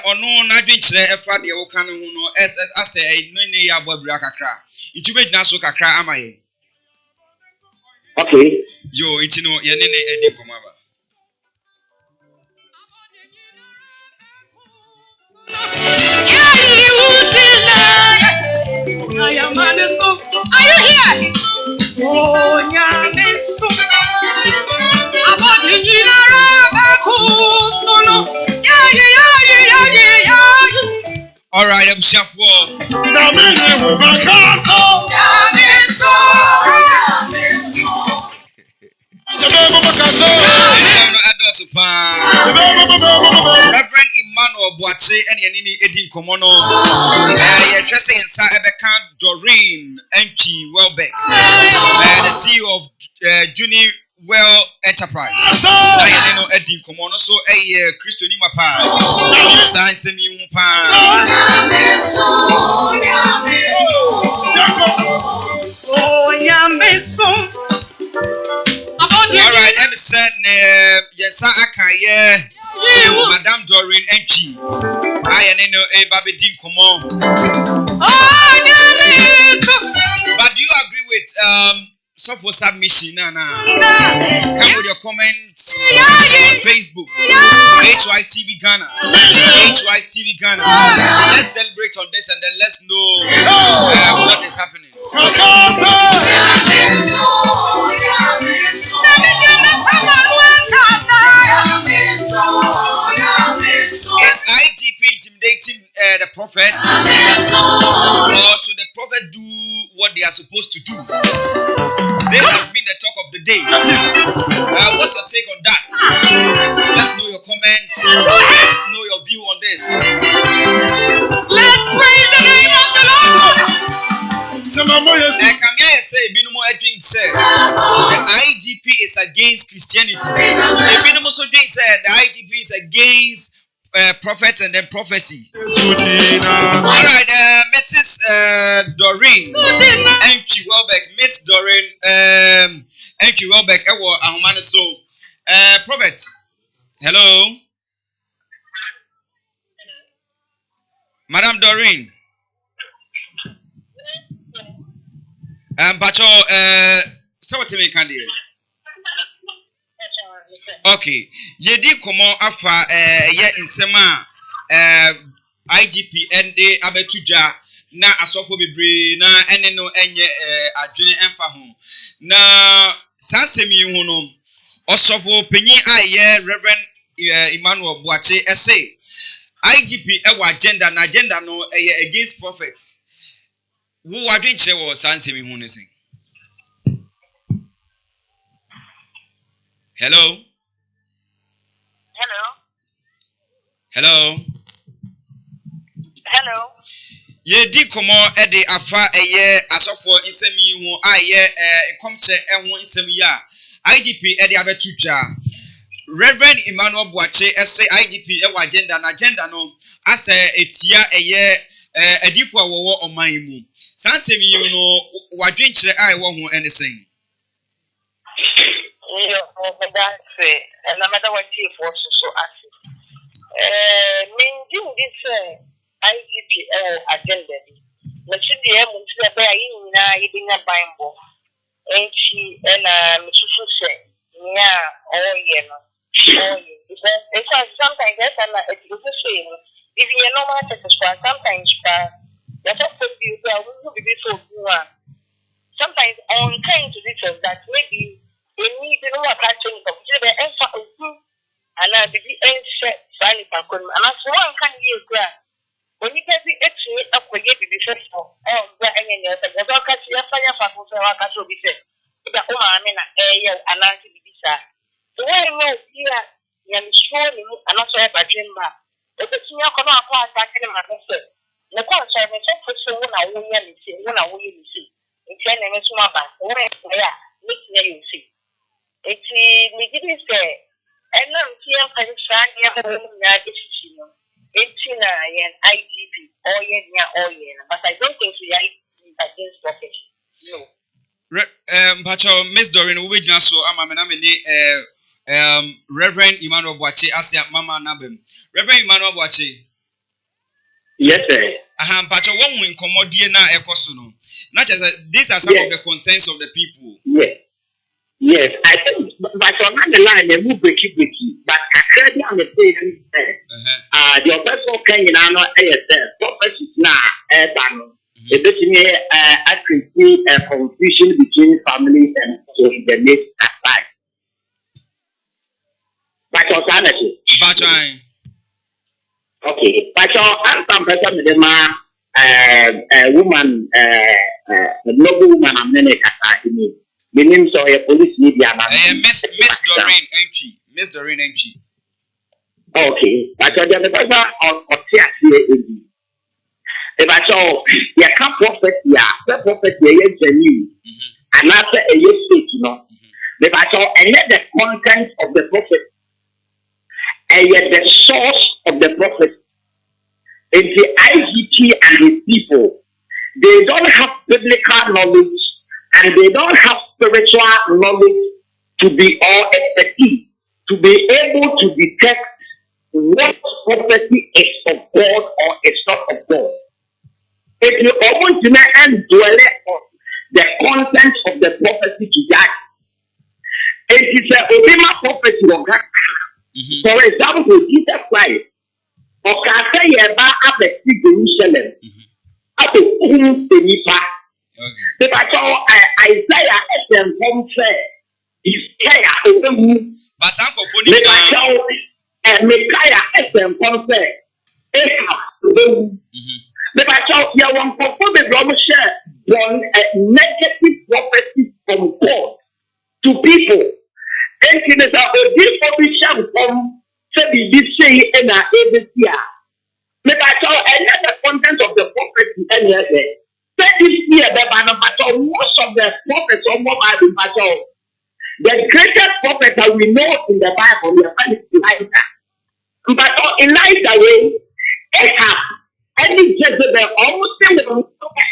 Ono na dwenkyere efa de wo kan ho no ase no ne ya ababura kakra. Itu bejina so kakra ama ye. Okay. Yo, it's no ye ne edi nkomo ba. Are you here? Oh, Yamiso. About the all right, I'm chef war. Reverend Emmanuel Boache and Yanini Edin Komono. You're dressing inside Ebeka Doreen Enchi Welbeck, the CEO of Juni Well Enterprise. Now Edin Komono, so a Christo Nimapa. Science and you all right, Emerson, yes, I can, Madame Doreen Enchi. I know a baby Dean, come on. But do you agree with software submission? Come with your comments on Facebook. HYTV Ghana. HYTV Ghana. Let's deliberate on this and then let's know what is happening. Is IGP intimidating the prophet? Or should the prophet do what they are supposed to do? This has been the talk of the day. What's your take on that? Let's know your comments. Let's know your view on this. Let's praise the name of the Lord. The IGP is against Christianity. The IGP is against prophets and then prophecy. All right, Mrs. Doreen Enchi Welbeck, Miss Doreen Enchi Welbeck, prophet. Hello, Madam Doreen. Pacho, so what's the candidate? Okay, yedi komo afa ye insema IGP ende abetuja na asofo bebre na ene no enye adwene emfa ho na sansemi hu no osofo panyin aye Reverend Emmanuel Boache ese IGP ewa agenda na agenda no against prophets wo wadwen kire wo sansemi hu no sin. Hello. Yedi komo ede afa eye asofo insemi hu aye enkomse ehun insemi ya IGP ede abetuja Reverend Emmanuel Boache ese IGP ewa agenda na agenda no ase etia eye edifo awowo oman mu sansemi yu no wadwen kire ai wo hu anything. That's it. And no matter what chief was so active. Mean this IGP agenda. But should the aim to be in a Bible. And she and Mrs. say, yeah, because sometimes that's a same. If you know what to describe, sometimes that's a good view. Will be so good. Sometimes on kind to details that maybe we need to know what catching of the and I be ancient silent and one can use that. When you get the actually up for you to be successful, the enemy of the catch your fire for what I should be said. The woman and I be The way you know here, you're showing me and also have a dream back. If it's in your corner, I'm attacking my message. The course I was so when I won't see, when I won't see. It's your name is Mama. When I look near you see. It's me didn't say, and I'm here for the shiny it's in an IGP or yen, but I don't think we are against profession. No. Pacho, Miss Doreen, we just so Reverend Emmanuel Boache, Asia Mama Nabem. Reverend Emmanuel Boache. Yes, sir. Pacho, one win commodity na ekosono. Not just these are some of the concerns of the people. Yes. Yes, I think, but on the line, they move breaky, but I credit on the thing. The official can now ASF, prophecies now, the bit I can see a confusion between families and so in the next aside. But alternative. Okay, but I'm some person with a woman, a noble woman, I'm many Katahini. The names of a police media. Miss Doreen Entry. Miss Doreen Entry. Okay, but the member of TSA. If I saw your camp prophet, the prophet, genuine, and after a year state, you know. If I saw the content of the prophet, and yet the source of the prophet, and the IGP and his people, they don't have biblical knowledge and they don't have spiritual knowledge to be all expertise, to be able to detect what prophecy is of God or is not of God. If you open to me and dwell on the content of the prophecy to that, it is a Obama prophecy of God. For example, Jesus Christ, or can say about Jerusalem, about Nipa. If I saw Isaiah as a home fair, he's Kaya over who. If I saw Micaiah as a home fair, Ahab over who. If I saw your one perform the drama share one negative prophecy from God to people. And it is a this official from say in our ABC. If I saw another content of the prophecy anyway. Say this year, but most of the prophets of Bible, the greatest prophet that we know in the Bible, we find Elijah. But Elijah way, Ahab, and Jezebel, almost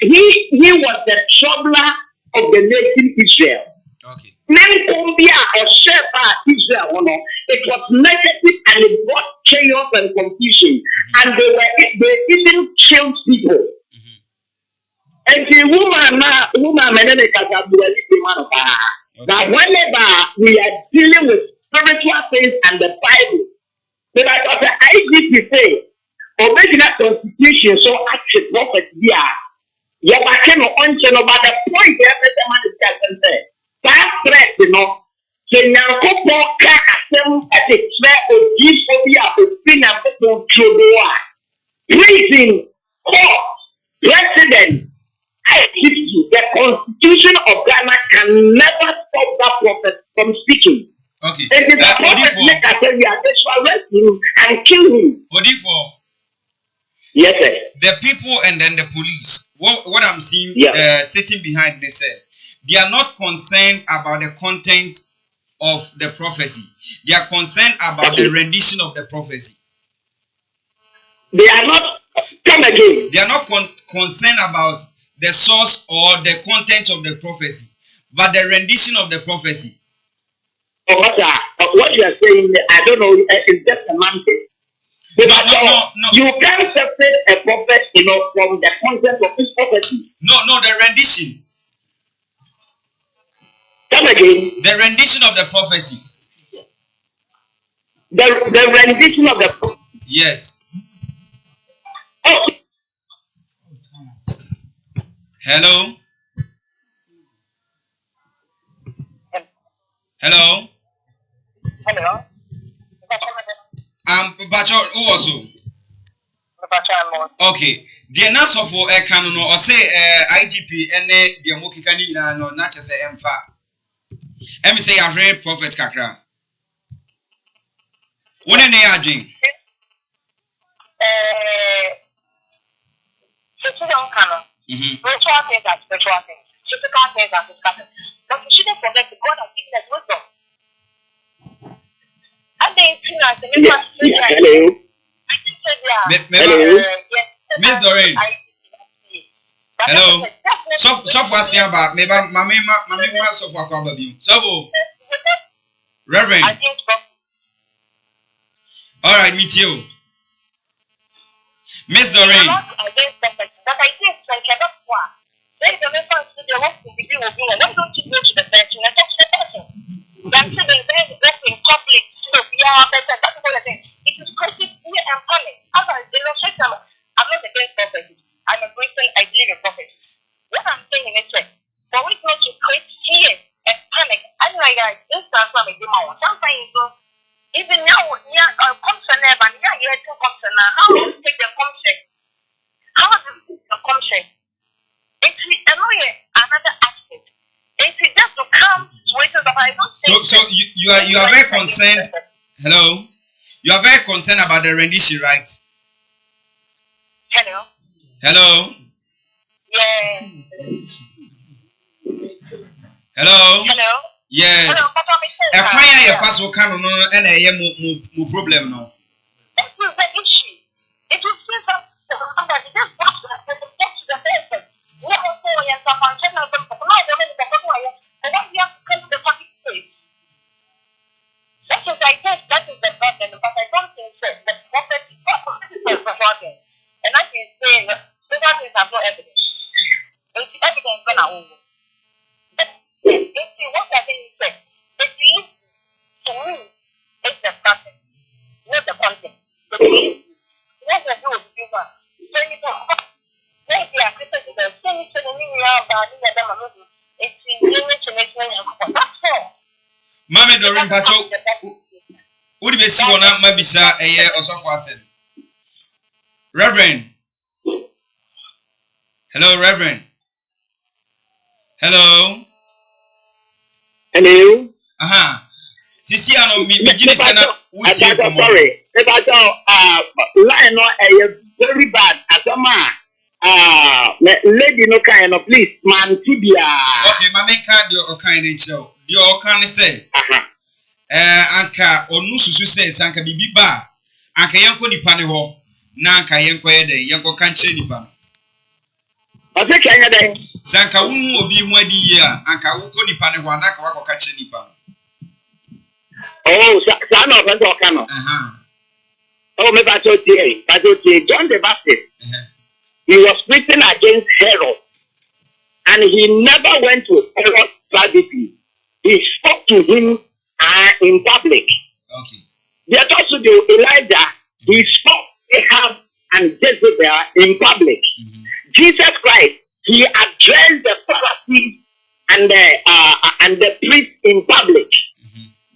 he was the troubler of the nation Israel. Okay. Or Shepherd Israel, it was negative and it brought chaos and confusion, and they even killed people. And the woman, that whenever we are dealing with spiritual things and the Bible, the IGP say, original constitution so active prophet here. You cannot mention about the point every man is concerned. That threat, the Yankopo Kakasem at the threat of Gphobia of Pina Chodoa. Prison, court, president. I give you the constitution of Ghana can never stop that prophet from speaking. Okay. It is a prophet make us say we are going to arrest him and kill him. Yes, sir. The people and then the police. What I'm seeing sitting behind, they said they are not concerned about the content of the prophecy. They are concerned about the rendition of the prophecy. They are not. Come again. They are not concerned about the source or the content of the prophecy, but the rendition of the prophecy. What you are saying, I don't know, is just semantics. No. You can't separate a prophet, from the content of his prophecy. No, the rendition. Come again. The rendition of the prophecy. The rendition of the prophecy. Yes. Oh. Hello. Hello. Bacho, who was who? Okay. The answer for a canon or say IGP and the Mokikani no not just a emfa. Let me say I've read Prophet Kakra. One in the aging. Spiritual things are spiritual things. Physical things are physical things. But we shouldn't forget that God has given us wisdom. And then, hello. Miss Doreen. Hello. So far, see about maybe Mamma so far, probably. So, Reverend. All right, meet you. Miss Doreen. But I think there is a reference to the work to begin with. Why don't you go to the person and talk to the person? That's the best in public. So we are better. That's what I think. It is creating fear and panic. As I illustrate, I'm not against prophecy. I'm a Christian. I believe in prophecy. What I'm saying is that for we not to create fear and panic, I'm like, this transform is more. Sometimes, even now, concern and you have to concern. How do you take the concern? How do you take the concern? It's another aspect. It's just to come to it. So you are very concerned. Hello, you are very concerned about the rendition, right? Hello. Hello. Yeah. Hello. Hello. Yes. Hello, Papa. A fire your first will come on and a problem no. That is the issue. It is somebody just got to the person. We are also in some functional people. And then we have to come to the public space. That is, I guess, that is the problem. Because I don't think so. The prophet is important. And I can say that those things have no evidence. It's evidence when I over. But what I think is that the thing to me is the person, not the content. The thing, what I do is people. So you know, maybe I could say the same thing in your body that I'm moving. It's to make me that's all. Mama Doreen Pacho, would be see one out maybe sir a year or so far said. Reverend. Hello, Reverend. Hello. Hello. Sisi ano mi jini sana wuti eko mo. Sorry. Line no very bad. Asama lady no kind no please man tibia. Okay, mama can do kind in show. The kind say. Anka onu susu say sanka bibi ba. Anka yanko nipa ne ho. Na anka yanko yede yanko kanche nipa. Ose kanya den. Sanka wu obi hu adi ya anka wuko nipa ne ho anaka wako kanche nipa. Oh, son of a Okano. Oh, me Pachotie, John the Baptist. He was written against Herod. And he never went to Herod privately. He spoke to him in public. Okay. Yet also Elijah, he spoke Ahab and Jezebel in public. Jesus Christ, he addressed the Pharisees and the priests in public.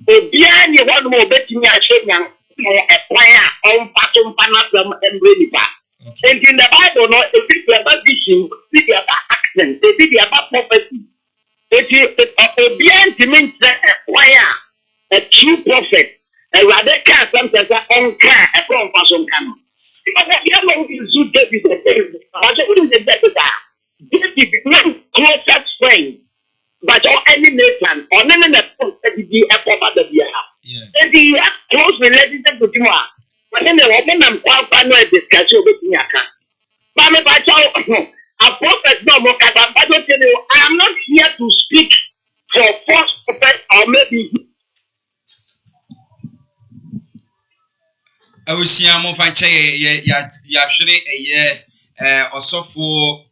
Obiara ni one more betimi ahwenya a prayer on pattern panasam embrenipa. And in the Bible no if you have vision, if you have accent, if you have prophecy. If you obiara timin a prayer a true prophet, a radical sometimes on car a from person can. Because you know you David the but what is the David not closest friend. But or any nation, or none of the echo the beer. And the close relationship with you. But then the woman and qualified no discussion with Yaka. Mama Pacho, a prophet no more, but I am not here to speak for false prophet or maybe. I will see a more fine Yashri a year or so for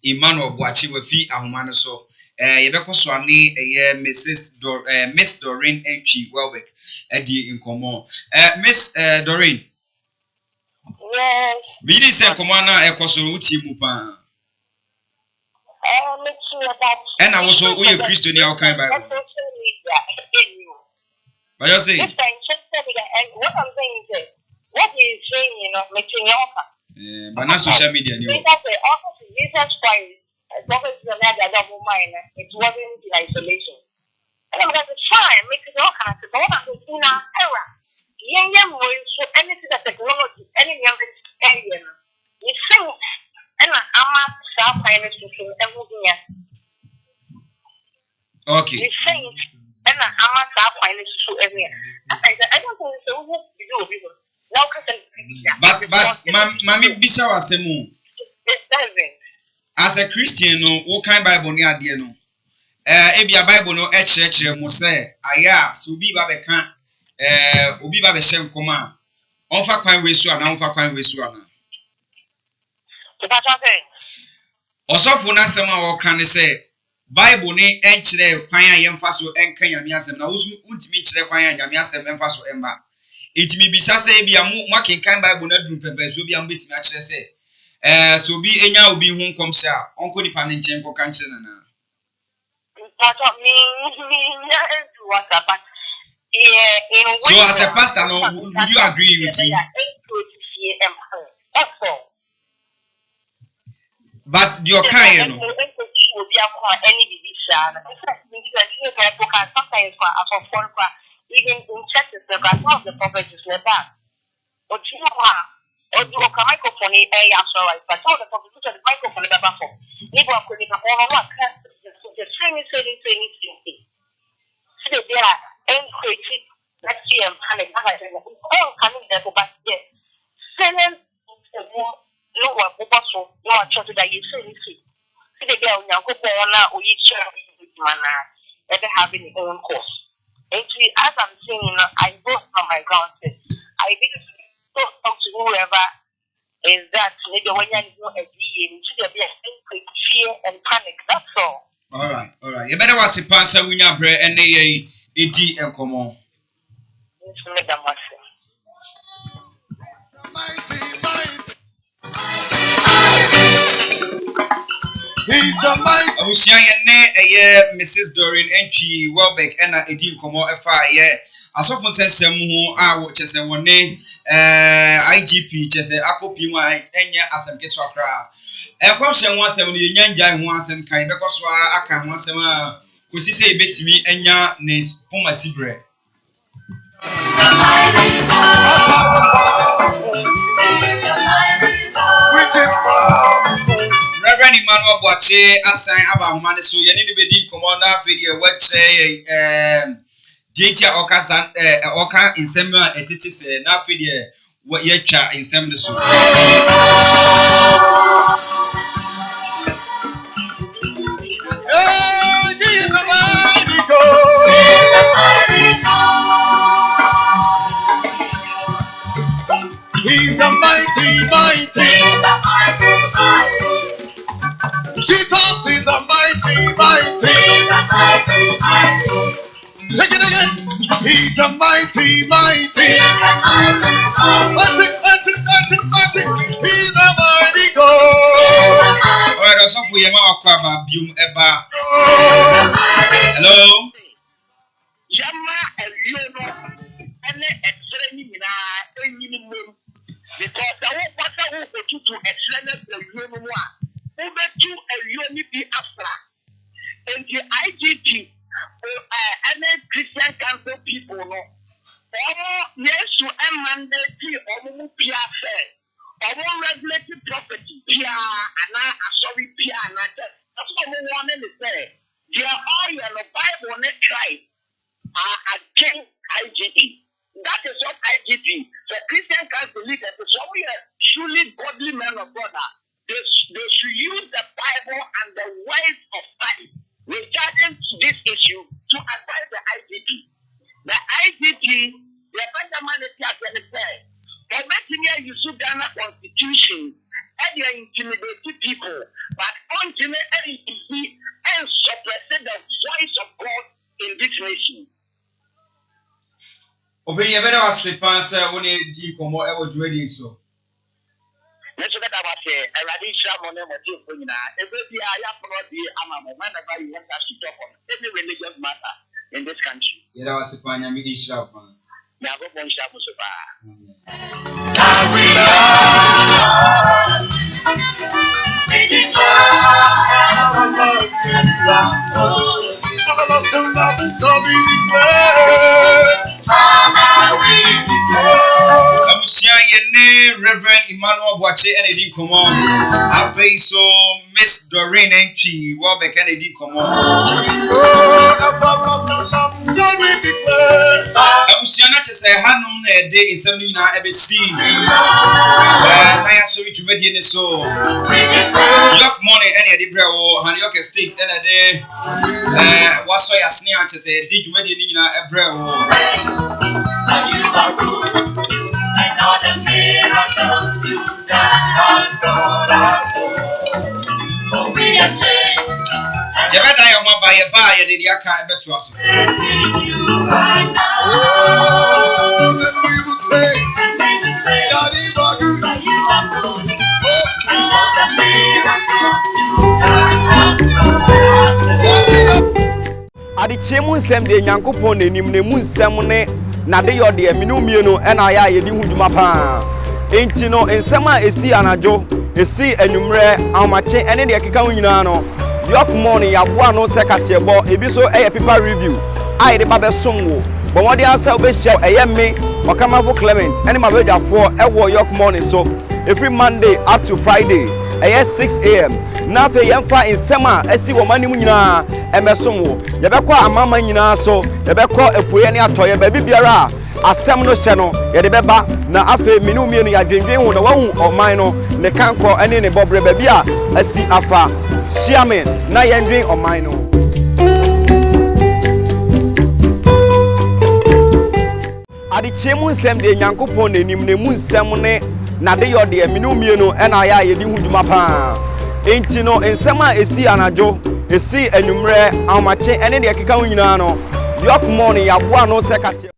Emmanuel Boachi with fee a humana so. Yebeko Swami Miss Doreen H. Welbeck Eddie in Common. Miss Doreen. Yes. We didn't say Commander Ecosuti Mupa. And I was also a Christian in our kind by. But you see, what I'm saying is what he's saying, you know, making Yorke. But not social media. Jesus Christ. Prophet is another double mind. It wasn't in isolation. And I'm going to try and make it all kinds of what I'm doing now. Error. same way, so anything that technology, any younger area, you sing, and I'm not finance to everything. Okay. You sing, and I'm not finance to every. I don't think so. You do people. Now, but, Mammy Bisa was a moon. As a Christian, no, what kind Bible near dear no. Ebia Bible no church mo say aya so bi ba be kan obi ba be hye nkoma onfa kwan wesu ana onfa kwan wesu ana osofo na asem a wo kan ne say Bible ni enkyere kwan a yemfa so enka nyame asem na wosu untimi kyere kwan a nyame asem emfa so emba etimi bisa say ebia mo makenkan Bible na drum pepe so bia mbetimi a kyere say so bi enya obi hu nkom hye a onko nipa ne nchen ko kan kyere na so as a pastor, no, would you agree with me? But your kind, you know. Even in churches, the prophets is never. But you know what? Or do a microphone, but all the prophets the microphone never for. People are putting a whole lot the training. So they are encouraging next year and panic. All coming there, but yes, selling no one, no one trusted that you say. See the girl now go on or you share and having your own course. And as I'm saying, I go from my ground. I think to talk to whoever is that maybe when you know a being, should there be a fear and panic? That's all. All right. You better watch the pastor when you pray and they eat and come on. He's the mighty. I was young, Mrs. Doreen N.G. Welbeck, and I didn't come on FIA. As often says some who are watchers and one name IGP, just a apple P1 and ya as a get your crowd. A question was a young giant once and kind because I can once a while. Could she say bit to me and ya names for my secret? Reverend Emmanuel Boache assign about humanity so you need to be come on that video what say JT Oka in seminar etitis na video what ye cha in seminar so He's a mighty. Jesus is a mighty. Take it again. He's a mighty. He's a mighty God. Alright, that's all for you. Hello. Because I won't pass out to explain the to a unity after. And the IGP and Christian Council people no. Yes, to a mandate or PFA or regulated property, PR and sorry PR and that's what we want to say. They are all your Bible on a tribe against IGP. That is what IGP. The Christian Council leaders, so we are truly godly men of God. They should use the Bible and the words of time regarding this issue to advise the IGP. The IGP, the fundamental said, for making you Ghana constitution, and you intimidate people, but ultimately and suppress the voice of God in this nation. Open your better was when you come more ever doing so. Let's look at our say, a radical money of you. Every year, I have not the whenever you want us to talk on every religious matter in this country. Yeah, was a pan, I mean, each up. Never one shall Abusia Yene, Reverend Emmanuel Boache, and Eddie Common. I pay so Miss Doreen and Chi, Wabek and Eddie Common. Abusia not to say Hanum, a day is something I ever seen. I saw it to be in the soul. York money, any Eddie Brewo, and Yorke States, and a day. What's so your sneer to say, did you ready in a Brewo? You are good. I know the miracles you done for we are changed. You better have one by a buy, and you can't bet you. Oh, then we will say, that you are good. You are good. I know the miracles you done. Adi chemu nsem de Nyankopon nenim nemu nsem ne na de yode minu mienu na ya yedi huduma pa enti no nsem a esi anajo esi anwumre awmache ene de keka nyina no Yorke morning ya boa no se kasebo ebi so eye paper review ai de ba be somwo bo wode asa obe hia eye me Okamafo Clement ene ma be dafo ewo Yorke morning so every Monday up to Friday 6 a.m. na fe yemfa nsem a esi wo manim nyina emesomwo yebekọ amama nyina so yebekọ epoye ne atoye ba bibiara asem no hye no yede beba na afe minu mienu ya dwendwen ho na wahu oman no ne kanko ene ne bobre ba bia asi afa shiamen na yendwen oman no adi chemu nsem de Nyankopon nenim nemu nsem ne na de yode minu mienu na ya yedi huduma pa enti no nsem a esi anajo esi anwumre awmache ene de keka nyina no Yorke morning ya boa no se kase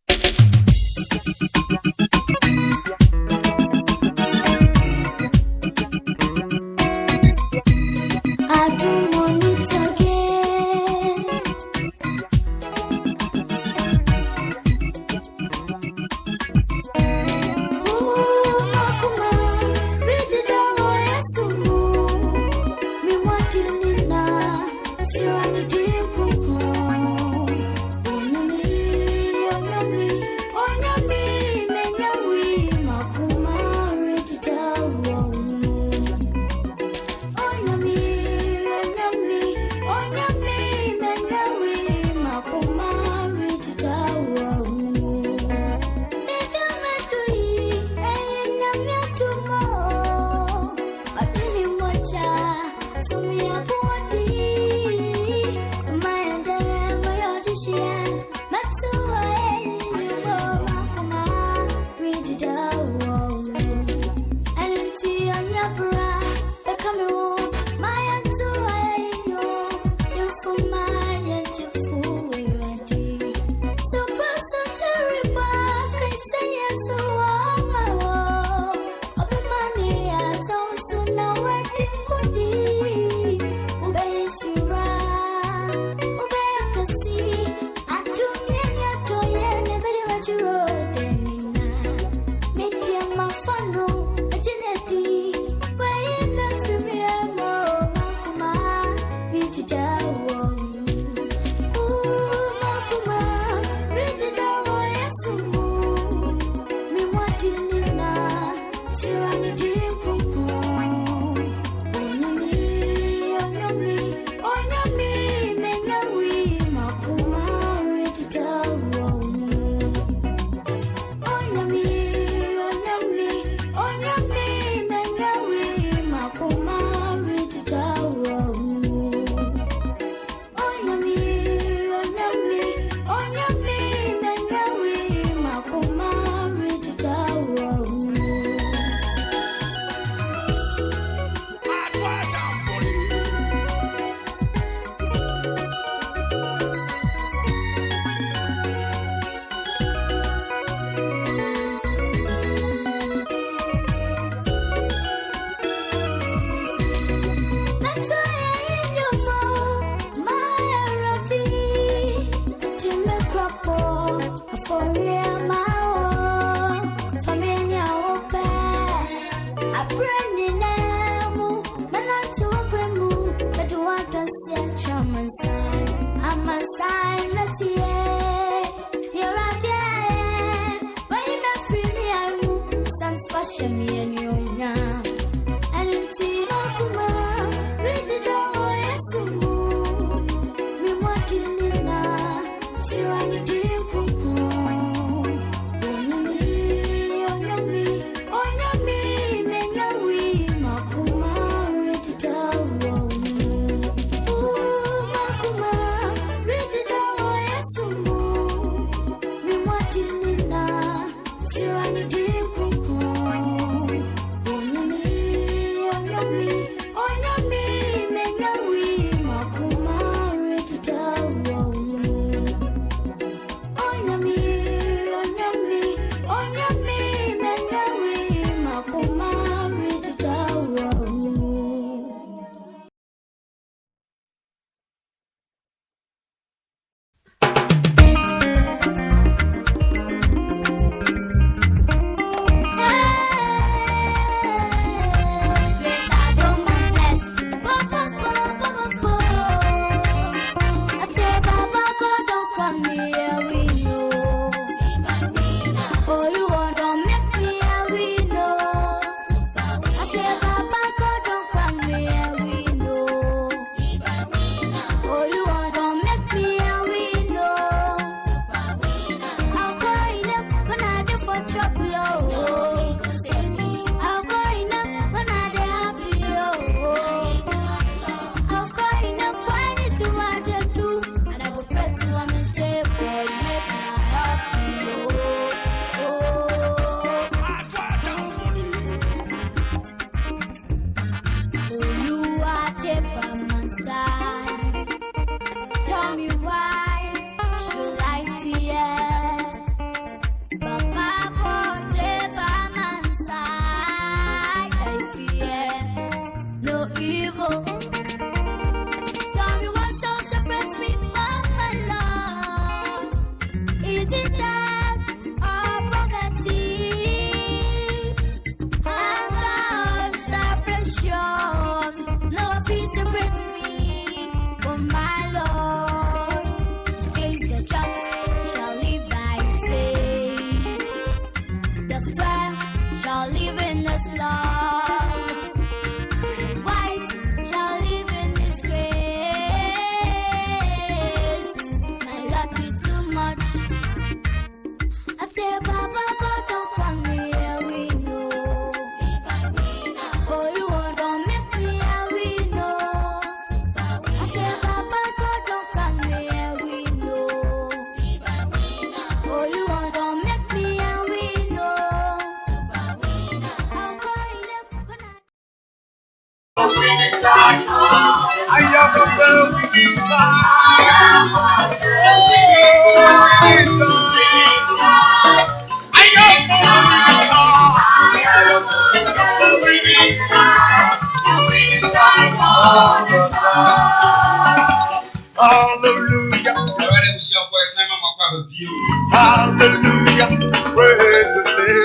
Hallelujah, praise His name.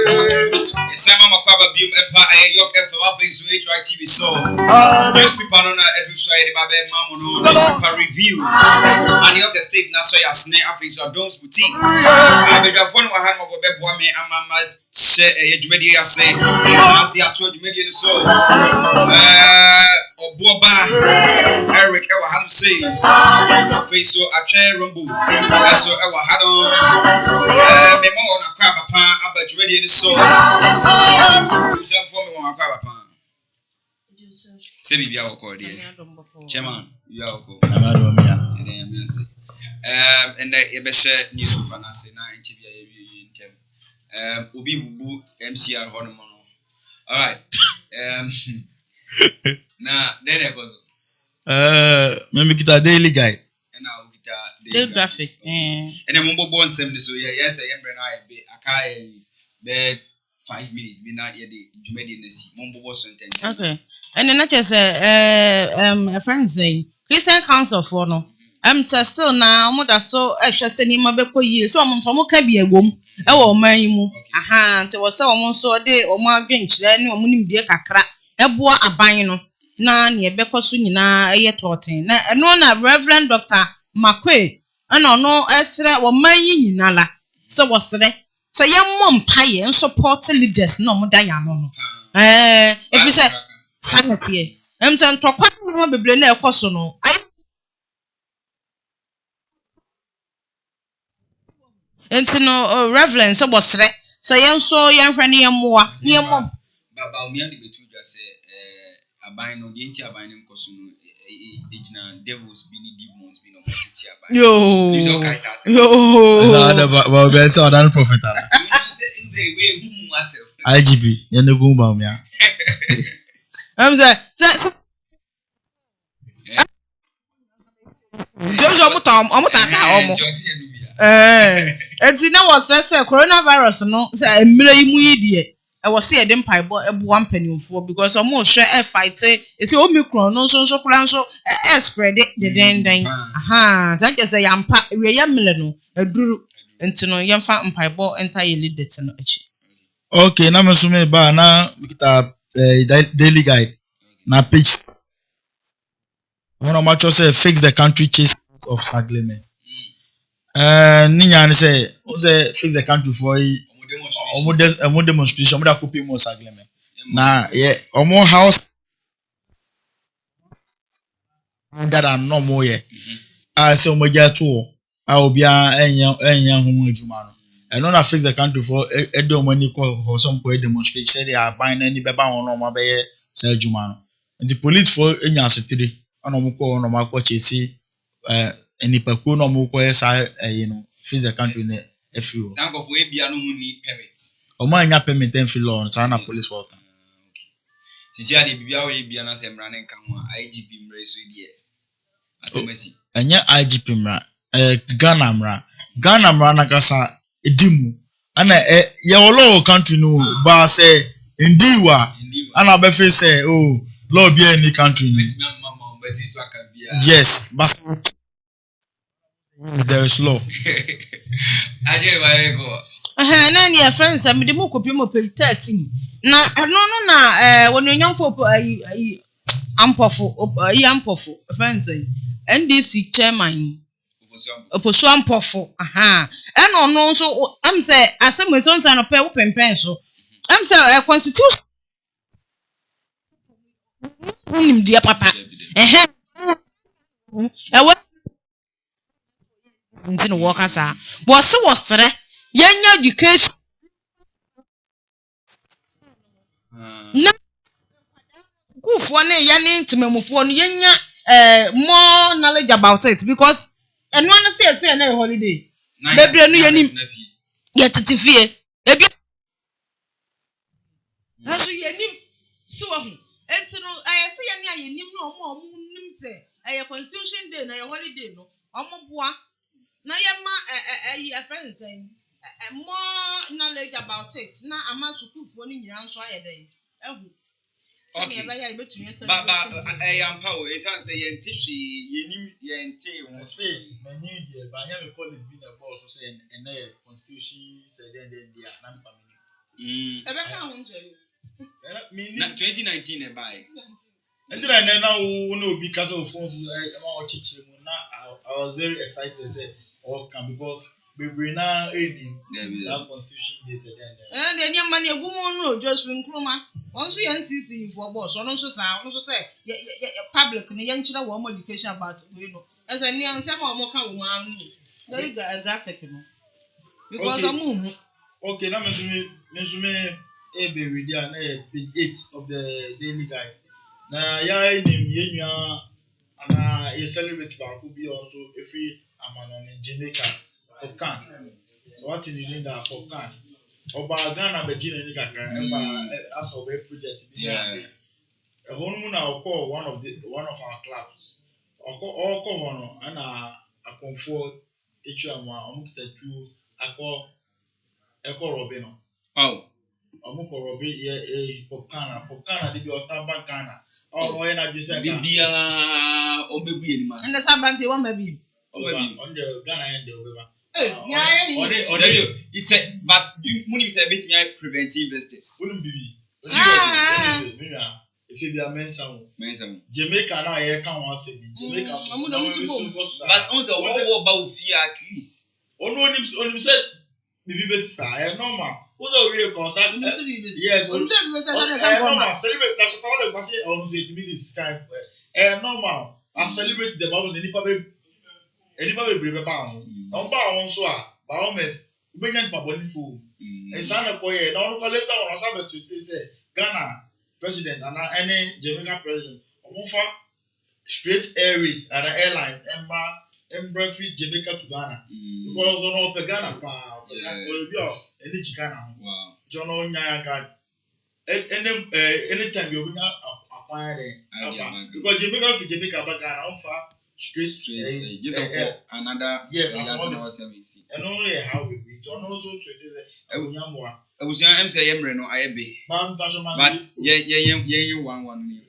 Yorke TV so newspaper no na so the babe mamu no review and the other state na so ya snare up is Don's boutique abedwafo no ha no go be boa me amama share edwumadi ya say as ya to edwumadi so oboba Eric ewa ha no say face so atwe rumble so ewa ha no me mo na kwa papa abedwumadi so for me one kwa papa say bibia wo call there chairman you are go amado mia and the be share newspaper na say na nchibia ye ntem obi bubu MCR hono mo all right na then e gozo me kita daily guide na o kita daily graphic and then mo bo nsem so yes e mbre na be aka be 5 minutes be na ye de jumedi na si mo bo so ntente okay and then not just a friend say Christian Council for no say still now mo da so ehwe se ni ma be koyi so mo so mo ka bi egwom e wo man yi mu aha nti wo se wo mo so de wo mo adwenkyere ni wo mo nimdie kakra eboa aban no na ne be koso nyina eye toten na eno na Reverend Dr. Makwe ana no esre wo man yi nyina la so wo sre so young mom pie and support leaders no more diano. If you say sanity, so to quite be blame a cosono. And no reverence was threat. So young so young friend near more near mom. Baba me and the betu just say abino the entire abino kosuno ejina devils be ni demons be no yo Baba be say odan prophet ara IGP you no go ba me I'm say Jojo omuta enti na was say coronavirus no say emire yi mu yi de e was say dem pipe one pennyfo because omo hwe e fight say omicron no so kura so e spread the den aha that just say yampa we yamle no aduru enti no yemfa mpaibo enter ye lead it no achi okay na me so me ba na kita daily guide na page one match say fix the country chase of Clement. Ninya say fix the country for omo demonstration omo da copy mo Clement. Na yeah omo house that are no more yeah. Say omo ja to obia enya ho adwuma no. And no na fix the country for edo omo ni for some ko demonstrate say they are buying any beba ho no omo be say adwuma no. The police for enya asotire ono mo ko no ma ko chesi enipakuo no mo ko esa fix the country na efiwo sank of we bia no mu ni permit o ma nya permit en fi law na police for okay sisi ade bibia we bia na se mra ne nka ho IGP mra so die asemasi enya IGP mra Ghana mra na kasa edimu ana ye wolo country no ba say ndiwa ana be fe say oh law be any country no yes but there is law aje ba go na near friends am de mo kopi mo page 13 na no na wonu nyamfo ampofo friends NDC chairman oposo ampofo aha and no so am say asem so nsa no pe wo pempen so am say constitution nim dia papa ntino wokasa but se wosre yenya education na kufo na yane ntimamufo no yenya more knowledge about it because eno na say na holiday bebre no yanim yetitifie ebi na so yanim so wahu entino ayese yane ayenim na omo nimte constitution day na holiday no omo boa na yema a friend saying more knowledge about it na ama sukufo ni nyira nso ayede ehu okay baba yampa o esan say yenti hwe yenim yenti won say many dey ba nya me call it be na boss say na constitution say then dia na mpa me ebe ka ho njeri na 2019 e bai ndira na wo obi kasa ofon ma o chichire mu na I was very excited say okay because we na edi that constitution dey say then and then your money gumu no just nkruma once you NCC for boss no so say public no yen chira wo education about we know as any answer ma mo ka wo anu very graphic no because amu okay na me be read there na page 8 of the daily guide na ya nim yenua ana ye celebrate ba ku bi also efi amano ne Jamaica Okan so what in the that Okan oba Ghana be jina ni kakra eba as of a project bi ya ehonu na okọ one of our clubs okọ hono ana akonfo echu amwa omukita tu akọ robe no omukọ robe ye popkana de bi otaba Ghana oye na bi se bibia obebu ye ni mas and the sabanti one baby on the Ghana end over he said but you money say bet me prevent investors wouldn't be seriously if you be a mensa Jamaica na ye kan wan say Jamaica but on the what about fear at least onim say bibi besi normal uzo we cause yes normal celebrate that's all the pass on the minute Skype normal I celebrate the Bible nipa be brebe ba ho on ba ho so a ba ho mes ubenya nipa boni fo ensana ko ye na on ko later on so be to say Ghana president and any Jamaica president omofa straight airways and airline emba free Jamaica to Ghana because on pe Ghana pa bi o eni Ghana wow John onya ka anytime you bring acquire because Jamaica for Jamaica ba Ghana omofa straight just another yes service and only how we don't also to it is I was young say yemre no ayebe but ye one ni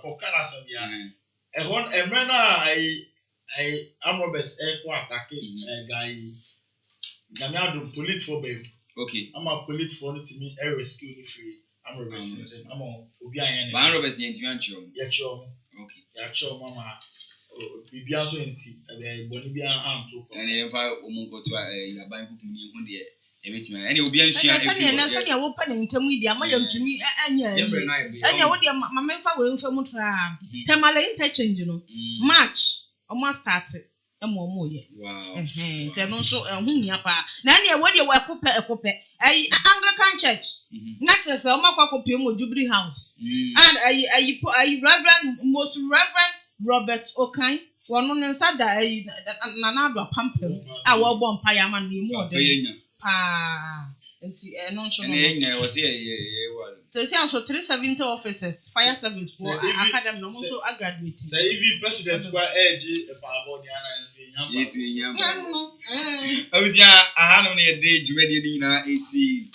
for kana so bia ehon emre na I am Roberts ko attack guy Gamiado police for babe okay I'm a police for it me rescue ni free I'm Roberts I'm obi ayan ni I'm Roberts ntimi ancho ye cho okay ya cho mama bibia so nsi ebe boni bia anto ko ene fa omunko to yaban kuku ni hu de ebetima ene obi ansua sani ya wo pa ne ntamu idi amaya ntumi anya ene wo de mama mfa we mfa mutra temale interchange no march almost start emo ye wow nte no so hu nya pa na ene wo de wa Anglican church next say o makwa kopie mo Jubilee house and I reverend most reverend Robert Okan wono nsa da na na do pampem a wo bo mpa ya ma no mu ode nti no nso no enya wo se ye wale so see so 370 officers fire service for academy no so graduate say if president kwa edge e pa abo ni ana nso enya yes enya no obisia ahanu ne de dwumade ni na AC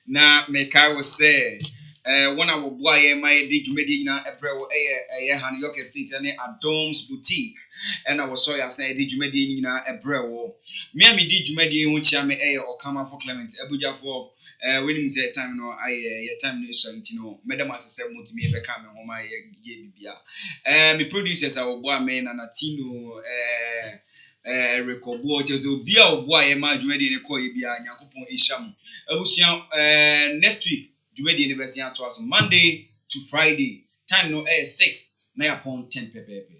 na meka wo se one of boy my did dwumade na ebrewo han Yorke state ne Adom's boutique and I was so as na did dwumade na ebrewo me did dwumade hu chia me Okamafo Clement abujafo when him say time no your time no so ntino madam asese mutimi be ka me ho ma ye bibia me producers I will boy me na Natino rekobo chezo bia oboa ma dwumade ne koye bia Nyankopon isham abusia next week Jumedi University to us Monday to Friday. Time no 6 na upon 10 pepe.